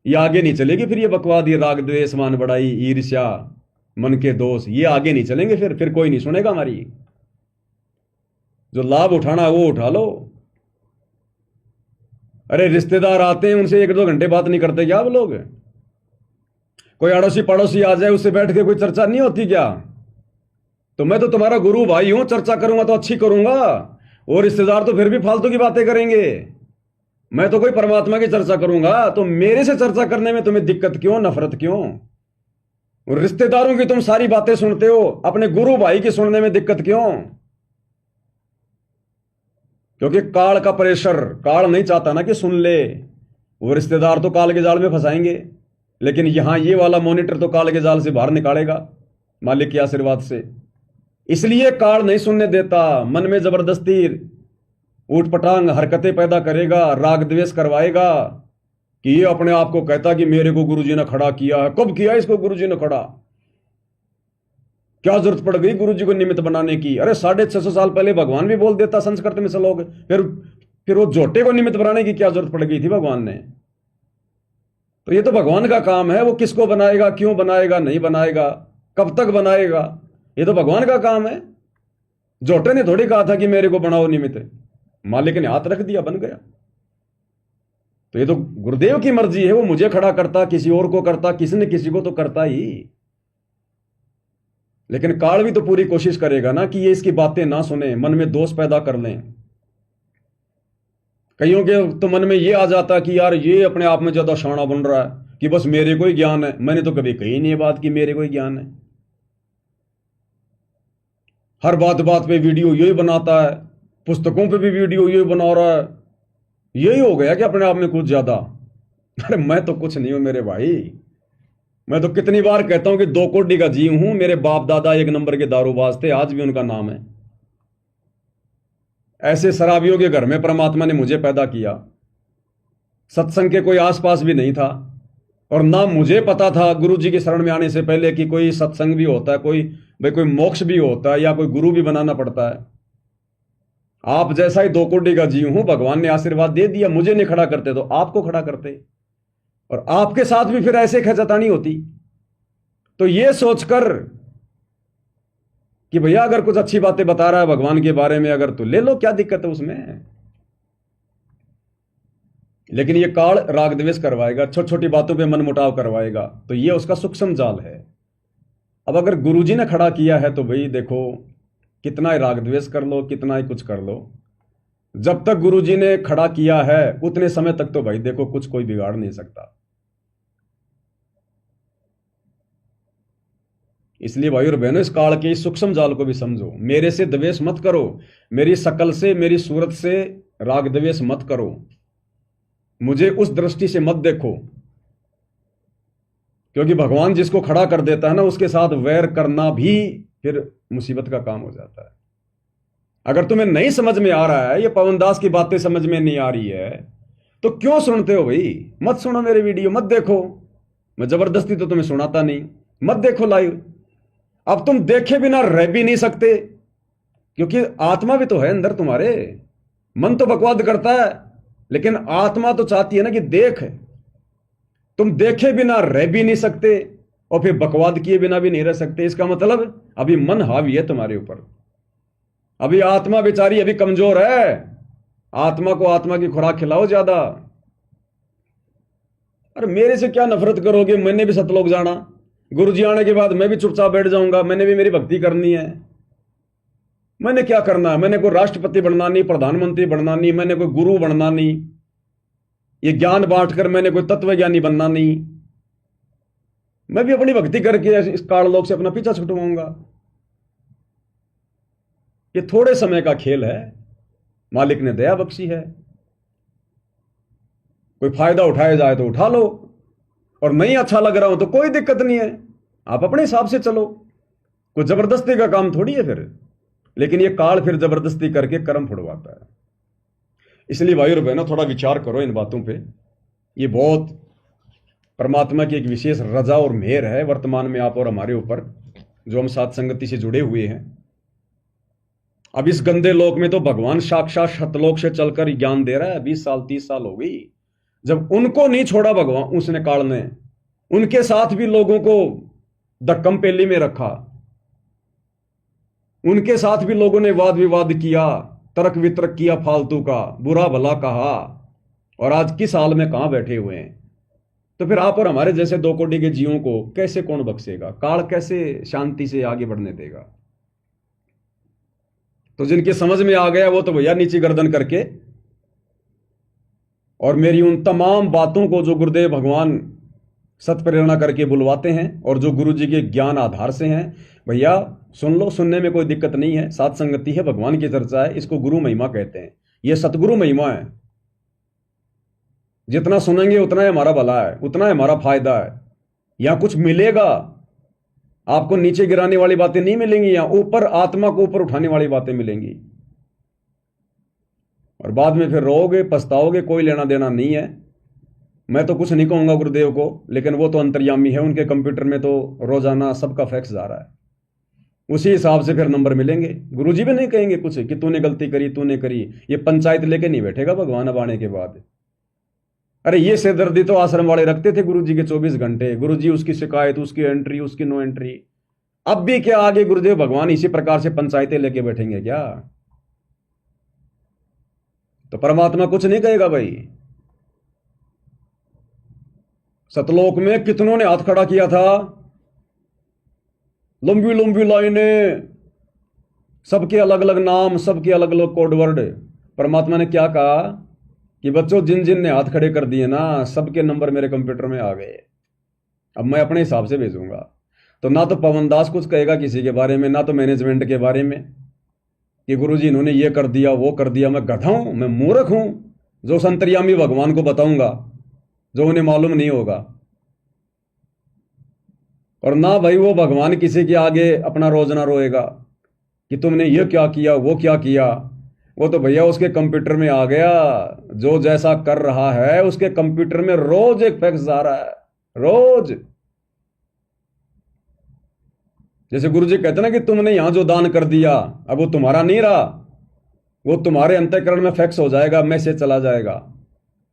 ये आगे नहीं चलेगी, फिर ये बकवाद, ये राग द्वेष मान बढ़ाई, ईर्ष्या, मन के दोष, ये आगे नहीं चलेंगे। फिर कोई नहीं सुनेगा हमारी। जो लाभ उठाना है वो उठा लो। अरे रिश्तेदार आते हैं, उनसे 1-2 घंटे बात नहीं करते क्या आप लोग? कोई अड़ोसी पड़ोसी आ जाए, उससे बैठ के कोई चर्चा नहीं होती क्या? तो मैं तो तुम्हारा गुरु भाई हूं, चर्चा करूंगा तो अच्छी करूंगा, और रिश्तेदार तो फिर भी फालतू की बातें करेंगे। मैं तो कोई परमात्मा की चर्चा करूंगा, तो मेरे से चर्चा करने में तुम्हें दिक्कत क्यों, नफरत क्यों? और रिश्तेदारों की तुम सारी बातें सुनते हो, अपने गुरु भाई की सुनने में दिक्कत क्यों? क्योंकि काल का प्रेशर, काल नहीं चाहता ना कि सुन ले। वो रिश्तेदार तो काल के जाल में फंसाएंगे, लेकिन यहां ये वाला मॉनिटर तो काल के जाल से बाहर निकालेगा मालिक के आशीर्वाद से। इसलिए काल नहीं सुनने देता, मन में जबरदस्ती ऊटपटांग हरकतें पैदा करेगा, राग द्वेष करवाएगा कि ये अपने आप को कहता कि मेरे को गुरुजी ने खड़ा किया है। कब किया इसको गुरुजी ने खड़ा? क्या जरूरत पड़ गई गुरुजी को निमित्त बनाने की? अरे 650 साल पहले भगवान भी बोल देता संस्कृत में से लोग, फिर वो जोटे को निमित्त बनाने की क्या जरूरत पड़ गई थी भगवान ने? तो ये तो भगवान का काम है, वो किसको बनाएगा, क्यों बनाएगा, नहीं बनाएगा, कब तक बनाएगा, ये तो भगवान का काम है। जोटे ने थोड़ी कहा था कि मेरे को बनाओ निमित्त, मालिक ने हाथ रख दिया, बन गया। तो ये तो गुरुदेव की मर्जी है, वो मुझे खड़ा करता, किसी और को करता, किसी न किसी को तो करता ही। लेकिन काल भी तो पूरी कोशिश करेगा ना कि ये इसकी बातें ना सुने, मन में दोष पैदा कर लें। कईयों के तो मन में ये आ जाता कि यार ये अपने आप में ज्यादा शाना बन रहा है कि बस मेरे को ही ज्ञान है। मैंने तो कभी कही नहीं ये बात कि मेरे को ही ज्ञान है। हर बात बात पे वीडियो यही बनाता है, पुस्तकों पे भी वीडियो यही बना रहा है। यही हो गया कि अपने आप में कुछ ज्यादा। अरे मैं तो कुछ नहीं हूं मेरे भाई, मैं तो कितनी बार कहता हूं कि 2 कोटि का जीव हूं। मेरे बाप दादा 1 नंबर के दारूबाज थे, आज भी उनका नाम है। ऐसे शराबियों के घर में परमात्मा ने मुझे पैदा किया। सत्संग के कोई आसपास भी नहीं था, और ना मुझे पता था गुरुजी की शरण में आने से पहले कि कोई सत्संग भी होता है, कोई मोक्ष भी होता है, या कोई गुरु भी बनाना पड़ता है। आप जैसा ही 2 कोटि का जीव हूं, भगवान ने आशीर्वाद दे दिया। मुझे नहीं खड़ा करते तो आपको खड़ा करते, और आपके साथ भी फिर ऐसे खचातानी होती। तो ये सोचकर कि भैया अगर कुछ अच्छी बातें बता रहा है भगवान के बारे में, अगर तो ले लो, क्या दिक्कत है उसमें। लेकिन ये काल राग द्वेष करवाएगा, छोटी छोटी बातों पे मन मुटाव करवाएगा, तो ये उसका सूक्ष्म जाल है। अब अगर गुरुजी ने खड़ा किया है तो भाई देखो, कितना ही राग द्वेष कर लो, कितना ही कुछ कर लो, जब तक गुरुजी ने खड़ा किया है उतने समय तक तो भाई देखो कुछ कोई बिगाड़ नहीं सकता। इसलिए भाई और बहनों, इस काल के इस सूक्ष्म जाल को भी समझो। मेरे से द्वेष मत करो, मेरी शकल से, मेरी सूरत से राग द्वेष मत करो, मुझे उस दृष्टि से मत देखो, क्योंकि भगवान जिसको खड़ा कर देता है ना, उसके साथ वैर करना भी फिर मुसीबत का काम हो जाता है। अगर तुम्हें नहीं समझ में आ रहा है, ये पवन दास की बातें समझ में नहीं आ रही है, तो क्यों सुनते हो भाई? मत सुनो मेरे वीडियो, मत देखो। मैं जबरदस्ती तो तुम्हें सुनाता नहीं, मत देखो लाइव। अब तुम देखे बिना रह भी नहीं सकते, क्योंकि आत्मा भी तो है अंदर तुम्हारे। मन तो बकवाद करता है, लेकिन आत्मा तो चाहती है ना कि देख। तुम देखे बिना रह भी नहीं सकते और फिर बकवाद किए बिना भी नहीं रह सकते। इसका मतलब अभी मन हावी है तुम्हारे ऊपर, अभी आत्मा बेचारी अभी कमजोर है। आत्मा को आत्मा की खुराक खिलाओ ज्यादा। अरे मेरे से क्या नफरत करोगे? मैंने भी सतलोक जाना, गुरुजी आने के बाद मैं भी चुपचाप बैठ जाऊंगा। मैंने भी मेरी भक्ति करनी है। मैंने क्या करना है? मैंने कोई राष्ट्रपति बनना नहीं, प्रधानमंत्री बनना नहीं, मैंने कोई गुरु बनना नहीं, ये ज्ञान बांटकर मैंने कोई तत्वज्ञानी बनना नहीं। मैं भी अपनी भक्ति करके इस काललोक से अपना पीछा छुटवाऊंगा। ये थोड़े समय का खेल है, मालिक ने दया बख्शी है। कोई फायदा उठाया जाए तो उठा लो, और नहीं अच्छा लग रहा हो तो कोई दिक्कत नहीं है, आप अपने हिसाब से चलो। कोई जबरदस्ती का काम थोड़ी है फिर। लेकिन ये काल फिर जबरदस्ती करके कर्म फुड़वाता है। इसलिए भाई और बहनों, थोड़ा विचार करो इन बातों पे। ये बहुत परमात्मा की एक विशेष रजा और मेहर है वर्तमान में आप और हमारे ऊपर, जो हम साथ संगति से जुड़े हुए हैं। अब इस गंदे लोक में तो भगवान साक्षात सतलोक से चलकर ज्ञान दे रहा है। 20 साल 30 साल हो गई जब उनको नहीं छोड़ा भगवान, उसने काल ने उनके साथ भी लोगों को धक्कम पेली में रखा। उनके साथ भी लोगों ने वाद विवाद किया, तर्क वितर्क किया, फालतू का बुरा भला कहा, और आज किस हाल में कहां बैठे हुए हैं। तो फिर आप और हमारे जैसे 2 कोटि के जीवों को कैसे कौन बख्शेगा? काल कैसे शांति से आगे बढ़ने देगा? तो जिनकी समझ में आ गया वो तो भैया नीची गर्दन करके, और मेरी उन तमाम बातों को जो गुरुदेव भगवान सत्प्रेरणा करके बुलवाते हैं और जो गुरु जी के ज्ञान आधार से हैं, भैया सुन लो, सुनने में कोई दिक्कत नहीं है। सात संगति है, भगवान की चर्चा है, इसको गुरु महिमा कहते हैं। यह सतगुरु महिमा है। जितना सुनेंगे उतना ही हमारा भला है, उतना ही हमारा फायदा है। यहां कुछ मिलेगा आपको, नीचे गिराने वाली बातें नहीं मिलेंगी, यहां ऊपर आत्मा को ऊपर उठाने वाली बातें मिलेंगी। और बाद में फिर रोओगे, पछताओगे, कोई लेना देना नहीं है। मैं तो कुछ नहीं कहूंगा गुरुदेव को, लेकिन वो तो अंतर्यामी है, उनके कंप्यूटर में तो रोजाना सबका फैक्स जा रहा है, उसी हिसाब से फिर नंबर मिलेंगे। गुरुजी भी नहीं कहेंगे कुछ कि तूने गलती करी, तूने करी। ये पंचायत लेके नहीं बैठेगा भगवान अब आने के बाद। अरे ये सिरदर्दी तो आश्रम वाले रखते थे गुरुजी के 24 घंटे। गुरुजी उसकी शिकायत, उसकी एंट्री, उसकी नो एंट्री। अब भी क्या आगे गुरुदेव भगवान इसी प्रकार से पंचायतें लेके बैठेंगे क्या? तो परमात्मा कुछ नहीं कहेगा भाई। सतलोक में कितनों ने हाथ खड़ा किया था, लंबी लंबी लाइनें, सबके अलग अलग नाम, सबके अलग अलग कोडवर्ड। परमात्मा ने क्या कहा कि बच्चों, जिन जिन ने हाथ खड़े कर दिए ना, सबके नंबर मेरे कंप्यूटर में आ गए। अब मैं अपने हिसाब से भेजूंगा। तो ना तो पवन दास कुछ कहेगा किसी के बारे में, ना तो मैनेजमेंट के बारे में कि गुरुजी इन्होंने ये कर दिया, वो कर दिया। मैं गधा हूं, मैं मूर्ख हूं जो संतर्यामी भगवान को बताऊंगा जो उन्हें मालूम नहीं होगा। और ना भाई वो भगवान किसी के आगे अपना रोजना रोएगा कि तुमने ये क्या किया, वो क्या किया। वो तो भैया उसके कंप्यूटर में आ गया। जो जैसा कर रहा है उसके कंप्यूटर में रोज एक फैक्स आ रहा है, रोज। जैसे गुरुजी कहते ना कि तुमने यहां जो दान कर दिया, अब वो तुम्हारा नहीं रहा, वो तुम्हारे अंतःकरण में फैक्स हो जाएगा, मैसेज चला जाएगा।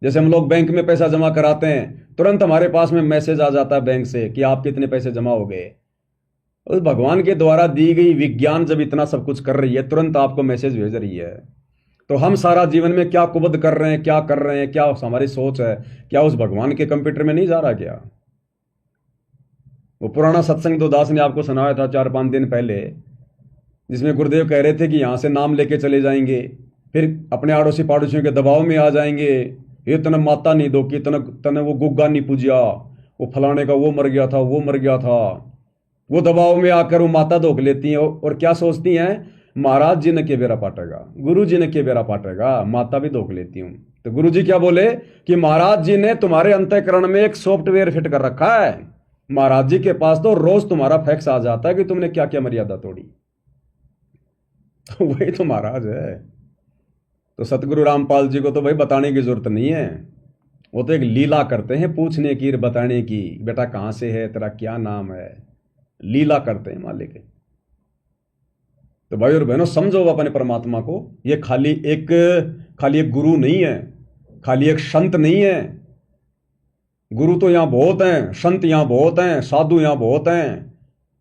जैसे हम लोग बैंक में पैसा जमा कराते हैं, तुरंत हमारे पास में मैसेज आ जाता है बैंक से कि आपके इतने पैसे जमा हो गए। उस भगवान के द्वारा दी गई विज्ञान जब इतना सब कुछ कर रही है, तुरंत आपको मैसेज भेज रही है। तो हम सारा जीवन में क्या कुबद कर रहे हैं, क्या कर रहे हैं, क्या हमारी सोच है, क्या उस भगवान के कंप्यूटर में नहीं जा रहा क्या? वो पुराना सत्संग तो दास ने आपको सुनाया था 4-5 दिन पहले, जिसमें गुरुदेव कह रहे थे कि यहाँ से नाम लेके चले जाएंगे, फिर अपने आड़ोसी पाड़ोसियों के दबाव में आ जाएंगे। ये तने माता नहीं दो कि तने वो गुग्गा नहीं पूजिया, वो फलाने का वो मर गया था, वो मर गया था। वो दबाव में आकर वो माता धोख लेती हैं और क्या सोचती हैं, महाराज जी ने के बेरा पाटेगा, गुरु जी ने के बेरा पाटेगा, माता भी धोख लेती हूं। तो गुरु जी क्या बोले कि महाराज जी ने तुम्हारे अंतःकरण में एक सॉफ्टवेयर फिट कर रखा है। महाराज जी के पास तो रोज तुम्हारा फैक्स आ जाता है कि तुमने क्या क्या मर्यादा तोड़ी। तो वही तो महाराज है। तो सतगुरु रामपाल जी को तो भाई बताने की जरूरत नहीं है, वो तो एक लीला करते हैं पूछने की, बताने की, बेटा कहां से है, तेरा क्या नाम है, लीला करते हैं मालिक। तो भाई और बहनों समझो अपने परमात्मा को, ये खाली एक गुरु नहीं है, खाली एक संत नहीं है। गुरु तो यहां बहुत हैं, संत यहां बहुत हैं, साधु यहां बहुत हैं,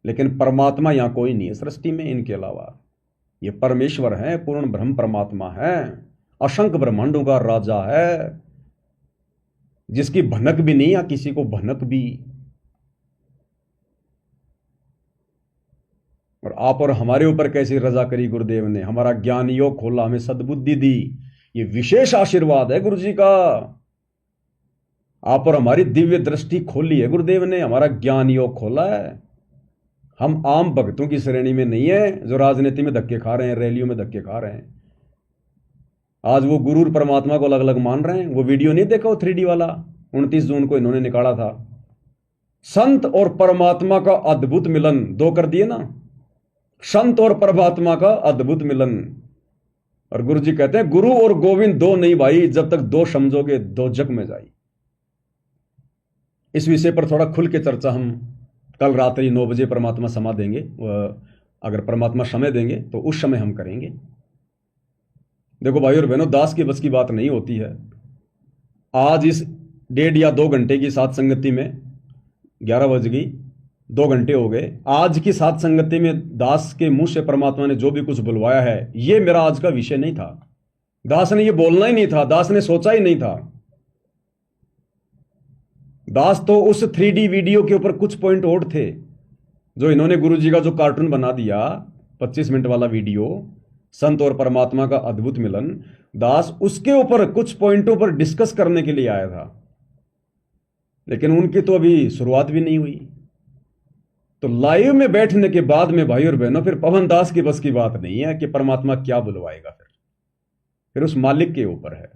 लेकिन परमात्मा यहां कोई नहीं है सृष्टि में इनके अलावा। ये परमेश्वर है, पूर्ण ब्रह्म परमात्मा है, असंख्य ब्रह्मांडों का राजा है, जिसकी भनक भी नहीं या किसी को भनक भी। और आप और हमारे ऊपर कैसी रजा करी गुरुदेव ने, हमारा ज्ञान योग खोला, हमें सद्बुद्धि दी। ये विशेष आशीर्वाद है गुरु जी का। आप और हमारी दिव्य दृष्टि खोली है गुरुदेव ने, हमारा ज्ञान योग खोला है। हम आम भक्तों की श्रेणी में नहीं है जो राजनीति में धक्के खा रहे हैं, रैलियों में धक्के खा रहे हैं। आज वो गुरु और परमात्मा को अलग अलग मान रहे हैं। वो वीडियो नहीं देखा, वो 3D वाला 29 जून को इन्होंने निकाला था, संत और परमात्मा का अद्भुत मिलन। 2 कर दिए ना, संत और परमात्मा का अद्भुत मिलन। और गुरु जी कहते हैं गुरु और गोविंद 2 नहीं भाई, जब तक 2 समझोगे 2 जग में जाई। इस विषय पर थोड़ा खुल के चर्चा हम कल रात्रि 9 बजे परमात्मा समा देंगे, अगर परमात्मा समय देंगे तो उस समय हम करेंगे। देखो भाई और बहनों, दास के बस की बात नहीं होती है। आज इस 1.5 या 2 घंटे की साथ संगति में 11 बज गई, 2 घंटे हो गए। आज की साथ संगति में दास के मुंह से परमात्मा ने जो भी कुछ बुलवाया है, ये मेरा आज का विषय नहीं था। दास ने ये बोलना ही नहीं था, दास ने सोचा ही नहीं था। दास तो उस 3D वीडियो के ऊपर कुछ पॉइंट और थे जो इन्होंने गुरु जी का जो कार्टून बना दिया 25 मिनट वाला वीडियो, संत और परमात्मा का अद्भुत मिलन, दास उसके ऊपर कुछ पॉइंटों पर डिस्कस करने के लिए आया था। लेकिन उनकी तो अभी शुरुआत भी नहीं हुई। तो लाइव में बैठने के बाद में भाई और बहनों, फिर पवन दास की बस की बात नहीं है कि परमात्मा क्या बुलवाएगा। फिर उस मालिक के ऊपर है।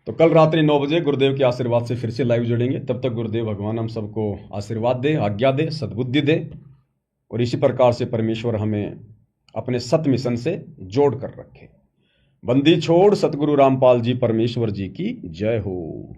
तो कल रात्रि 9 बजे गुरुदेव के आशीर्वाद से फिर से लाइव जुड़ेंगे। तब तक गुरुदेव भगवान हम सबको आशीर्वाद दे, आज्ञा दे, सद्बुद्धि दे, और इसी प्रकार से परमेश्वर हमें अपने सत मिशन से जोड़ कर रखे। बंदी छोड़ सतगुरु रामपाल जी परमेश्वर जी की जय हो।